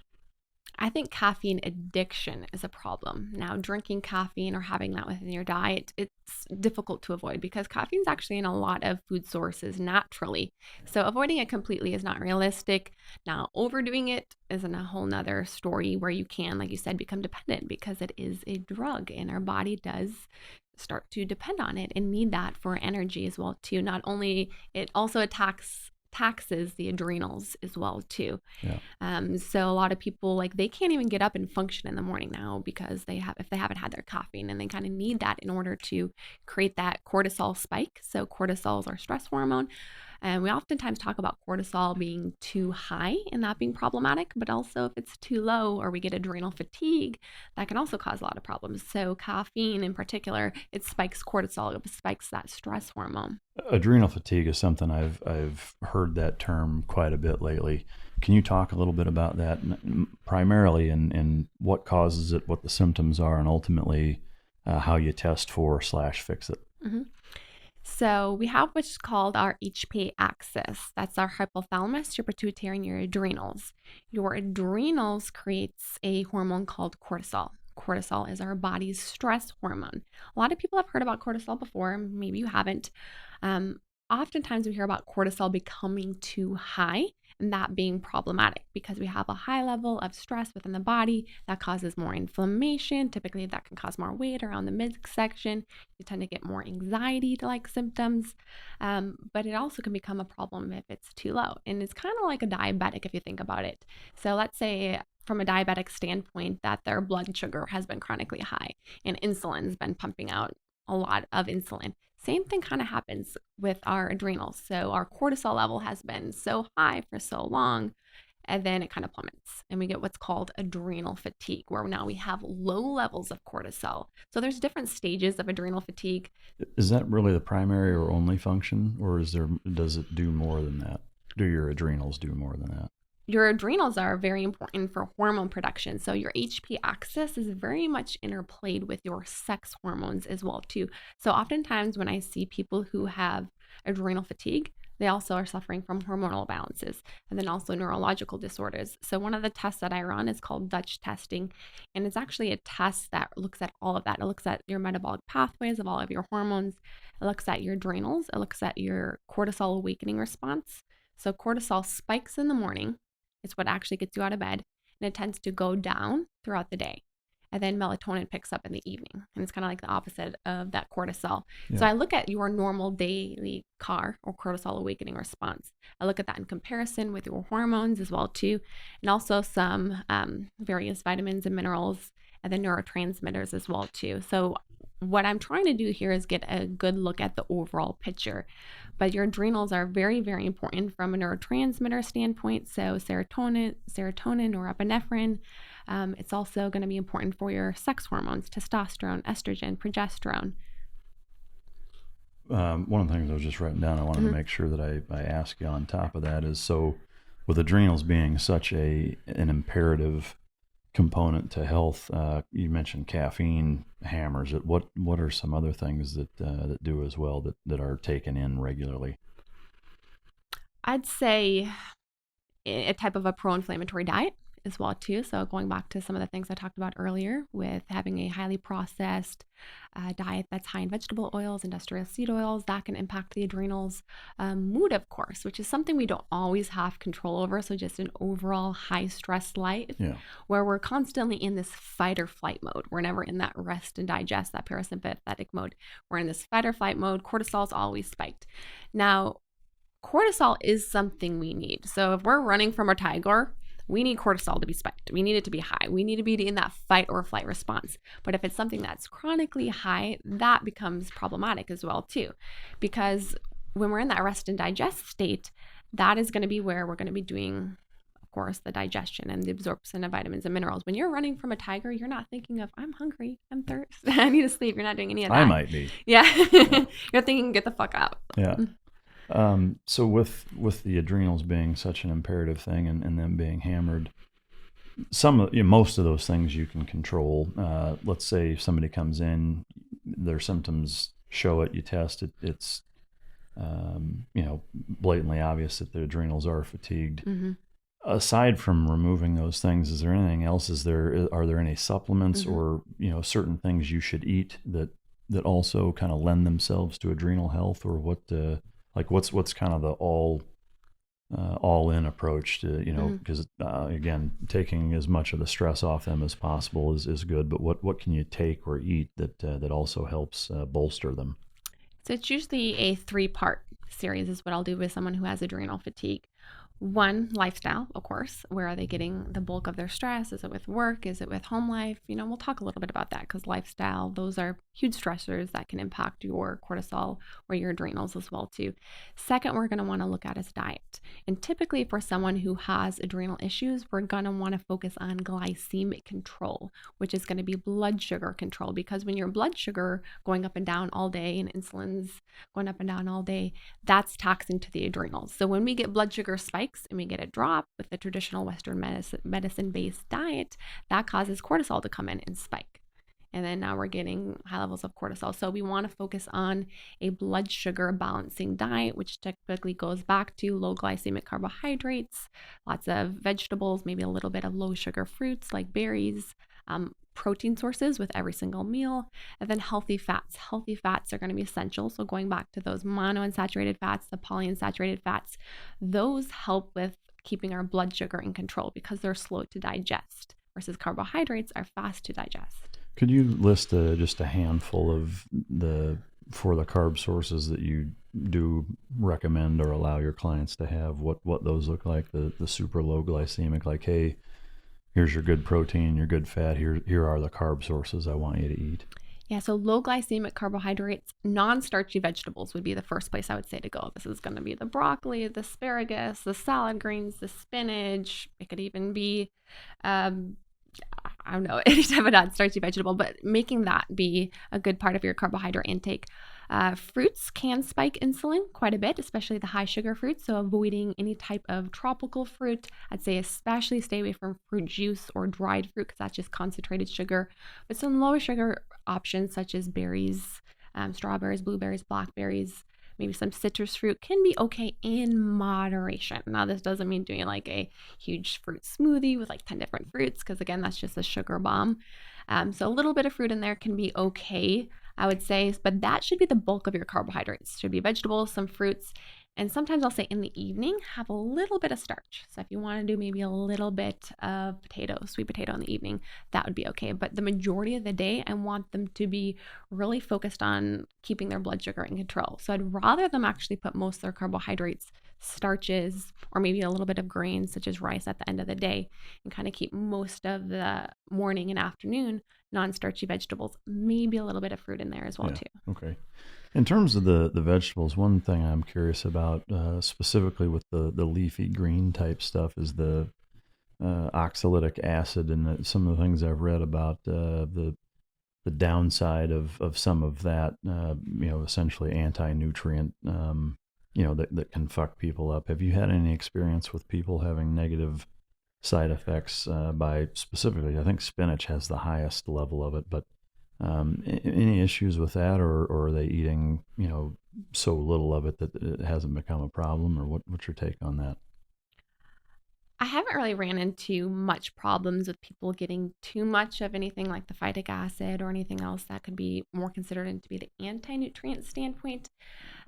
I think caffeine addiction is a problem. Now, drinking caffeine or having that within your diet, it's difficult to avoid because caffeine is actually in a lot of food sources naturally. So avoiding it completely is not realistic. Now, overdoing it is a whole nother story where you can, like you said, become dependent because it is a drug and our body does start to depend on it and need that for energy as well too. Not only, it also taxes the adrenals as well too. Yeah. So a lot of people, like, they can't even get up and function in the morning now because if they haven't had their caffeine, and they kind of need that in order to create that cortisol spike. So cortisol is our stress hormone. And we oftentimes talk about cortisol being too high and that being problematic, but also if it's too low or we get adrenal fatigue, that can also cause a lot of problems. So caffeine in particular, it spikes cortisol, it spikes that stress hormone. Adrenal fatigue is something I've heard that term quite a bit lately. Can you talk a little bit about that, primarily in what causes it, what the symptoms are, and ultimately how you test for / fix it? Mm-hmm. So we have what's called our HPA axis. That's our hypothalamus, your pituitary, and your adrenals. Your adrenals creates a hormone called cortisol. Cortisol is our body's stress hormone. A lot of people have heard about cortisol before. Maybe you haven't. Oftentimes we hear about cortisol becoming too high and that being problematic because we have a high level of stress within the body that causes more inflammation. Typically that can cause more weight around the midsection. You tend to get more anxiety-like symptoms, but it also can become a problem if it's too low. And it's kind of like a diabetic if you think about it. So let's say from a diabetic standpoint that their blood sugar has been chronically high and insulin's been pumping out a lot of insulin. Same thing kind of happens with our adrenals. So our cortisol level has been so high for so long, and then it kind of plummets. And we get what's called adrenal fatigue, where now we have low levels of cortisol. So there's different stages of adrenal fatigue. Is that really the primary or only function, or does it do more than that? Do your adrenals do more than that? Your adrenals are very important for hormone production. So your HPA axis is very much interplayed with your sex hormones as well too. So oftentimes when I see people who have adrenal fatigue, they also are suffering from hormonal imbalances and then also neurological disorders. So one of the tests that I run is called Dutch testing. And it's actually a test that looks at all of that. It looks at your metabolic pathways of all of your hormones. It looks at your adrenals. It looks at your cortisol awakening response. So cortisol spikes in the morning. It's what actually gets you out of bed, and it tends to go down throughout the day. And then melatonin picks up in the evening, and it's kind of like the opposite of that cortisol. Yeah. So I look at your normal daily CAR or cortisol awakening response. I look at that in comparison with your hormones as well too, and also some various vitamins and minerals, and then neurotransmitters as well too. So what I'm trying to do here is get a good look at the overall picture. But your adrenals are very, very important from a neurotransmitter standpoint. So serotonin, norepinephrine. It's also going to be important for your sex hormones, testosterone, estrogen, progesterone. One of the things I was just writing down, I wanted to make sure that I ask you on top of that is, so with adrenals being such an imperative component to health, you mentioned caffeine hammers it. What are some other things that do as well that are taken in regularly? I'd say a type of a pro-inflammatory diet as well too. So going back to some of the things I talked about earlier with having a highly processed diet that's high in vegetable oils, industrial seed oils, that can impact the adrenals. Mood, of course, which is something we don't always have control over. So just an overall high stress life where we're constantly in this fight or flight mode. We're never in that rest and digest, that parasympathetic mode. We're in this fight or flight mode. Cortisol is always spiked. Now, cortisol is something we need. So if we're running from a tiger, we need cortisol to be spiked. We need it to be high. We need to be in that fight or flight response. But if it's something that's chronically high, that becomes problematic as well too. Because when we're in that rest and digest state, that is going to be where we're going to be doing, of course, the digestion and the absorption of vitamins and minerals. When you're running from a tiger, you're not thinking of, I'm hungry, I'm thirsty, I need to sleep. You're not doing any of that. I might be. Yeah. You're thinking, get the fuck out. Yeah. So with the adrenals being such an imperative thing and them being hammered, most of those things you can control. Let's say somebody comes in, their symptoms show it, you test it, it's blatantly obvious that the adrenals are fatigued. Mm-hmm. Aside from removing those things, is there anything else? Are there any supplements or certain things you should eat that also kind of lend themselves to adrenal health, or what's kind of the all-in approach to, because again, taking as much of the stress off them as possible is good, but what can you take or eat that also helps bolster them? So it's usually a 3-part series is what I'll do with someone who has adrenal fatigue. 1, lifestyle, of course. Where are they getting the bulk of their stress? Is it with work? Is it with home life? We'll talk a little bit about that because lifestyle, those are huge stressors that can impact your cortisol or your adrenals as well too. Second, we're going to want to look at is diet. And typically for someone who has adrenal issues, we're going to want to focus on glycemic control, which is going to be blood sugar control, because when your blood sugar going up and down all day and insulin's going up and down all day, that's taxing to the adrenals. So when we get blood sugar spikes and we get a drop with the traditional Western medicine-based diet, that causes cortisol to come in and spike. And then now we're getting high levels of cortisol. So we want to focus on a blood sugar balancing diet, which typically goes back to low glycemic carbohydrates, lots of vegetables, maybe a little bit of low sugar fruits like berries, protein sources with every single meal, and then healthy fats. Healthy fats are going to be essential. So going back to those monounsaturated fats, the polyunsaturated fats, those help with keeping our blood sugar in control because they're slow to digest versus carbohydrates are fast to digest. Could you list just a handful of the carb sources that you do recommend or allow your clients to have? What those look like? The super low glycemic, like, hey, here's your good protein, your good fat. Here are the carb sources I want you to eat. Yeah, so low glycemic carbohydrates, non-starchy vegetables would be the first place I would say to go. This is going to be the broccoli, the asparagus, the salad greens, the spinach. It could even be, I don't know, any type of non-starchy vegetable, but making that be a good part of your carbohydrate intake. Fruits can spike insulin quite a bit, especially the high sugar fruits. So avoiding any type of tropical fruit. I'd say especially stay away from fruit juice or dried fruit because that's just concentrated sugar. But some lower sugar options such as berries, strawberries, blueberries, blackberries, maybe some citrus fruit can be okay in moderation. Now, this doesn't mean doing like a huge fruit smoothie with like 10 different fruits because again, that's just a sugar bomb. So a little bit of fruit in there can be okay, I would say, but that should be the bulk of your carbohydrates. Should be vegetables, some fruits, and sometimes I'll say in the evening, have a little bit of starch. So if you want to do maybe a little bit of sweet potato in the evening, that would be okay. But the majority of the day, I want them to be really focused on keeping their blood sugar in control. So I'd rather them actually put most of their carbohydrates, starches, or maybe a little bit of grains such as rice at the end of the day and kind of keep most of the morning and afternoon non-starchy vegetables, maybe a little bit of fruit in there as well too. Okay. In terms of the vegetables, one thing I'm curious about specifically with the leafy green type stuff is the oxalic acid, and some of the things I've read about the downside of some of that, essentially anti-nutrient, that can fuck people up. Have you had any experience with people having negative side effects by specifically, I think spinach has the highest level of it, but any issues with that, or are they eating, so little of it that it hasn't become a problem, or what's your take on that? I haven't haven't really ran into much problems with people getting too much of anything like the phytic acid or anything else that could be more considered to be the anti-nutrient standpoint.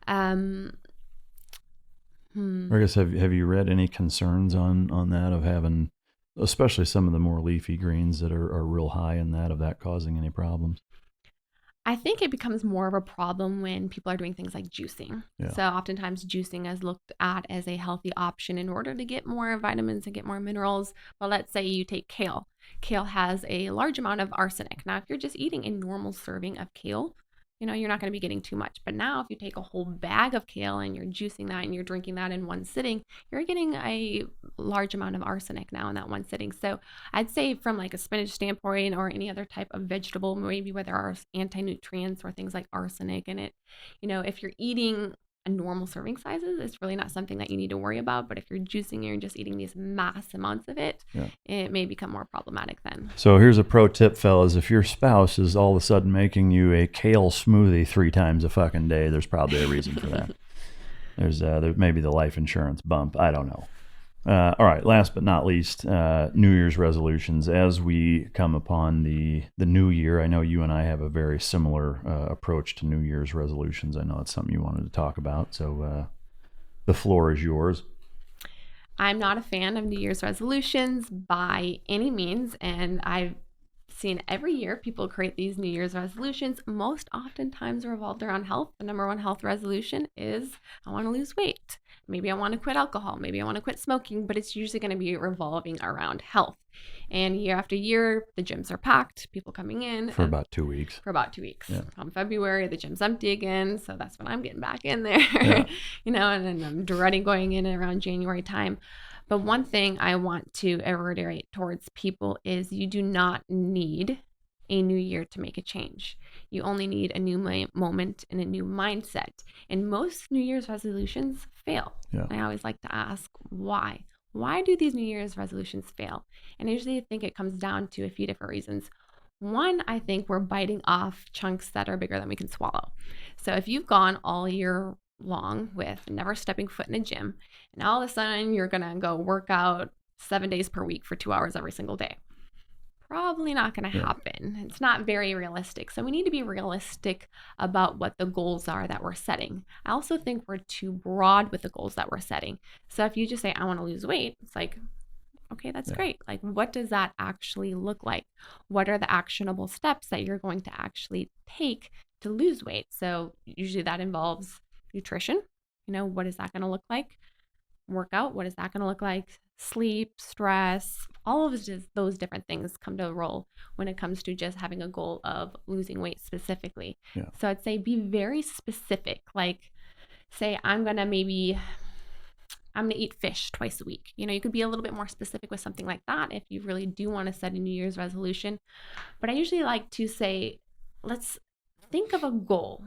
I guess have you read any concerns on that of having, especially some of the more leafy greens that are real high in that, of that causing any problems? I think it becomes more of a problem when people are doing things like juicing. Yeah. So oftentimes juicing is looked at as a healthy option in order to get more vitamins and get more minerals. Well, let's say you take kale. Kale has a large amount of arsenic. Now, if you're just eating a normal serving of kale, you're not going to be getting too much. But now if you take a whole bag of kale and you're juicing that and you're drinking that in one sitting, you're getting a large amount of arsenic now in that one sitting. So I'd say from like a spinach standpoint or any other type of vegetable, maybe where there are anti-nutrients or things like arsenic in it, if you're eating a normal serving sizes, it's really not something that you need to worry about. But if you're juicing and you're just eating these mass amounts of it, it may become more problematic then. So here's a pro tip, fellas. If your spouse is all of a sudden making you a kale smoothie 3 times a fucking day, there's probably a reason for that. There's maybe the life insurance bump. I don't know. All right, last but not least, New Year's resolutions. As we come upon the new year, I know you and I have a very similar approach to New Year's resolutions. I know it's something you wanted to talk about, so the floor is yours. I'm not a fan of New Year's resolutions by any means, and I've seen every year people create these New Year's resolutions, most oftentimes revolved around health. The number one health resolution is I want to lose weight. Maybe I want to quit alcohol. Maybe I want to quit smoking, but it's usually going to be revolving around health. And year after year, the gyms are packed, people coming in. For about 2 weeks. Yeah. Come February, the gym's empty again. So that's when I'm getting back in there, yeah. And then I'm dreading going in around January time. But one thing I want to reiterate towards people is you do not need a new year to make a change. You only need a new moment and a new mindset. And most New Year's resolutions fail. Yeah. I always like to ask why. Why do these New Year's resolutions fail? And I usually think it comes down to a few different reasons. One, I think we're biting off chunks that are bigger than we can swallow. So if you've gone all year long with never stepping foot in a gym, and all of a sudden you're going to go work out 7 days per week for 2 hours every single day, probably not going to happen. It's not very realistic. So we need to be realistic about what the goals are that we're setting. I also think we're too broad with the goals that we're setting. So if you just say, I want to lose weight, it's like, okay, that's great. Like, what does that actually look like? What are the actionable steps that you're going to actually take to lose weight? So usually that involves nutrition. What is that going to look like? Workout, what is that going to look like? Sleep, stress, all of those different things come to a role when it comes to just having a goal of losing weight specifically. Yeah. So I'd say be very specific. Like, say I'm going to eat fish twice a week. You could be a little bit more specific with something like that if you really do want to set a New Year's resolution. But I usually like to say, let's think of a goal.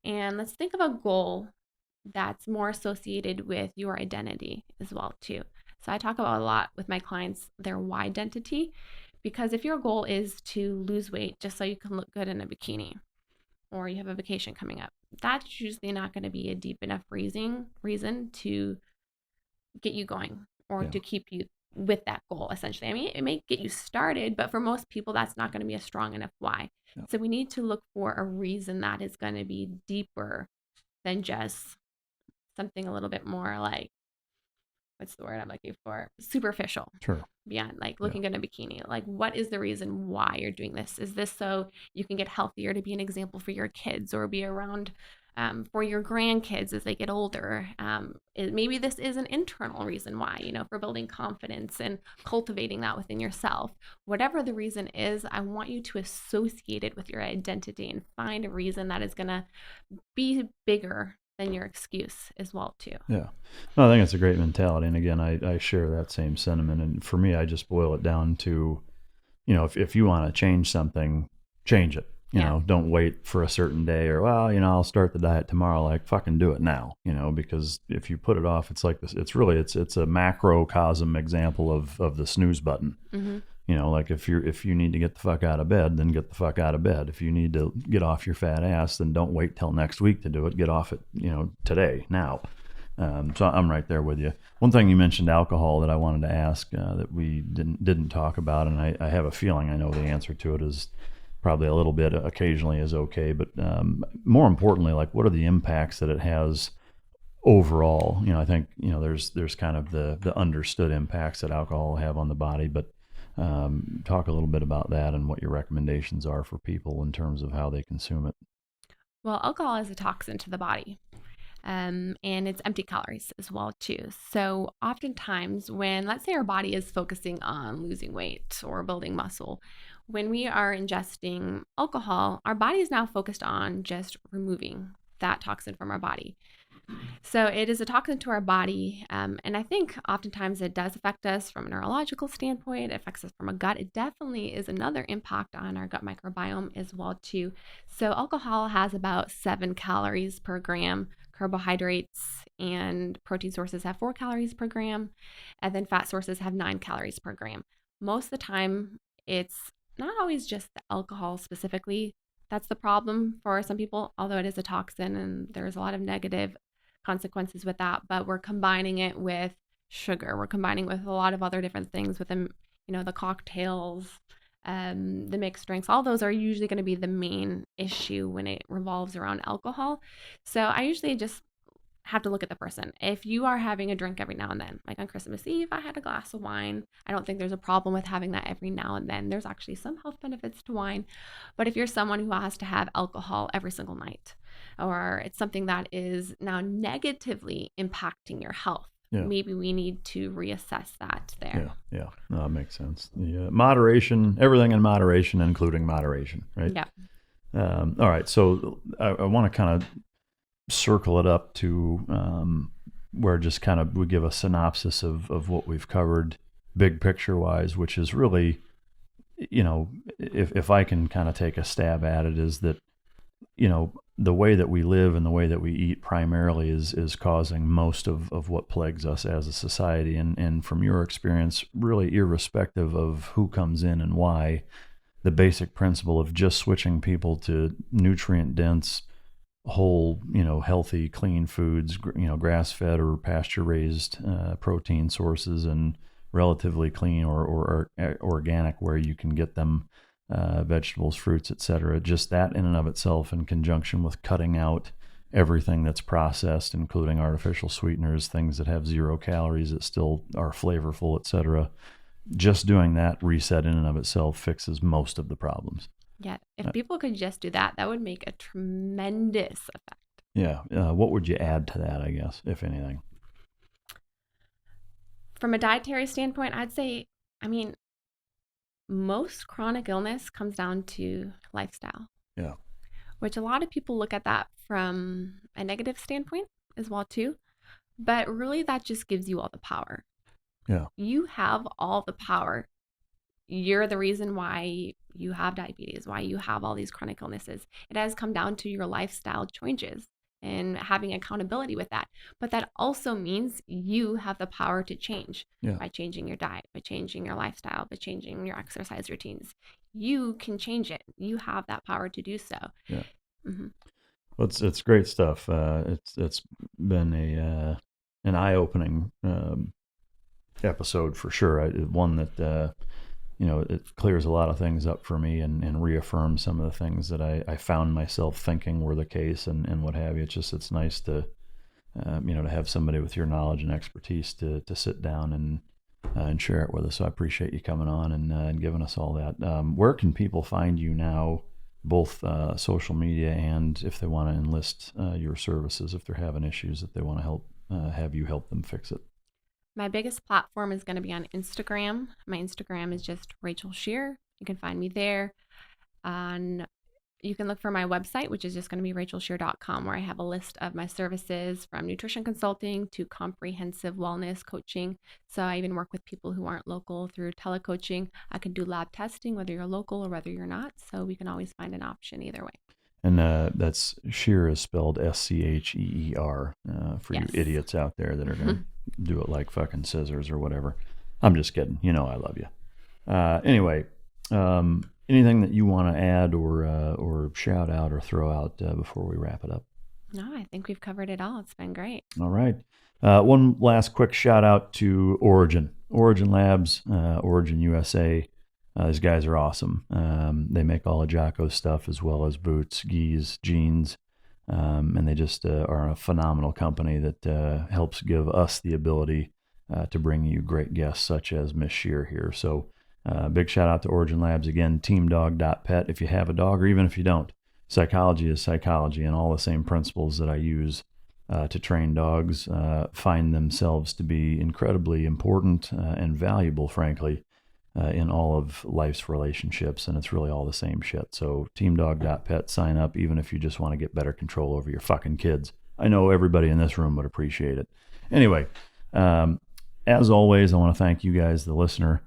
And let's think of a goal that's more associated with your identity as well too. So I talk about a lot with my clients, their why identity, because if your goal is to lose weight just so you can look good in a bikini, or you have a vacation coming up, that's usually not going to be a deep enough reason to get you going or to keep you with that goal, essentially. I mean, it may get you started, but for most people, that's not going to be a strong enough why. Yeah. So we need to look for a reason that is going to be deeper than just something a little bit more like, what's the word I'm looking for? Superficial. Sure. Beyond like looking at a bikini. Like, what is the reason why you're doing this? Is this so you can get healthier, to be an example for your kids, or be around for your grandkids as they get older? Maybe this is an internal reason why, for building confidence and cultivating that within yourself. Whatever the reason is, I want you to associate it with your identity and find a reason that is going to be bigger than your excuse as well too. Yeah. No, I think it's a great mentality. And again, I share that same sentiment. And for me, I just boil it down to, if you want to change something, change it. Don't wait for a certain day or, I'll start the diet tomorrow. Like, fucking do it now, because if you put it off, it's like this, it's a macrocosm example of the snooze button. Mm-hmm. Like if you need to get the fuck out of bed, then get the fuck out of bed. If you need to get off your fat ass, then don't wait till next week to do it. Get off it, today, now. So I'm right there with you. One thing you mentioned, alcohol, that I wanted to ask that we didn't talk about, and I have a feeling I know the answer to it is probably a little bit occasionally is okay, but more importantly, like what are the impacts that it has overall? I think there's kind of the understood impacts that alcohol will have on the body, but talk a little bit about that and what your recommendations are for people in terms of how they consume it. Well, alcohol is a toxin to the body. And it's empty calories as well too. So oftentimes when, let's say, our body is focusing on losing weight or building muscle, when we are ingesting alcohol, our body is now focused on just removing that toxin from our body. So it is a toxin to our body. And I think oftentimes it does affect us from a neurological standpoint. It affects us from a gut. It definitely is another impact on our gut microbiome as well too. So alcohol has about 7 calories per gram. Carbohydrates and protein sources have 4 calories per gram. And then fat sources have 9 calories per gram. Most of the time, it's not always just the alcohol specifically that's the problem for some people, although it is a toxin and there's a lot of negative consequences with that, but we're combining it with sugar. We're combining with a lot of other different things with them, the cocktails, the mixed drinks. All those are usually going to be the main issue when it revolves around alcohol. So I usually just have to look at the person. If you are having a drink every now and then, like on Christmas Eve, I had a glass of wine. I don't think there's a problem with having that every now and then. There's actually some health benefits to wine. But if you're someone who has to have alcohol every single night, or it's something that is now negatively impacting your health, maybe we need to reassess that there. Yeah. No, that makes sense. The moderation, everything in moderation, including moderation, right? Yeah. All right. So I want to kind of circle it up to where just kind of we give a synopsis of what we've covered big picture wise, which is really, if I can kind of take a stab at it, is that, the way that we live and the way that we eat primarily is causing most of what plagues us as a society. And from your experience, really irrespective of who comes in and why, the basic principle of just switching people to nutrient dense, whole, healthy, clean foods, grass-fed or pasture-raised protein sources, and relatively clean or organic where you can get them, vegetables, fruits, etc. Just that in and of itself, in conjunction with cutting out everything that's processed, including artificial sweeteners, things that have 0 calories that still are flavorful, etc. Just doing that reset in and of itself fixes most of the problems. Yeah, if people could just do that, that would make a tremendous effect. Yeah. What would you add to that, I guess, if anything? From a dietary standpoint, I'd say, most chronic illness comes down to lifestyle. Yeah. Which a lot of people look at that from a negative standpoint as well too. But really that just gives you all the power. Yeah. You have all the power. You're the reason why you have diabetes, why you have all these chronic illnesses. It has come down to your lifestyle changes and having accountability with that. But that also means you have the power to change by changing your diet, by changing your lifestyle, by changing your exercise routines. You can change it. You have that power to do so. Yeah. Mm-hmm. Well, it's great stuff. It's been an eye-opening episode for sure. One that it clears a lot of things up for me and reaffirms some of the things that I found myself thinking were the case and what have you. It's nice to to have somebody with your knowledge and expertise to sit down and share it with us. So I appreciate you coming on and giving us all that. Where can people find you now, both social media and if they want to enlist your services, if they're having issues that they want to help have you help them fix it? My biggest platform is going to be on Instagram. My Instagram is just Rachel Scheer. You can find me there. You can look for my website, which is just going to be rachelscheer.com, where I have a list of my services from nutrition consulting to comprehensive wellness coaching. So I even work with people who aren't local through telecoaching. I can do lab testing, whether you're local or whether you're not. So we can always find an option either way. And that's Scheer is spelled Scheer for you idiots out there that are going to do it like fucking scissors or whatever. I'm just kidding. I love you. Anyway, anything that you want to add or shout out or throw out before we wrap it up? No, I think we've covered it all. It's been great. All right. One last quick shout out to Origin Labs, Origin USA. These guys are awesome. They make all of Jocko's stuff as well as boots, gis, jeans, and they just are a phenomenal company that helps give us the ability to bring you great guests such as Miss Scheer here. So big shout out to Origin Labs. Again, teamdog.pet if you have a dog or even if you don't. Psychology is psychology, and all the same principles that I use to train dogs find themselves to be incredibly important and valuable, frankly, in all of life's relationships, and it's really all the same shit. So teamdog.pet, sign up even if you just want to get better control over your fucking kids. I know everybody in this room would appreciate it. Anyway, as always, I want to thank you guys, the listener.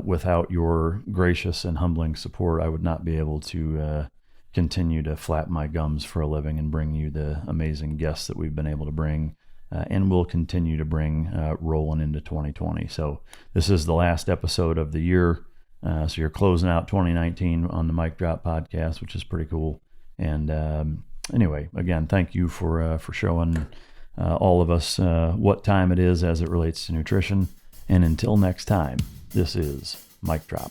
Without your gracious and humbling support, I would not be able to continue to flap my gums for a living and bring you the amazing guests that we've been able to bring and will continue to bring rolling into 2020. So this is the last episode of the year. So you're closing out 2019 on the Mic Drop podcast, which is pretty cool. And anyway, again, thank you for showing all of us what time it is as it relates to nutrition. And until next time, this is Mic Drop.